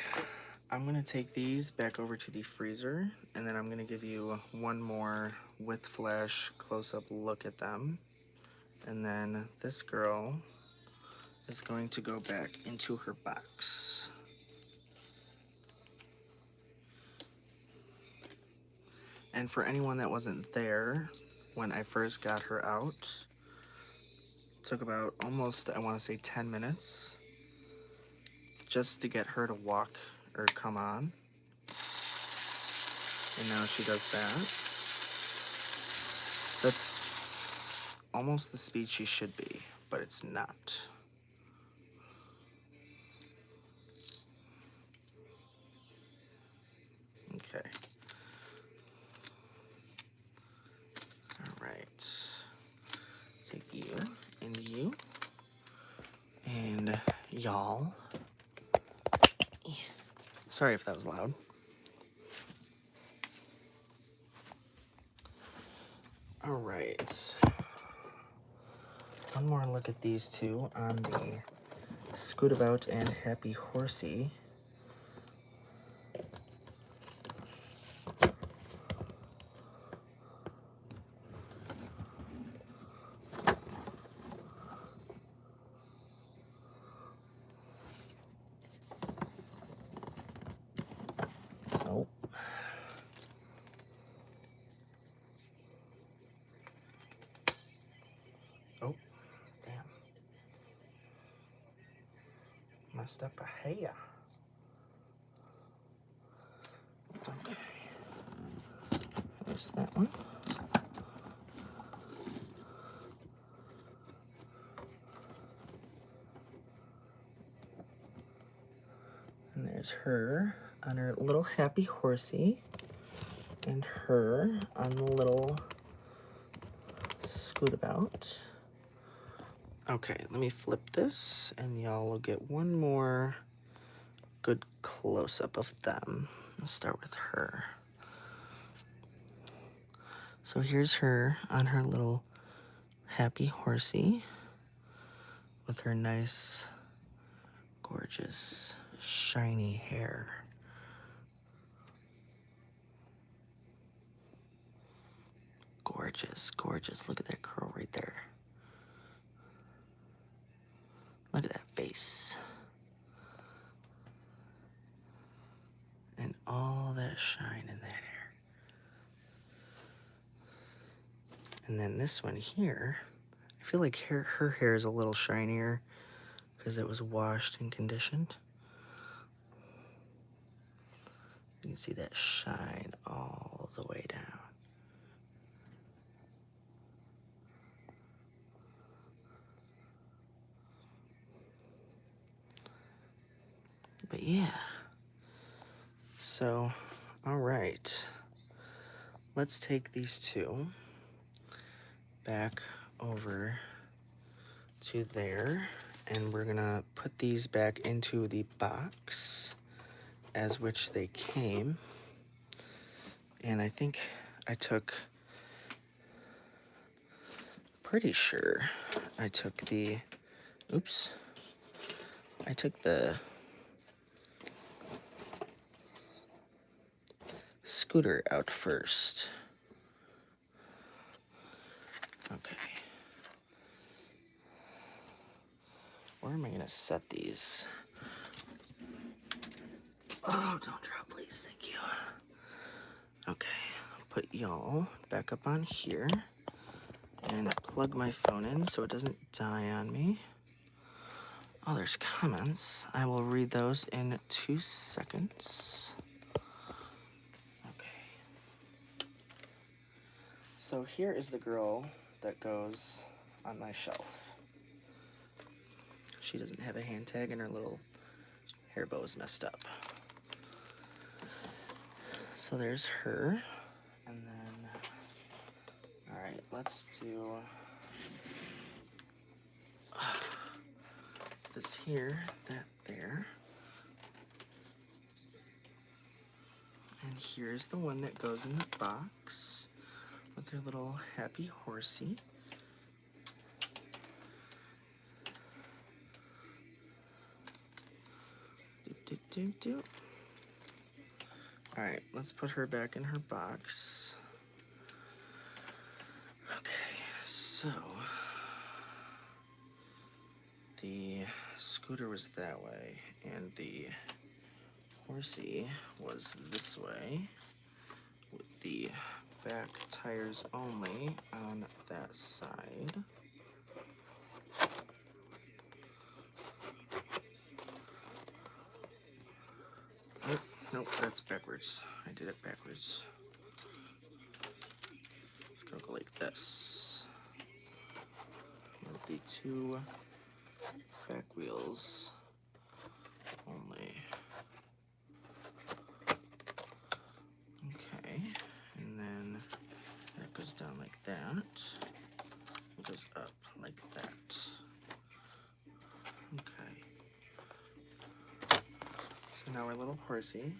I'm gonna take these back over to the freezer, and then I'm gonna give you one more with flash close-up look at them. And then this girl is going to go back into her box. And for anyone that wasn't there when I first got her out, it took about almost, I want to say 10 minutes just to get her to walk or come on. And now she does that. That's almost the speed she should be, but it's not. Okay. All right. Take you and you and y'all. Sorry if that was loud. right. One more look at these two on the Scootabout and Happy Horsey. Oh. Oh, damn. Messed up a hair. Okay. There's that one. And there's her on her little Happy Horsey. And her on the little Scootabout. Okay, let me flip this and y'all will get one more good close-up of them. Let's start with her. So here's her on her little Happy Horsey with her nice, gorgeous, shiny hair. Gorgeous, gorgeous. Look at that curl right there. Look at that face. And all that shine in that hair. And then this one here, I feel like her hair is a little shinier because it was washed and conditioned. You can see that shine all the way down. But yeah. So, all right. Let's take these two back over to there, and we're gonna put these back into the box as which they came. And I think I took, pretty sure I took the, oops, I took the scooter out first. Okay. Where am I gonna set these? Oh, don't drop, please, thank you. Okay, I'll put y'all back up on here and plug my phone in so it doesn't die on me. Oh, there's comments. I will read those in 2 seconds. Okay. So here is the girl that goes on my shelf. She doesn't have a hand tag and her little hair bow is messed up. So there's her. And then, all right, let's do this here, that there. And here's the one that goes in the box with her little Happy Horsey. Do. All right, let's put her back in her box. Okay, so the scooter was that way, and the horsey was this way, with the back tires only on that side. Nope, that's backwards. I did it backwards. It's gonna go like this. With the 2 back wheels only. Okay, and then that goes down like that. It goes up like that. Okay. So now our little horsey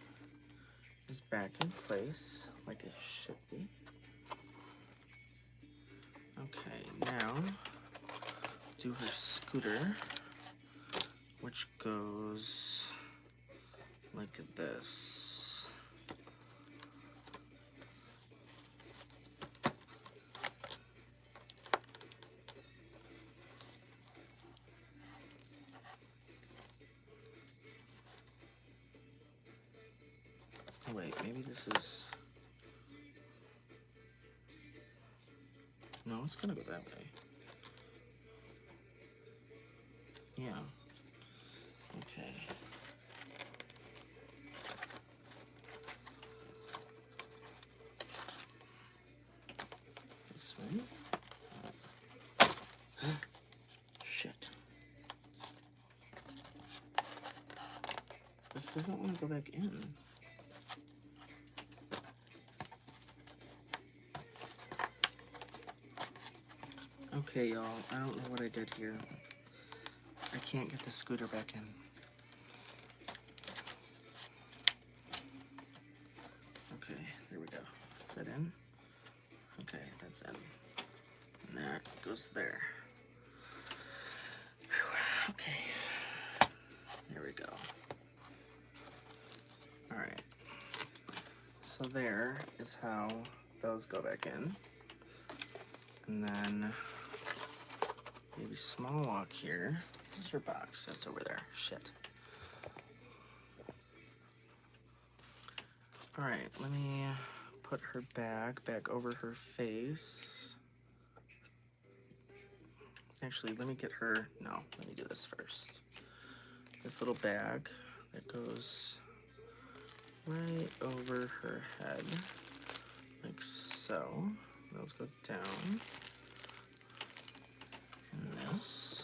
is back in place like it should be. Okay, now do her scooter, which goes like this. Oh, wait, maybe this is... No, it's gonna go that way. Yeah. Okay. This way. Shit. This doesn't want to go back in. Okay, y'all. I don't know what I did here. I can't get the scooter back in. Okay, there we go. Is that in? Okay, that's in. And that goes there. Whew, okay. There we go. Alright. So there is how those go back in. And then maybe small walk here. Where's your box? That's over there. Shit. Alright, let me put her bag back over her face. Actually, let me get her... No, let me do this first. This little bag that goes right over her head, like so. Those go down. And this.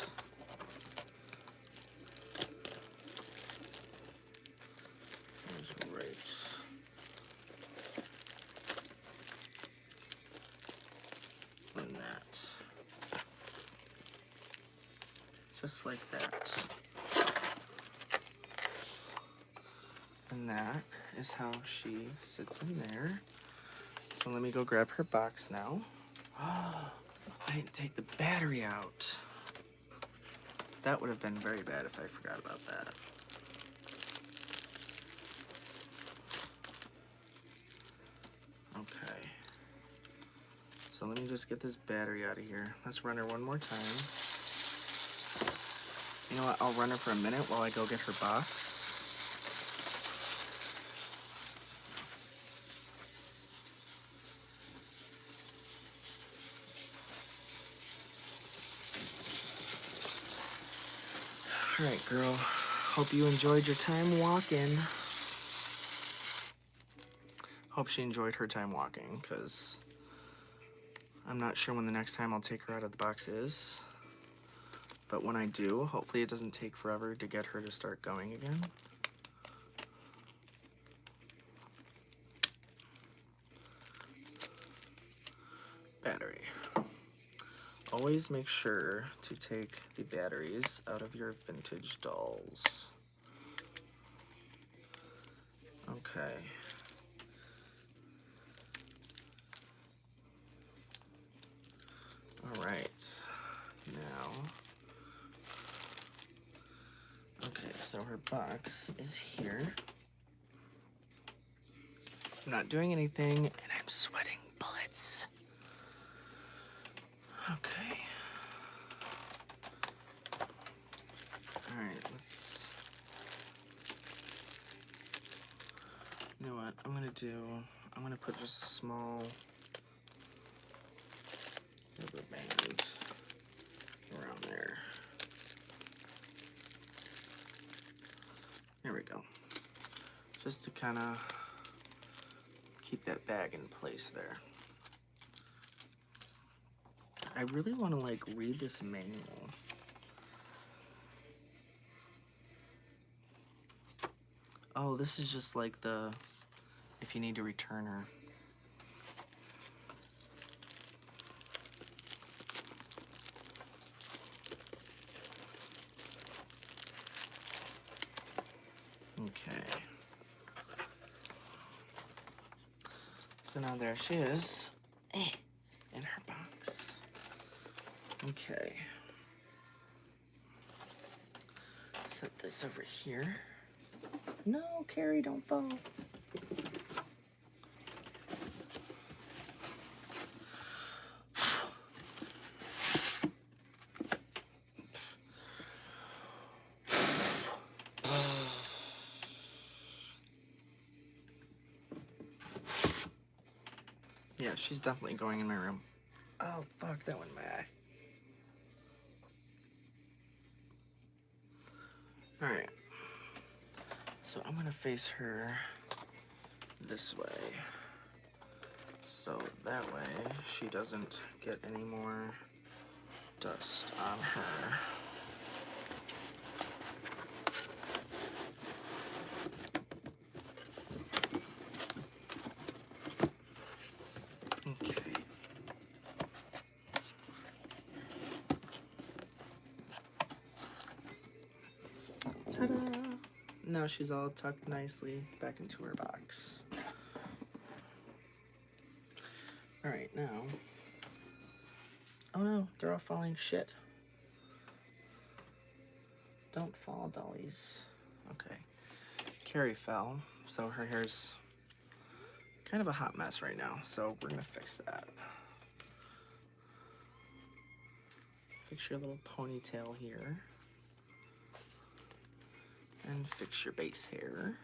Goes right. And that. Just like that. And that is how she sits in there. So let me go grab her box now. Oh, I didn't take the battery out. That would have been very bad if I forgot about that. Okay. So let me just get this battery out of here. Let's run her one more time. You know what? I'll run her for a minute while I go get her box. Alright, girl. Hope you enjoyed your time walking. Hope she enjoyed her time walking, because I'm not sure when the next time I'll take her out of the box is. But when I do, hopefully it doesn't take forever to get her to start going again. Battery. Always make sure to take the batteries out of your vintage dolls. Okay. All right. Now. Okay, so her box is here. I'm not doing anything, and I'm sweating bullets. Okay. Alright, let's... You know what I'm gonna do? I'm gonna put just a small rubber band around there. There we go. Just to kind of keep that bag in place there. I really want to like read this manual. Oh, this is just like the, if you need to return her. Okay. So now there she is, in her box. Okay. Set this over here. No, Carrie, don't fall. Yeah, she's definitely going in my room. Oh, fuck, that went in my eye. Alright. So I'm gonna face her this way. So that way she doesn't get any more dust on her. Okay. Ta-da! Now she's all tucked nicely back into her box. Alright, now... Oh no, they're all falling. Shit. Don't fall, dollies. Okay. Carrie fell, so her hair's kind of a hot mess right now, so we're gonna fix that. Fix your little ponytail here. And fix your base hair.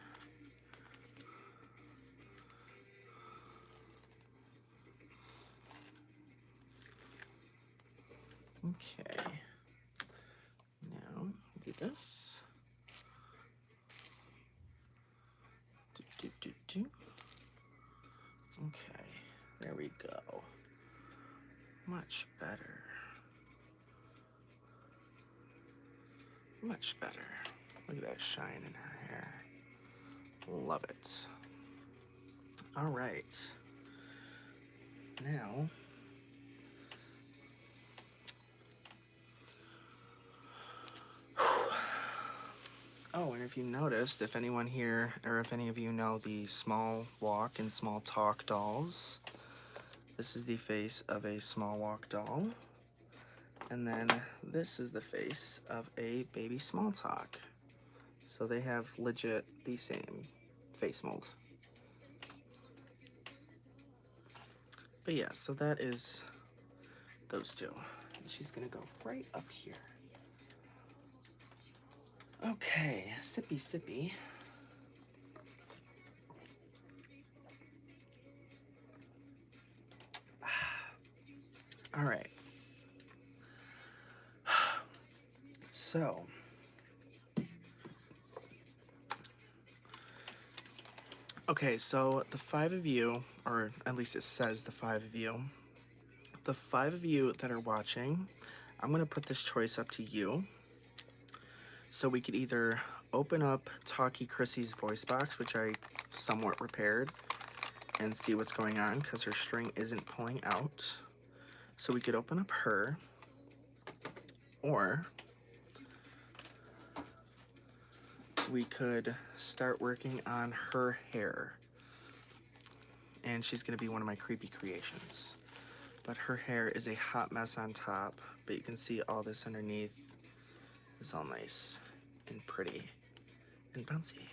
Okay. Now, do this. Do. Okay, there we go. Much better. Much better. Look at that shine in her hair. Love it. All right. Now, oh, and if you noticed, if anyone here, or if any of you know the Small Walk and Small Talk dolls, this is the face of a Small Walk doll. And then this is the face of a Baby Small Talk. So they have legit the same face mold. But yeah, so that is those two. And she's gonna go right up here. Okay, sippy sippy. All right. So, okay, so the 5 of you, or at least it says the 5 of you, the 5 of you that are watching, I'm gonna put this choice up to you. So we could either open up Talkie Chrissy's voice box, which I somewhat repaired, and see what's going on because her string isn't pulling out. So we could open up her, or we could start working on her hair. And she's gonna be one of my creepy creations. But her hair is a hot mess on top, but you can see all this underneath is all nice and pretty and bouncy.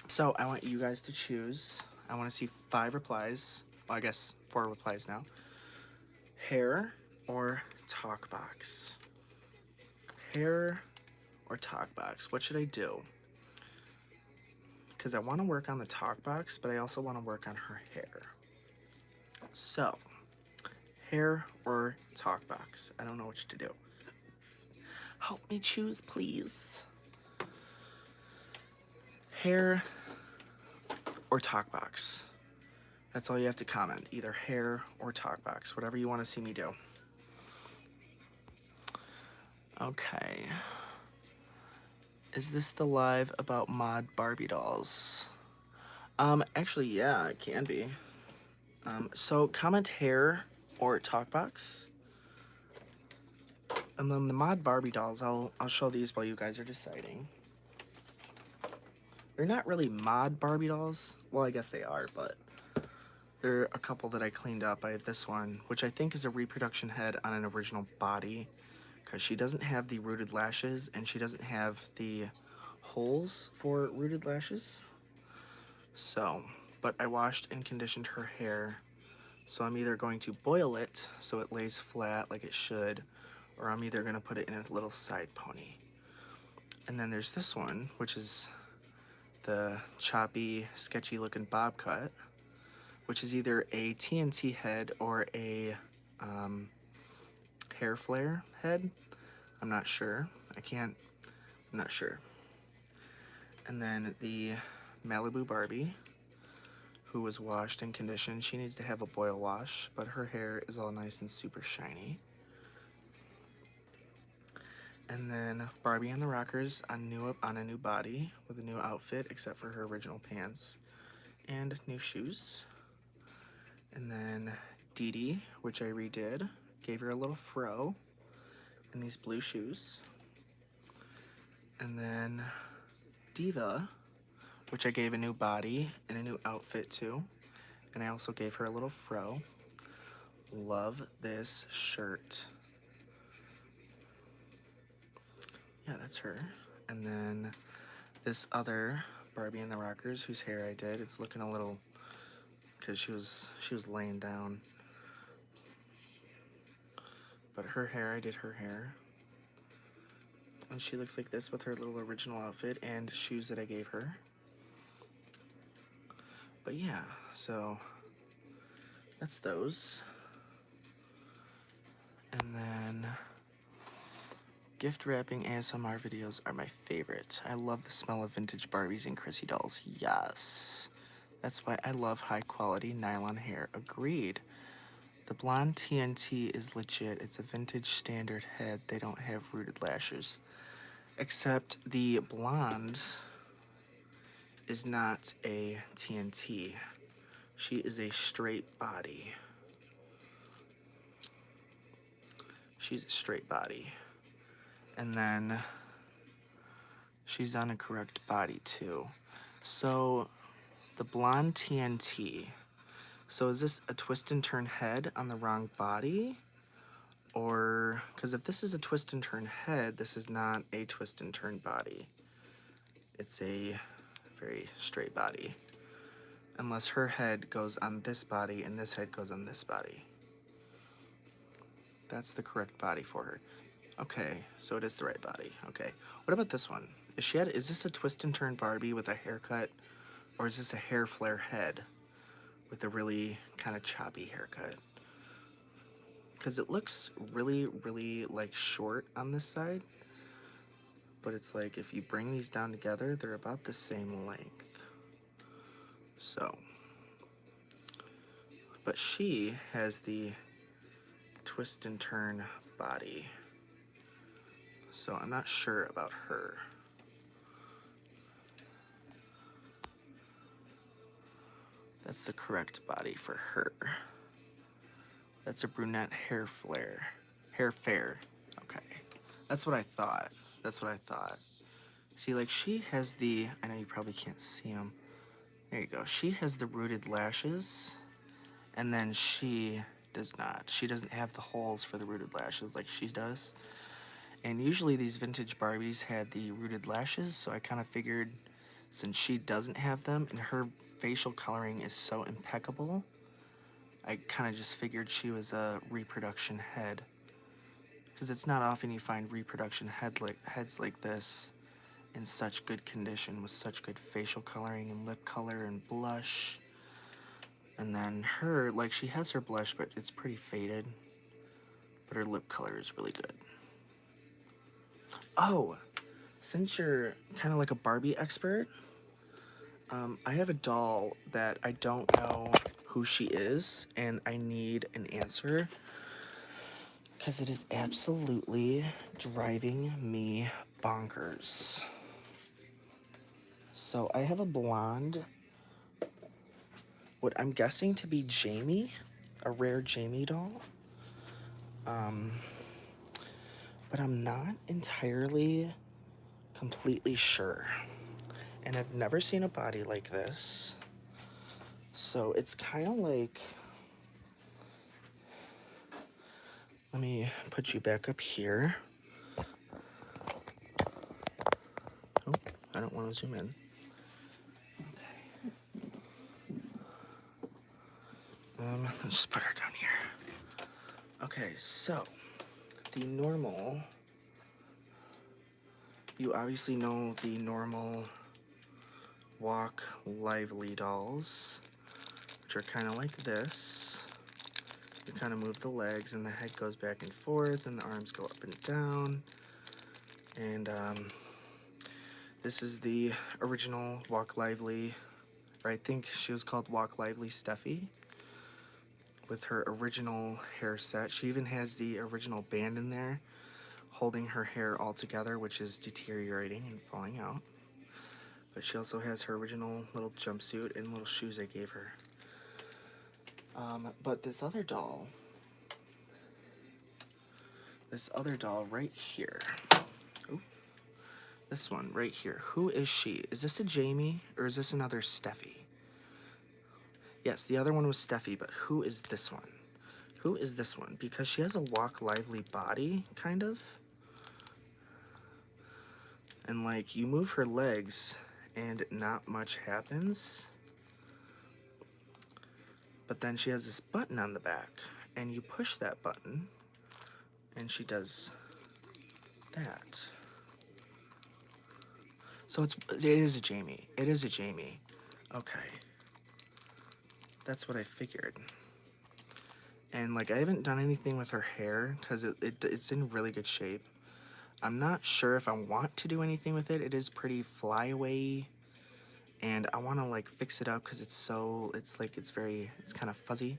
So I want you guys to choose. I want to see 5 replies. Well, I guess 4 replies now. Hair or talk box? Hair or talk box? What should I do? Because I want to work on the talk box, but I also want to work on her hair. So, hair or talk box? I don't know what to do. Help me choose, please. Hair or talk box? That's all you have to comment. Either hair or talk box. Whatever you want to see me do. Okay. Is this the live about mod Barbie dolls? Actually, yeah, it can be. So comment hair or talk box. And then the mod Barbie dolls, I'll show these while you guys are deciding. They're not really mod Barbie dolls. Well, I guess they are, but There are a couple that I cleaned up. I have this one, which I think is a reproduction head on an original body, because she doesn't have the rooted lashes and she doesn't have the holes for rooted lashes. So, but I washed and conditioned her hair, so I'm either going to boil it so it lays flat like it should, or I'm either going to put it in a little side pony. And then there's this one, which is the choppy, sketchy looking bob cut, which is either a TNT head or a hair flare head. I'm not sure. I'm not sure. And then the Malibu Barbie, who was washed and conditioned. She needs to have a boil wash, but her hair is all nice and super shiny. And then Barbie and the Rockers on a new body with a new outfit, except for her original pants and new shoes. And then Dee Dee, which I redid, gave her a little fro and these blue shoes. And then Diva, which I gave a new body and a new outfit to, and I also gave her a little fro. Love this shirt. Yeah, that's her. And then this other Barbie and the Rockers, whose hair I did, it's looking a little, because she was laying down. But her hair, I did her hair. And she looks like this with her little original outfit and shoes that I gave her. But yeah, so that's those. And then gift wrapping ASMR videos are my favorite. I love the smell of vintage Barbies and Chrissy dolls. Yes. That's why I love high quality nylon hair. Agreed. The blonde TNT is legit. It's a vintage standard head. They don't have rooted lashes. Except the blonde is not a TNT. She is a straight body. She's a straight body. And then she's on a correct body too. So the blonde TNT. So is this a twist and turn head on the wrong body? Or, because if this is a twist and turn head, this is not a twist and turn body. It's a very straight body. Unless her head goes on this body and this head goes on this body. That's the correct body for her. Okay, so it is the right body. Okay, what about this one? Is this a twist and turn Barbie with a haircut, or is this a hair flare head with a really kind of choppy haircut? Because it looks really, really like short on this side, but it's like if you bring these down together, they're about the same length. So, but she has the twist and turn body. So I'm not sure about her. That's the correct body for her. That's a brunette hair flare. Hair fair. Okay. That's what I thought. That's what I thought. See, like she has the, I know you probably can't see them. There you go. She has the rooted lashes, and then she does not. She doesn't have the holes for the rooted lashes like she does. And usually these vintage Barbies had the rooted lashes, so I kind of figured since she doesn't have them and her facial coloring is so impeccable, I kind of just figured she was a reproduction head. Because it's not often you find reproduction heads like this in such good condition with such good facial coloring and lip color and blush. And then her, like she has her blush, but it's pretty faded. But her lip color is really good. Oh, since you're kind of like a Barbie expert, I have a doll that I don't know who she is, and I need an answer because it is absolutely driving me bonkers. So I have a blonde, what I'm guessing to be Jamie, a rare Jamie doll. But I'm not entirely completely sure. And I've never seen a body like this. So it's kind of like, let me put you back up here. Oh, I don't want to zoom in. Let's just put her down here. Okay, so the normal, you obviously know the normal Walk Lively dolls, which are kind of like this. You kind of move the legs and the head goes back and forth and the arms go up and down. And this is the original Walk Lively, or I think she was called Walk Lively Steffi, with her original hair set. She even has the original band in there holding her hair all together, which is deteriorating and falling out. But she also has her original little jumpsuit and little shoes I gave her. But this other doll right here, ooh, this one right here, who is she? Is this a Jamie or is this another Steffi? Yes, the other one was Steffi, but who is this one? Who is this one? Because she has a Walk Lively body, kind of. And like, you move her legs and not much happens. But then she has this button on the back, and you push that button, and she does that. So it is a Jamie. It is a Jamie. Okay. That's what I figured. And like, I haven't done anything with her hair because it's in really good shape. I'm not sure if I want to do anything with it. It is pretty flyaway, and I want to like fix it up because it's kind of fuzzy.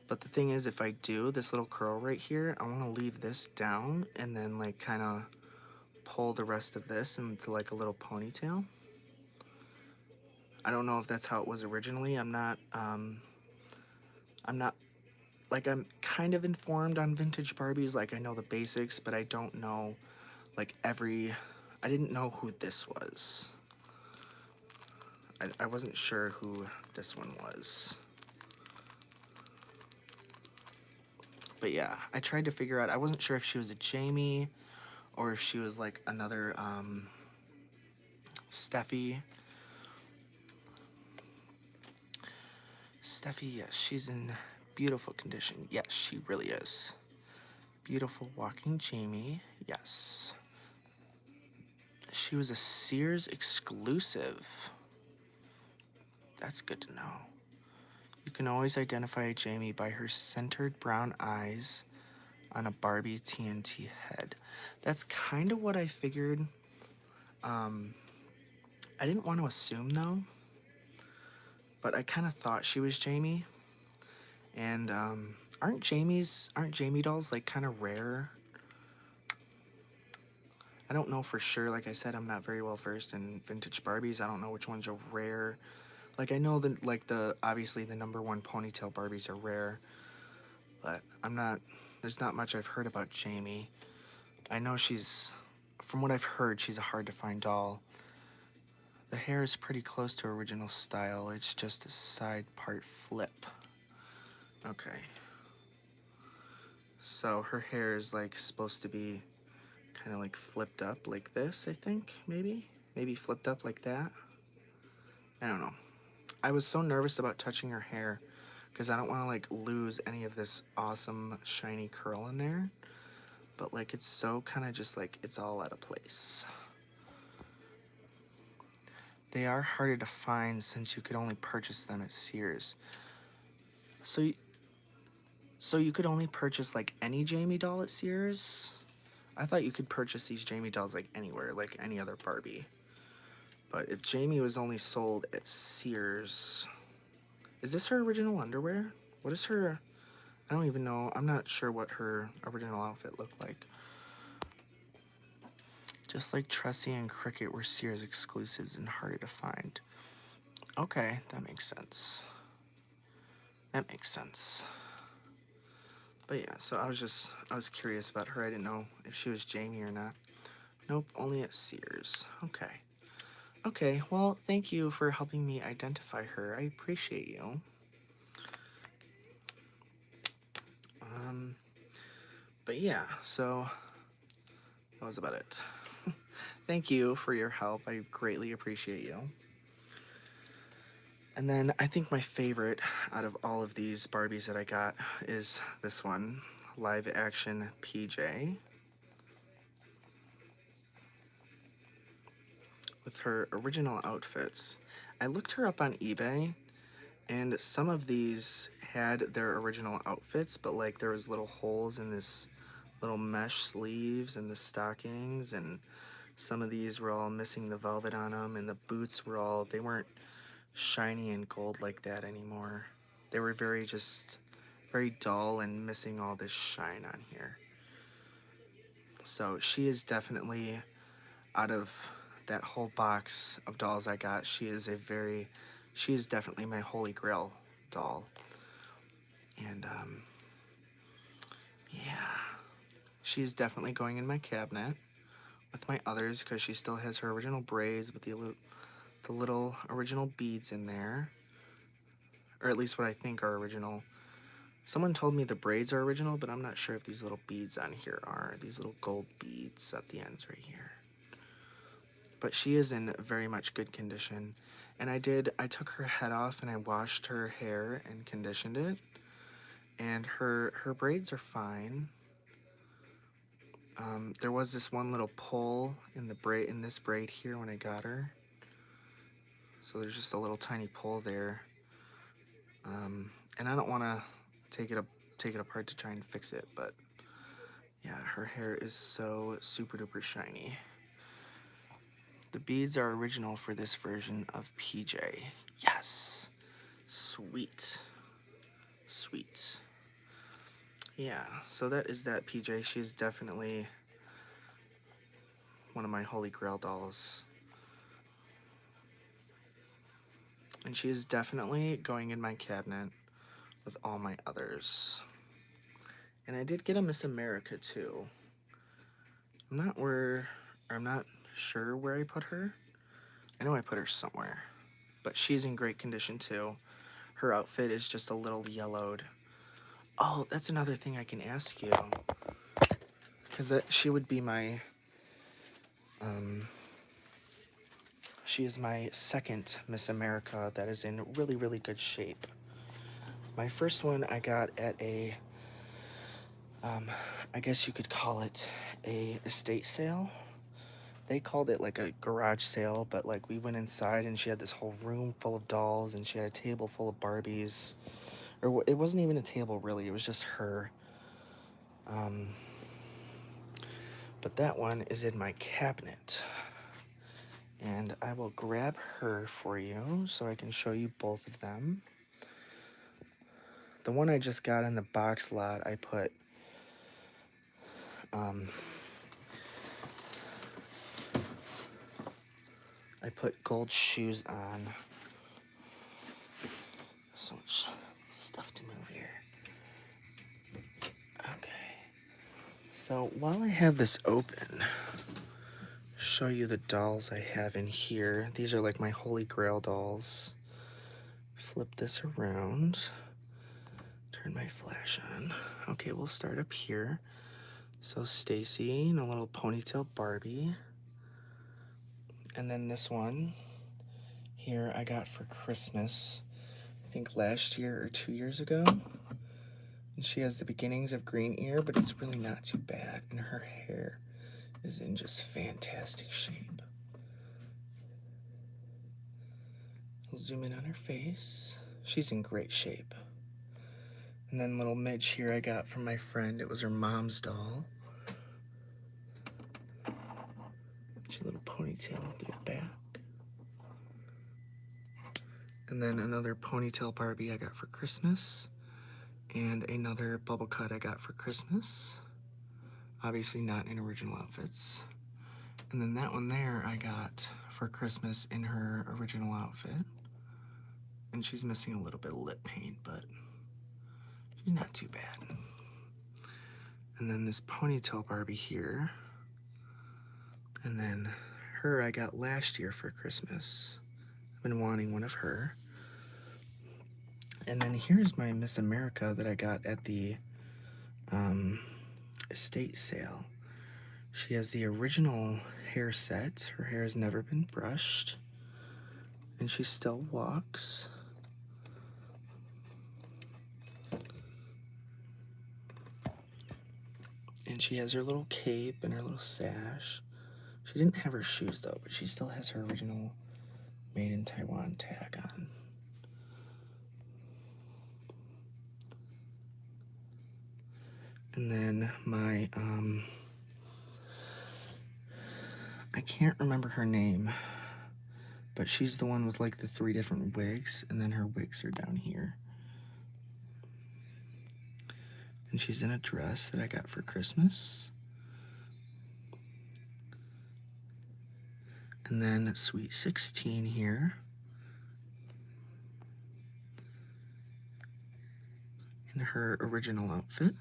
But the thing is, if I do this little curl right here, I want to leave this down and then like kind of pull the rest of this into like a little ponytail. I don't know if that's how it was originally. I'm not like, I'm kind of informed on vintage Barbies. Like, I know the basics, but I don't know like I didn't know who this was. I wasn't sure who this one was. But yeah, I tried to figure out, I wasn't sure if she was a Jamie or if she was like another Steffi. Steffi, yes, she's in beautiful condition. Yes, she really is. Beautiful walking Jamie, yes. She was a Sears exclusive. That's good to know. You can always identify a Jamie by her centered brown eyes on a Barbie TNT head. That's kind of what I figured. I didn't want to assume though, but I kind of thought she was Jamie. And aren't Jamie dolls like kind of rare? I don't know for sure. Like I said, I'm not very well versed in vintage Barbies. I don't know which ones are rare. Like, I know that like obviously the #1 ponytail Barbies are rare, but there's not much I've heard about Jamie. I know from what I've heard, she's a hard to find doll. The hair is pretty close to original style. It's just a side part flip. Okay. So her hair is like supposed to be kind of like flipped up like this, I think, maybe? Maybe flipped up like that. I don't know. I was so nervous about touching her hair because I don't want to like lose any of this awesome shiny curl in there. But like, it's so kind of just like, it's all out of place. They are harder to find since you could only purchase them at Sears. So you could only purchase like any Jamie doll at Sears? I thought you could purchase these Jamie dolls like anywhere, like any other Barbie. But if Jamie was only sold at Sears... Is this her original underwear? What is her... I don't even know. I'm not sure what her original outfit looked like. Just like Tressie and Cricket were Sears exclusives and harder to find. Okay, that makes sense. That makes sense. But yeah, so I was curious about her. I didn't know if she was Jamie or not. Nope, only at Sears. Okay. Okay, well, thank you for helping me identify her. I appreciate you. Um, but yeah, so that was about it. Thank you for your help. I greatly appreciate you. And then I think my favorite out of all of these Barbies that I got is this one, live action PJ, with her original outfits. I looked her up on eBay, and some of these had their original outfits, but like there was little holes in this little mesh sleeves and the stockings, and some of these were all missing the velvet on them, and the boots were all, they weren't shiny and gold like that anymore. They were very dull and missing all this shine on here. So she is definitely, out of that whole box of dolls I got, she is definitely my holy grail doll. And yeah, she's definitely going in my cabinet with my others because she still has her original braids with the little original beads in there, or at least what I think are original. Someone told me the braids are original, but I'm not sure if these little beads on here are. These little gold beads at the ends right here. But she is in very much good condition. And I took her head off and I washed her hair and conditioned it. And her braids are fine. There was this one little pull in this braid here when I got her. So there's just a little tiny pull there. And I don't want to take it apart to try and fix it, but yeah, her hair is so super duper shiny. The beads are original for this version of PJ. Yes. Sweet. Sweet. Yeah, so that is that PJ. She's definitely one of my holy grail dolls. And she is definitely going in my cabinet with all my others. And I did get a Miss America too. I'm not sure where I put her. I know I put her somewhere. But she's in great condition too. Her outfit is just a little yellowed. Oh, that's another thing I can ask you. Because she would be my... she is my second Miss America that is in really, really good shape. My first one I got at a... I guess you could call it a estate sale. They called it like a garage sale, but like we went inside and she had this whole room full of dolls and she had a table full of Barbies. Or it wasn't even a table really, it was just her. But that one is in my cabinet. And I will grab her for you so I can show you both of them. The one I just got in the box lot, I put gold shoes on. So much stuff to move here. Okay. So while I have this open, show you the dolls I have in here. These are like my holy grail dolls. Flip this around. Turn my flash on. Okay, we'll start up here. So Stacy in a little ponytail Barbie. And then this one here I got for Christmas, I think last year or 2 years ago. And she has the beginnings of green ear, but it's really not too bad. And her hair is in just fantastic shape. We'll zoom in on her face. She's in great shape. And then little Midge here I got from my friend. It was her mom's doll. She little ponytail through the back. And then another ponytail Barbie I got for Christmas. And another bubble cut I got for Christmas. Obviously not in original outfits. And then that one there I got for Christmas in her original outfit. And she's missing a little bit of lip paint, but she's not too bad. And then this ponytail Barbie here. And then her I got last year for Christmas. I've been wanting one of her. And then here's my Miss America that I got at the estate sale. She has the original hair set. Her hair has never been brushed. And she still walks. And she has her little cape and her little sash. She didn't have her shoes though, but she still has her original Made in Taiwan tag on. And then my, I can't remember her name, but she's the one with like the 3 different wigs, and then her wigs are down here. And she's in a dress that I got for Christmas. And then Sweet 16 here. In her original outfit.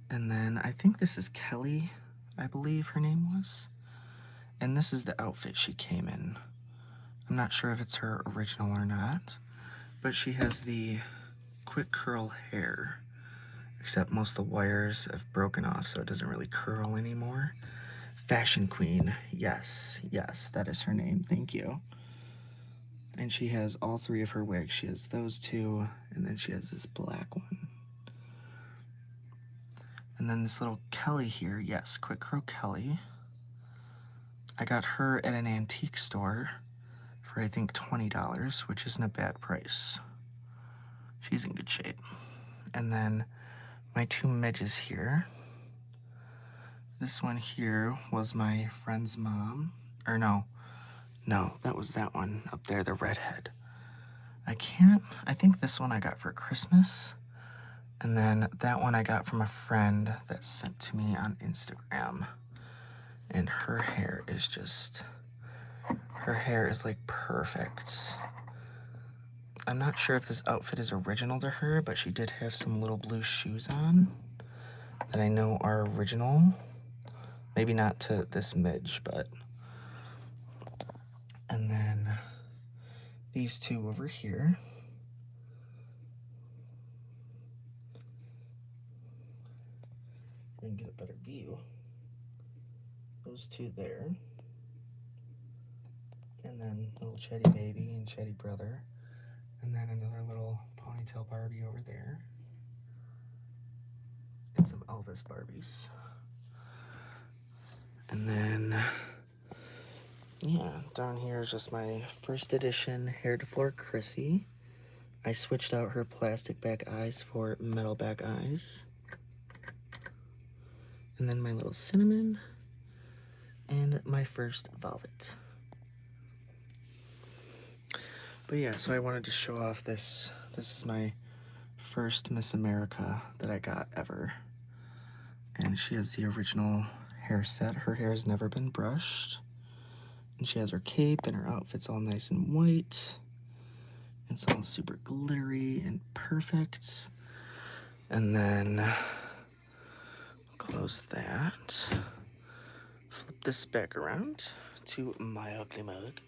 And then I think this is Kelly, I believe her name was. And this is the outfit she came in. I'm not sure if it's her original or not, but she has the quick curl hair, except most of the wires have broken off, so it doesn't really curl anymore. Fashion Queen, yes, that is her name, thank you. And she has all 3 of her wigs. She has those 2, and then she has this black one. And then this little Kelly here, yes, Quick Curl Kelly. I got her at an antique store for I think $20, which isn't a bad price. She's in good shape. And then my 2 midges here. This one here was my friend's mom. Or no, that was that one up there, the redhead. I think this one I got for Christmas. And then that one I got from a friend that sent to me on Instagram. And her hair is like perfect. I'm not sure if this outfit is original to her, but she did have some little blue shoes on that I know are original. Maybe not to this midge, but. And then these 2 over here. And get a better view. Those 2 there. And then little Chetty baby and Chetty brother. And then another little ponytail Barbie over there. And some Elvis Barbies. And then, yeah, down here is just my first edition Hair to Floor Chrissy. I switched out her plastic back eyes for metal back eyes. And then my little Cinnamon. And my first Velvet. But yeah, so I wanted to show off this. This is my first Miss America that I got ever. And she has the original hair set. Her hair has never been brushed. And she has her cape and her outfit's all nice and white. It's all super glittery and perfect. And then close that. Flip this back around to my ugly mug.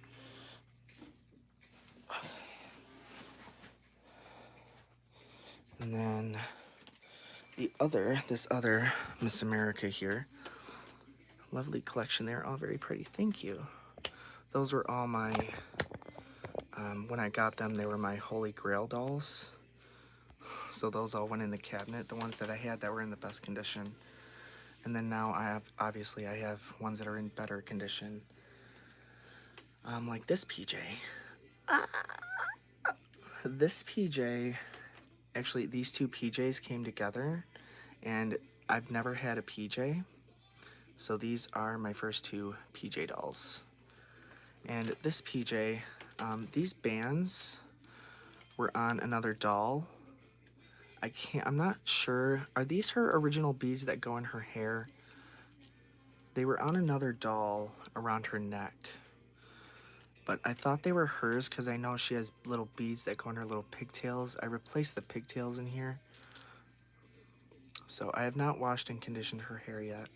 And then this other Miss America here. Lovely collection there, all very pretty, thank you. Those were all my, when I got them, they were my Holy Grail dolls. So those all went in the cabinet, the ones that I had that were in the best condition. And then now I have ones that are in better condition. Like this PJ. This PJ, actually these 2 PJs came together, and I've never had a PJ. So these are my first 2 PJ dolls. And this PJ, these bands were on another doll. I'm not sure. Are these her original beads that go in her hair? They were on another doll around her neck. But I thought they were hers because I know she has little beads that go in her little pigtails. I replaced the pigtails in here. So I have not washed and conditioned her hair yet.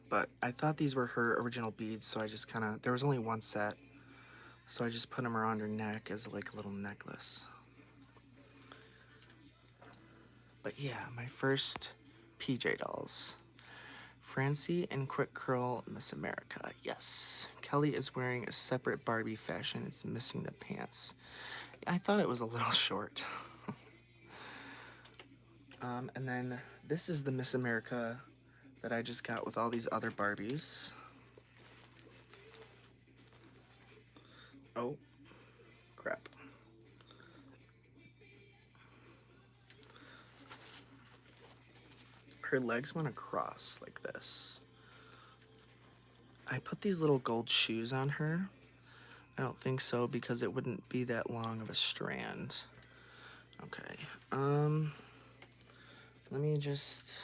But I thought these were her original beads, so I just kind of, there was only one set, so I just put them around her neck as like a little necklace. But yeah, my first PJ dolls. Francie and Quick Curl Miss America. Yes. Kelly is wearing a separate Barbie fashion. It's missing the pants. I thought it was a little short. And then this is the Miss America that I just got with all these other Barbies. Oh, crap. Her legs went across like this. I put these little gold shoes on her. I don't think so because it wouldn't be that long of a strand. Okay. Let me just...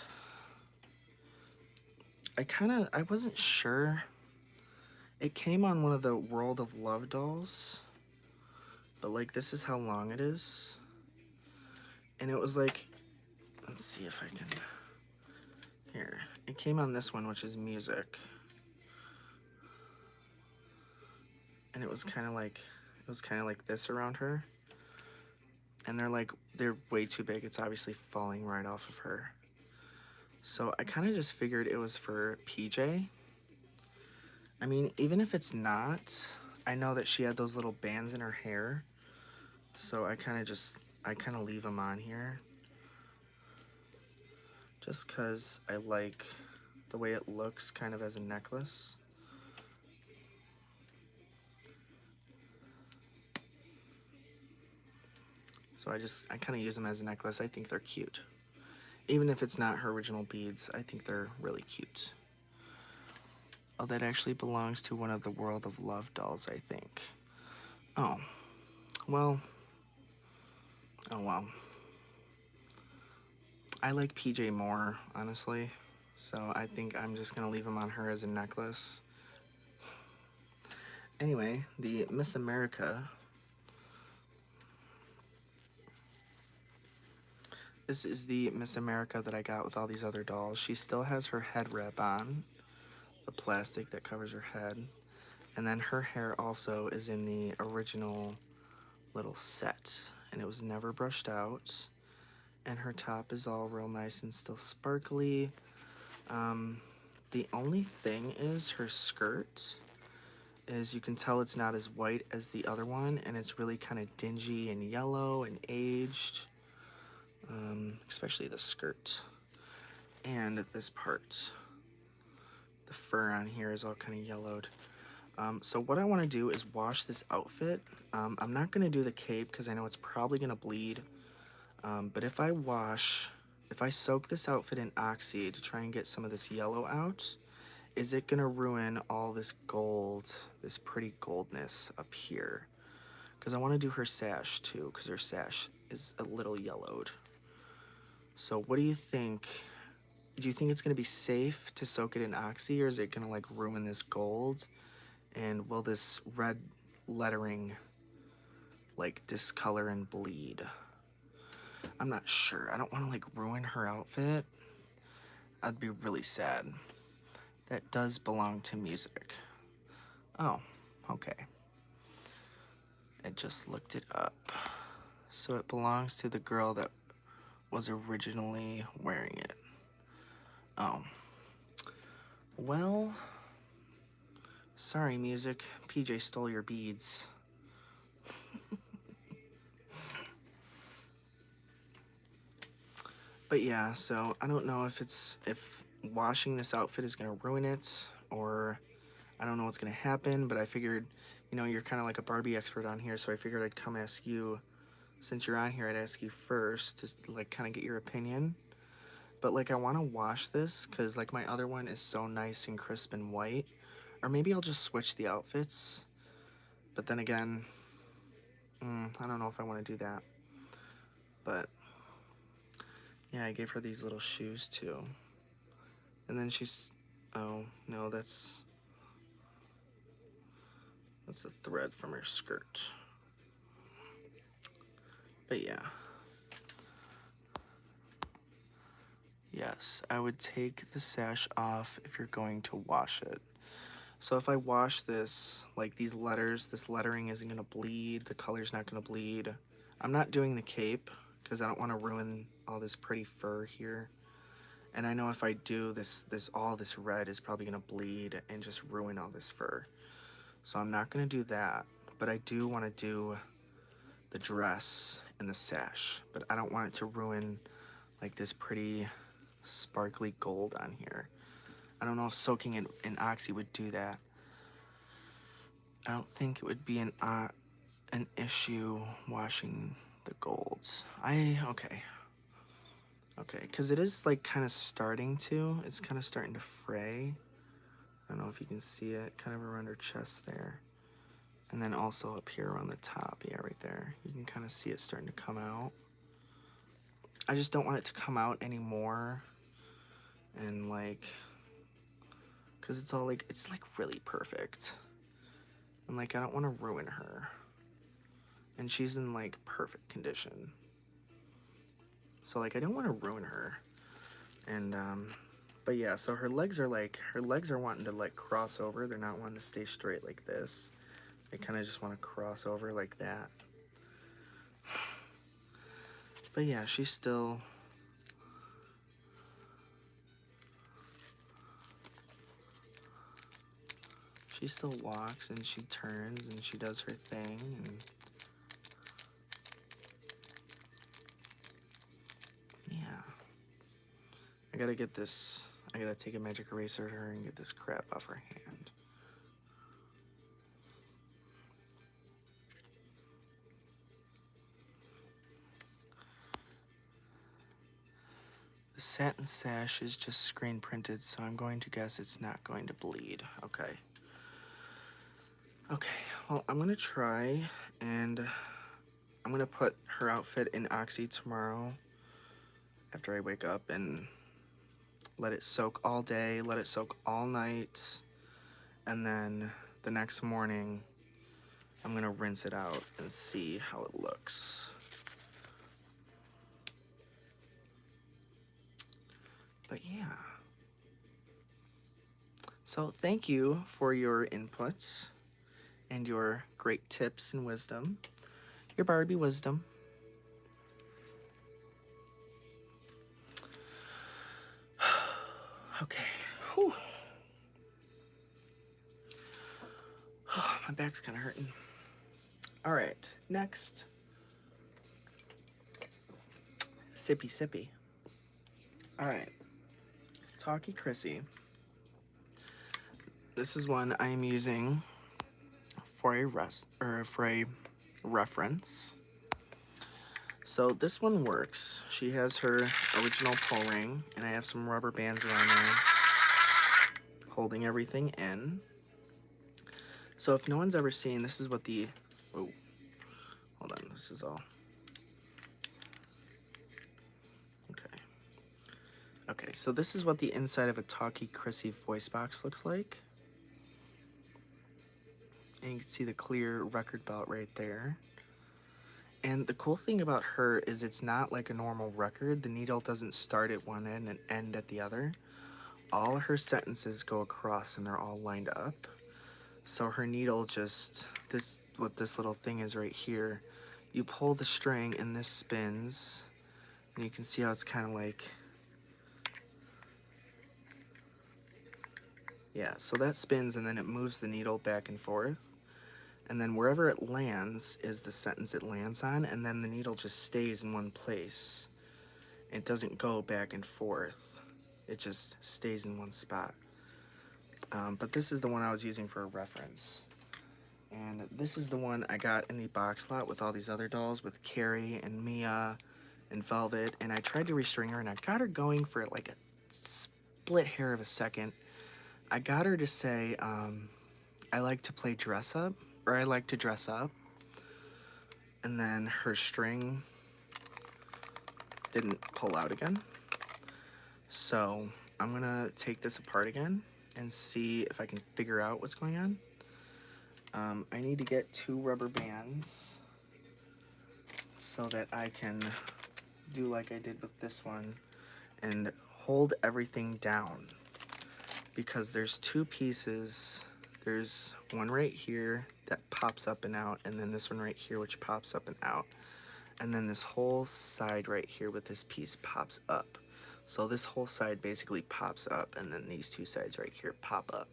I wasn't sure. It came on one of the World of Love dolls. But like this is how long it is. And it was like, let's see if I can... Here. It came on this one, which is music. And it was kind of like this around her. And they're way too big. It's obviously falling right off of her. So I kind of just figured it was for PJ. I mean, even if it's not, I know that she had those little bands in her hair. So I kind of leave them on here. Just because I like the way it looks kind of as a necklace. So I kind of use them as a necklace. I think they're cute. Even if it's not her original beads, I think they're really cute. Oh, that actually belongs to one of the World of Love dolls, I think. Oh, well. Oh, well. I like PJ more, honestly. So I think I'm just going to leave them on her as a necklace. Anyway, the Miss America. This is the Miss America that I got with all these other dolls. She still has her head wrap on, the plastic that covers her head. And then her hair also is in the original little set. And it was never brushed out. And her top is all real nice and still sparkly. The only thing is her skirt is you can tell it's not as white as the other one, and it's really kind of dingy and yellow and aged, especially the skirt. And this part, the fur on here is all kind of yellowed. So what I want to do is wash this outfit. I'm not going to do the cape because I know it's probably going to bleed. But if I soak this outfit in Oxy to try and get some of this yellow out, is it gonna ruin all this gold, this pretty goldness up here? Because I want to do her sash too, because her sash is a little yellowed. So what do you think? Do you think it's gonna be safe to soak it in Oxy, or is it gonna like ruin this gold? And will this red lettering like discolor and bleed? I'm not sure. I don't want to like ruin her outfit. I'd be really sad. That does belong to music. Oh, okay. I just looked it up. So it belongs to the girl that was originally wearing it. Oh. Well, sorry, music. PJ stole your beads. But yeah, so I don't know if washing this outfit is gonna ruin it, or I don't know what's gonna happen, but I figured, you know, you're kind of like a Barbie expert on here, so I figured I'd come ask you, since you're on here, I'd ask you first to like kind of get your opinion. But like I want to wash this because like my other one is so nice and crisp and white, or maybe I'll just switch the outfits. But then again, I don't know if I want to do that. But yeah, I gave her these little shoes too. And then oh no, that's the thread from her skirt. But yeah. Yes, I would take the sash off if you're going to wash it. So if I wash this, like these letters, this lettering isn't going to bleed, the color's not going to bleed. I'm not doing the cape because I don't want to ruin all this pretty fur here. And I know if I do all this red is probably going to bleed and just ruin all this fur. So I'm not going to do that, but I do want to do the dress and the sash, but I don't want it to ruin like this pretty sparkly gold on here. I don't know if soaking it in Oxy would do that. I don't think it would be an issue washing the golds. Okay, because it is like kind of starting to. It's kind of starting to fray. I don't know if you can see it, kind of around her chest there, and then also up here around the top. Yeah, right there. You can kind of see it starting to come out. I just don't want it to come out anymore, and like, cause it's all like it's like really perfect. And like I don't want to ruin her. And she's in like perfect condition. So like I don't want to ruin her. And but yeah, so her legs are wanting to like cross over. They're not wanting to stay straight like this. They kind of just want to cross over like that. But yeah, she still walks and she turns and she does her thing and yeah. I gotta take a magic eraser to her and get this crap off her hand. The satin sash is just screen printed, so I'm going to guess it's not going to bleed. Okay. Okay, well, I'm gonna try and I'm gonna put her outfit in Oxy tomorrow after I wake up and let it soak all day, let it soak all night, and then the next morning I'm gonna rinse it out and see how it looks. But yeah. So thank you for your inputs and your great tips and wisdom. Your Barbie wisdom. Okay. Whew. My back's kind of hurting. All right, next. Sippy sippy. All right. Talkie Chrissy. This is one I'm using for a reference. So this one works. She has her original pull ring, and I have some rubber bands around there holding everything in. So if no one's ever seen, this is what the... Oh, hold on. This is all... Okay. Okay, so this is what the inside of a Talkie Chrissy voice box looks like. And you can see the clear record belt right there. And the cool thing about her is it's not like a normal record. The needle doesn't start at one end and end at the other. All her sentences go across and they're all lined up. So her needle just, what this little thing is right here, you pull the string and this spins. And you can see how it's kind of like, yeah, so that spins and then it moves the needle back and forth. And then wherever it lands is the sentence it lands on, and then the needle just stays in one place. It doesn't go back and forth. It just stays in one spot. But this is the one I was using for a reference. And this is the one I got in the box lot with all these other dolls with Carrie and Mia and Velvet. And I tried to restring her, and I got her going for like a split hair of a second. I got her to say, I like to play dress up. Or I like to dress up. And then her string didn't pull out again. So I'm gonna take this apart again and see if I can figure out what's going on. I need to get 2 rubber bands so that I can do like I did with this one and hold everything down, because there's two pieces. There's one right here that pops up and out, and then this one right here which pops up and out, and then this whole side right here with this piece pops up. So this whole side basically pops up, and then these two sides right here pop up.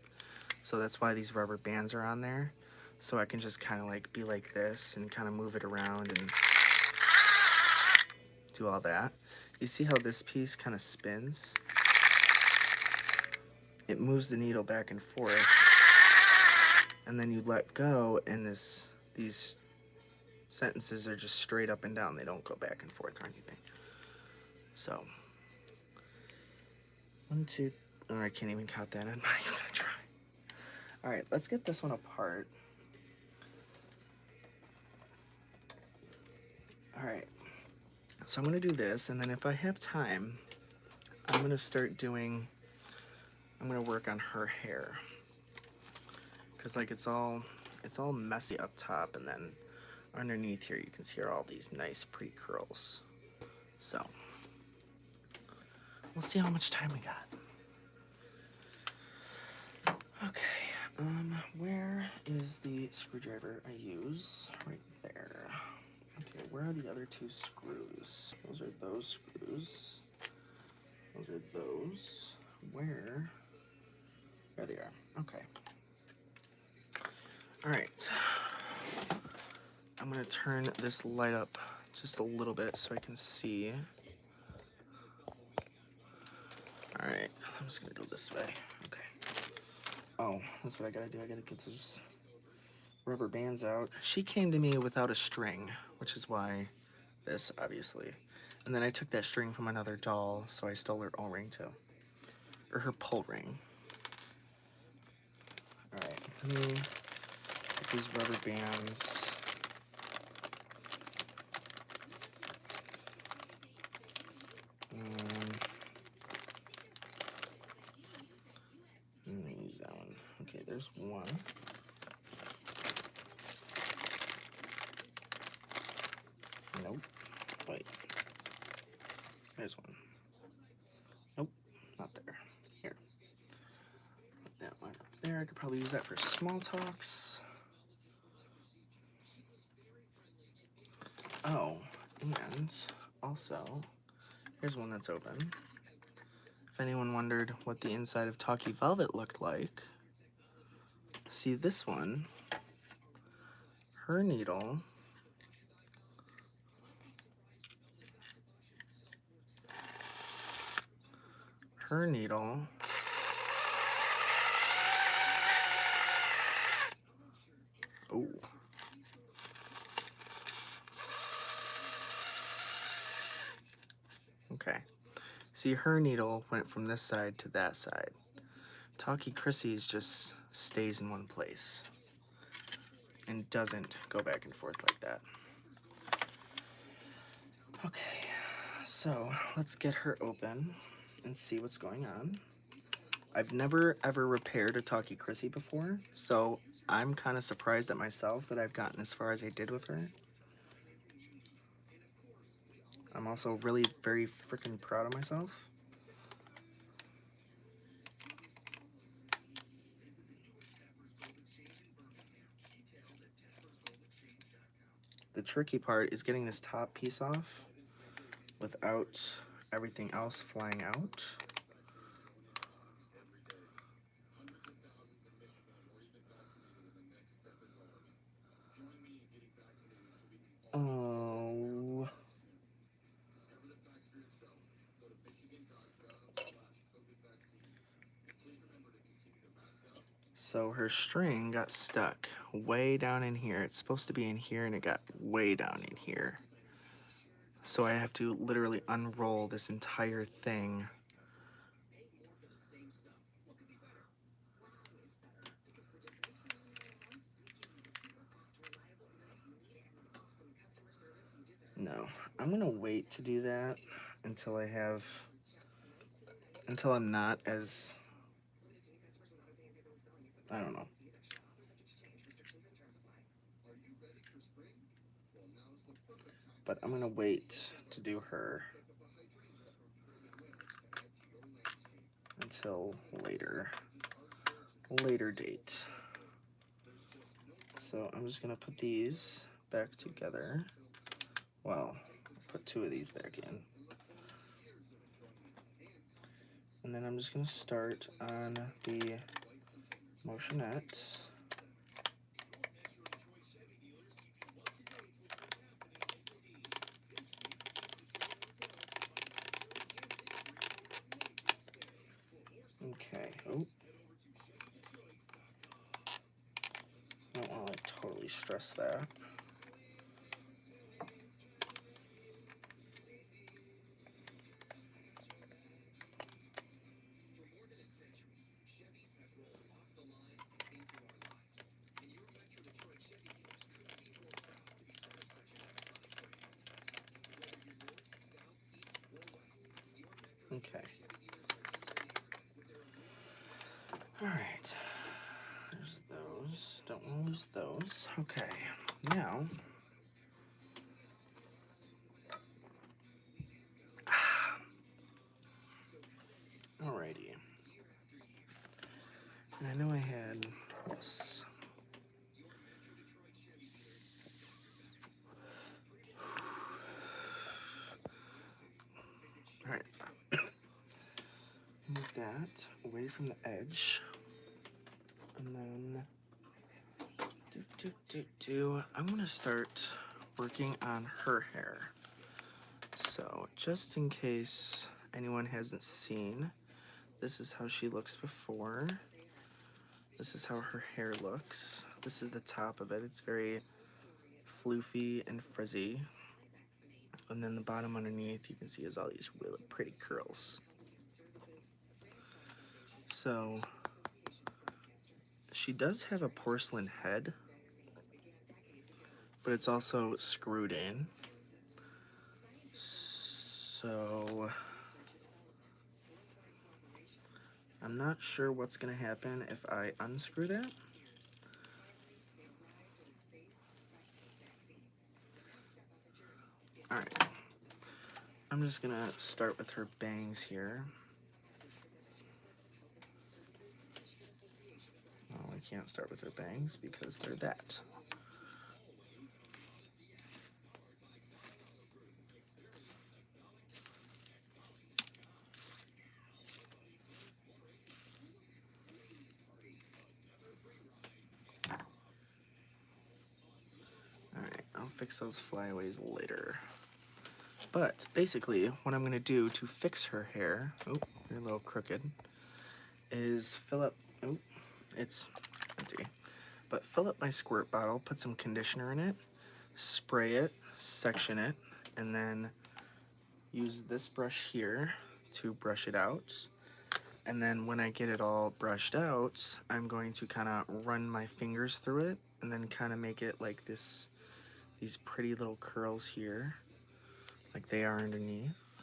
So that's why these rubber bands are on there, so I can just kind of like be like this and kind of move it around and do all that. You see how this piece kind of spins? It moves the needle back and forth, and then you let go, and these sentences are just straight up and down. They don't go back and forth or anything. So 1, 2, oh, I can't even count that. I'm not even gonna try. All right, let's get this one apart. All right, so I'm gonna do this, and then if I have time, I'm gonna work on her hair, because like it's all messy up top, and then underneath here you can see all these nice pre-curls. So we'll see how much time we got. Okay, where is the screwdriver I use? Right there. Okay, where are the other two screws? Those are those screws. Those are those. Where? There they are. Okay. All right. I'm gonna turn this light up just a little bit so I can see. All right, I'm just gonna go this way. Okay. Oh, that's what I gotta do. I gotta get those rubber bands out. She came to me without a string, which is why this, obviously. And then I took that string from another doll, so I stole her O-ring too. Or her pull ring. Alright, let me get these rubber bands. I'm gonna use that one. Okay, there's one. Nope. Wait. There's one. Nope, not there. Here. Put that one up there. I could probably use that for small talks. Oh, and also, here's one that's open. If anyone wondered what the inside of Talkie Velvet looked like, see this one, her needle oh, okay. See, her needle went from this side to that side. Talkie Chrissy's just stays in one place and doesn't go back and forth like that. Okay, so let's get her open and see what's going on. I've never ever repaired a Talkie Chrissy before, so I'm kind of surprised at myself that I've gotten as far as I did with her. I'm also really very freaking proud of myself. The tricky part is getting this top piece off without everything else flying out. Oh. So her string got stuck way down in here. It's supposed to be in here, and it got way down in here. So I have to literally unroll this entire thing. No, I'm gonna wait to do that until I'm not as, I don't know. But I'm gonna wait to do her. until later date. So I'm just gonna put these back together. Well, put 2 of these back in. And then I'm just gonna start on the motionette. Okay, oh. I don't want to totally stress that. Okay. All right. There's those. Don't want to lose those. Okay. Now. Alrighty. And I know I had this. All right. Move that away from the edge. And then I'm gonna start working on her hair. So just in case anyone hasn't seen, this is how she looks before. This is how her hair looks. This is the top of it. It's very floofy and frizzy. And then the bottom underneath, you can see, is all these really pretty curls. So she does have a porcelain head, but it's also screwed in. So I'm not sure what's gonna happen if I unscrew that. All right, I'm just gonna start with her bangs here. Well, I can't start with her bangs because they're that. Alright, I'll fix those flyaways later. But basically, what I'm gonna do to fix her hair, oh, you're a little crooked, is fill up, oh, it's empty, but fill up my squirt bottle, put some conditioner in it, spray it, section it, and then use this brush here to brush it out. And then when I get it all brushed out, I'm going to kind of run my fingers through it and then kind of make it like this, these pretty little curls here, like they are underneath.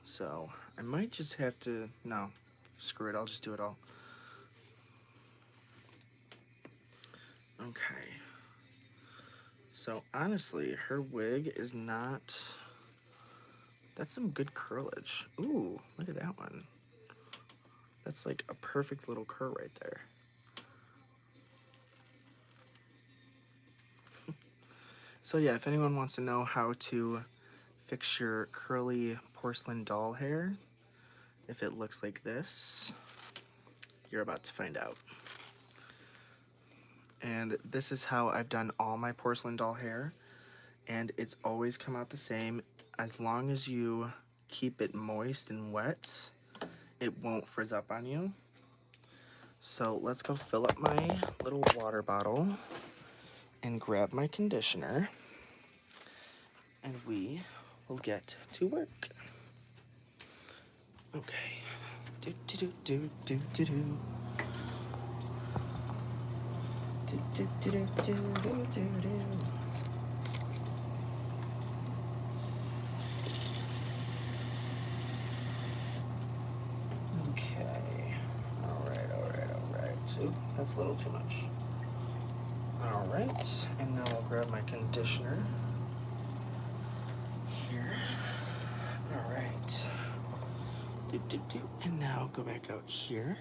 So I might just have to, no, screw it, I'll just do it all. Okay. So honestly, her wig is not, that's some good curlage. Ooh, look at that one. That's like a perfect little curl right there. So yeah, if anyone wants to know how to fix your curly porcelain doll hair, if it looks like this, you're about to find out. And this is how I've done all my porcelain doll hair, and it's always come out the same. As long as you keep it moist and wet, it won't frizz up on you. So let's go fill up my little water bottle and grab my conditioner, and we will get to work. Okay. Do do do do do do do. Do do do do do do do do. Okay. Alright. Oop, that's a little too much. Alright, and now I'll grab my conditioner here. Alright. Do And now go back out here.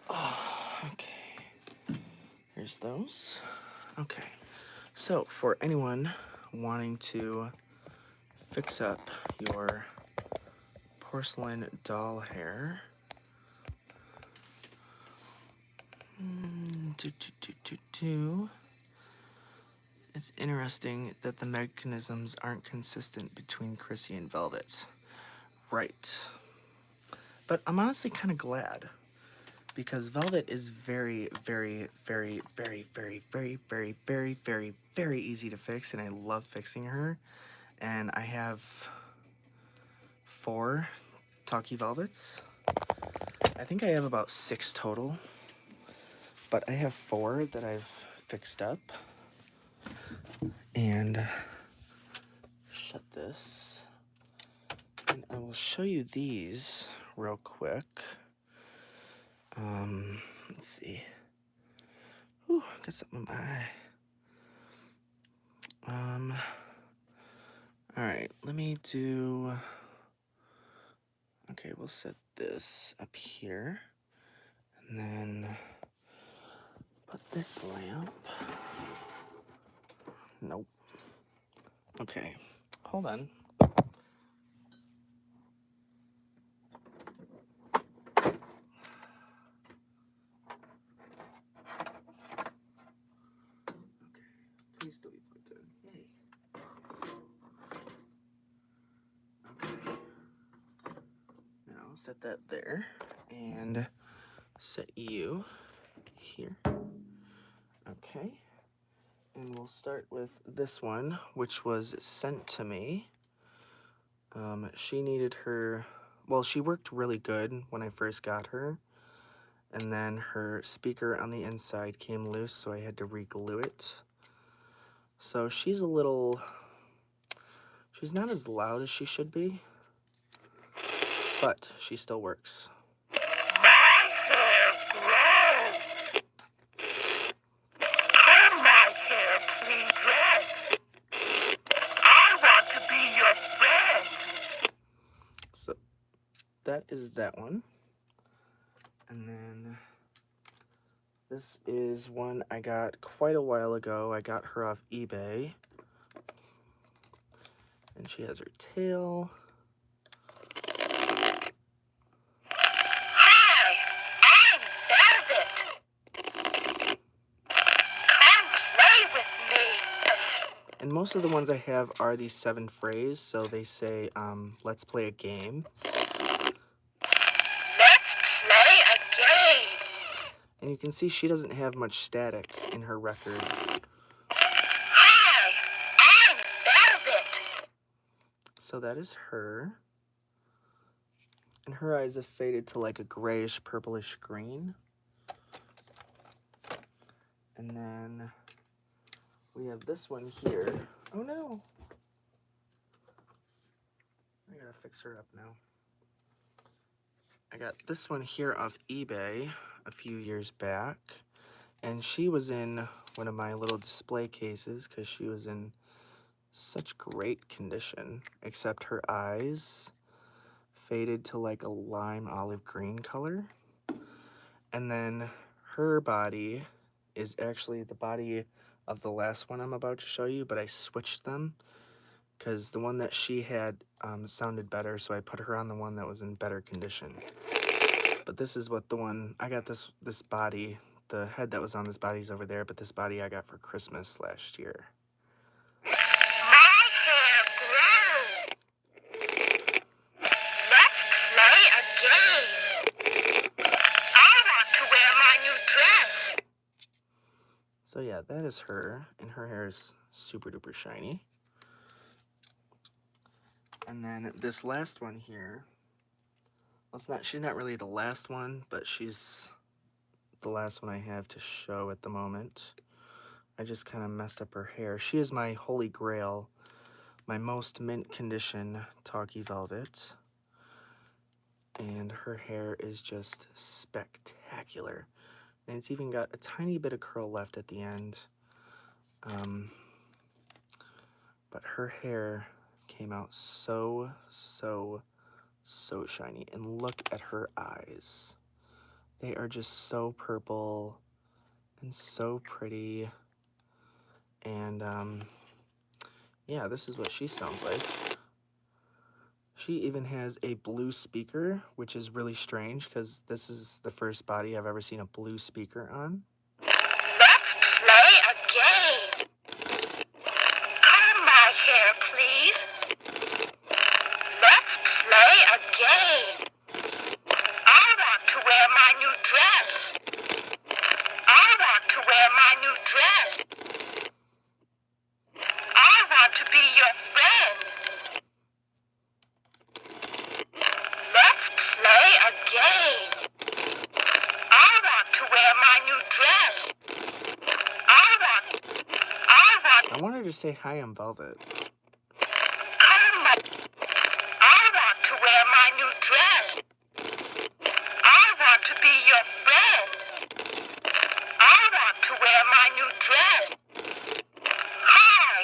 Oh, okay. Here's those. Okay. So for anyone wanting to fix up your porcelain doll hair, it's interesting that the mechanisms aren't consistent between Chrissy and Velvet. Right. But I'm honestly kind of glad, because Velvet is very, very, very, very, very, very, very, very, very, very easy to fix, and I love fixing her. And I have 4 Talkie Velvets. I think I have about 6 total, but I have 4 that I've fixed up. And shut this, and I will show you these real quick. Let's see. Ooh, got something in my eye. All right, let me do. Okay, we'll set this up here, and then put this lamp. Nope. Okay, hold on. Please still be plugged in. Yay. Okay. Now set that there, and set you here. Okay. And we'll start with this one, which was sent to me. She needed her, well, she worked really good when I first got her, and then her speaker on the inside came loose, so I had to re-glue it. So she's not as loud as she should be, but she still works. So that is that one. And then this is one I got quite a while ago. I got her off eBay. And she has her tail.
Hi, I'm Velvet. Come play with me.
And most of the ones I have are these 7 phrase, so they say, let's play a game.
Let's play a game.
And you can see she doesn't have much static in her record.
Hi, I'm Velvet.
So that is her. And her eyes have faded to like a grayish purplish green. And then we have this one here. Oh no! I gotta fix her up now. I got this one here off eBay a few years back. And she was in one of my little display cases because she was in such great condition, except her eyes faded to like a lime olive green color. And then her body is actually the body of the last one I'm about to show you, but I switched them because the one that she had sounded better, so I put her on the one that was in better condition. But this is what the one, I got this body, the head that was on this body's over there, but this body I got for Christmas last year.
My hair grew. Let's play a game. I want to wear my new dress.
So yeah, that is her, and her hair is super duper shiny. And then this last one here, well, she's not really the last one, but she's the last one I have to show at the moment. I just kind of messed up her hair. She is my holy grail, my most mint condition Talkie Velvet. And her hair is just spectacular. And it's even got a tiny bit of curl left at the end. But her hair came out so shiny. And look at her eyes. They are just so purple and so pretty. And yeah, this is what she sounds like. She even has a blue speaker, which is really strange because this is the first body I've ever seen a blue speaker on.
Let's play a game. Comb my hair, please. Let's play a game. I want to wear my new dress. I want to wear my new dress. I want to be your friend. Let's play a game. I want to wear my new dress.
I want her to say hi on Velvet.
I want to wear my new dress. I want to be your friend. I want to wear my new dress. Hi,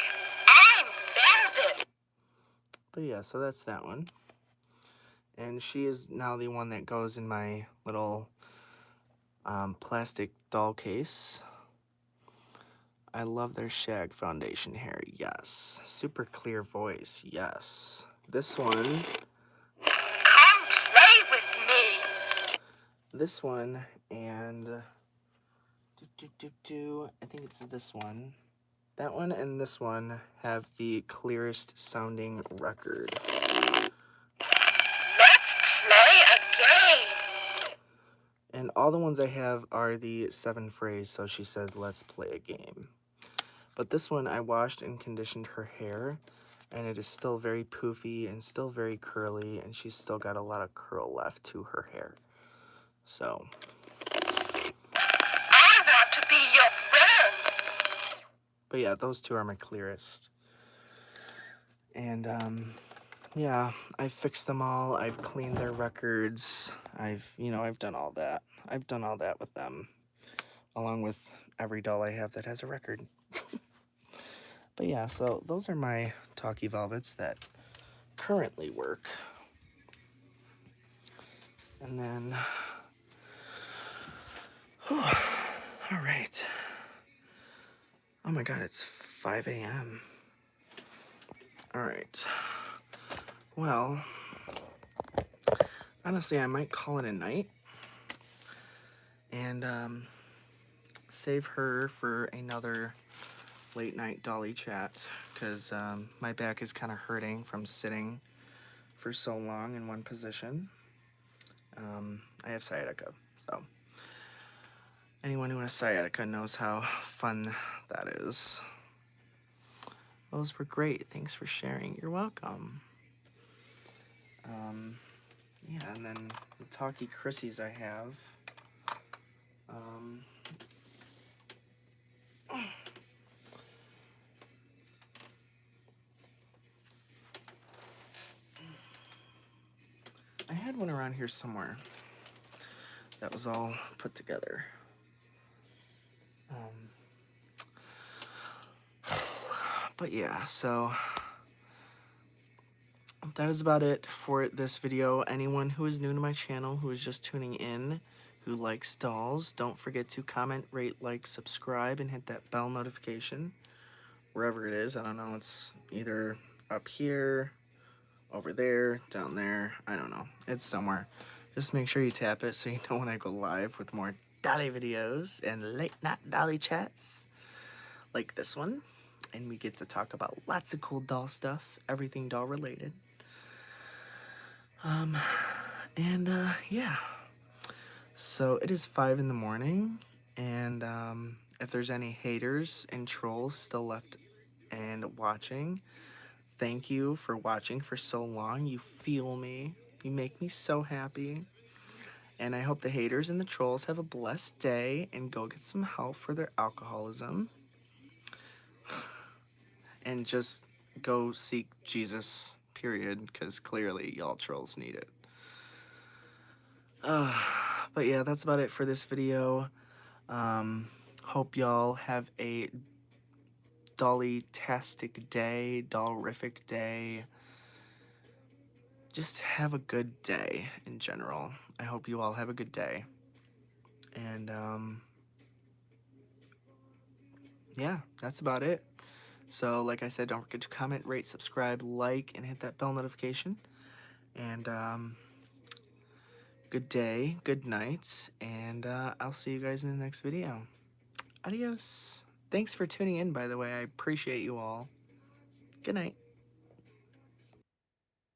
I'm Velvet.
But yeah, so that's that one. And she is now the one that goes in my little plastic doll case. I love their shag foundation hair, yes. Super clear voice, yes. This one,
Come play with me.
this one, and I think it's this one. That one and this one have the clearest sounding record.
Let's play a game.
And all the ones I have are the 7 phrase, so she says, let's play a game. But this one, I washed and conditioned her hair, and it is still very poofy and still very curly, and she's still got a lot of curl left to her hair. So,
I want to be your friend.
but yeah, those two are my clearest. And, yeah, I've fixed them all. I've cleaned their records. I've done all that. I've done all that with them, along with every doll I have that has a record. But yeah, so those are my Talkie Velvets that currently work. And then, all right. Oh my God, it's 5 a.m. All right. Well, honestly, I might call it a night and save her for another late night Dolly chat because my back is kind of hurting from sitting for so long in one position. I have sciatica, so anyone who has sciatica knows how fun that is. Those were great. Thanks for sharing. You're welcome. Yeah, and then the Talkie Chrissies I have. I had one around here somewhere that was all put together. But yeah, so that is about it for this video. Anyone who is new to my channel, who is just tuning in, who likes dolls, don't forget to comment, rate, like, subscribe, and hit that bell notification wherever it is. I don't know, it's either up here, over there, down there, I don't know. It's somewhere. Just make sure you tap it so you know when I go live with more Dolly videos and late night Dolly chats like this one. And we get to talk about lots of cool doll stuff, everything doll related. Yeah. So it is 5 in the morning, and if there's any haters and trolls still left and watching, thank you for watching for so long. You fuel me. You make me so happy. And I hope the haters and the trolls have a blessed day and go get some help for their alcoholism. And just go seek Jesus, period, because clearly y'all trolls need it. But yeah, that's about it for this video. Hope y'all have a Dolly-tastic day, dollrific day. Just have a good day in general. I hope you all have a good day. And, yeah, that's about it. So, like I said, don't forget to comment, rate, subscribe, like, and hit that bell notification. And, good day, good night, and I'll see you guys in the next video. Adios. Thanks for tuning in, by the way. I appreciate you all. Good night.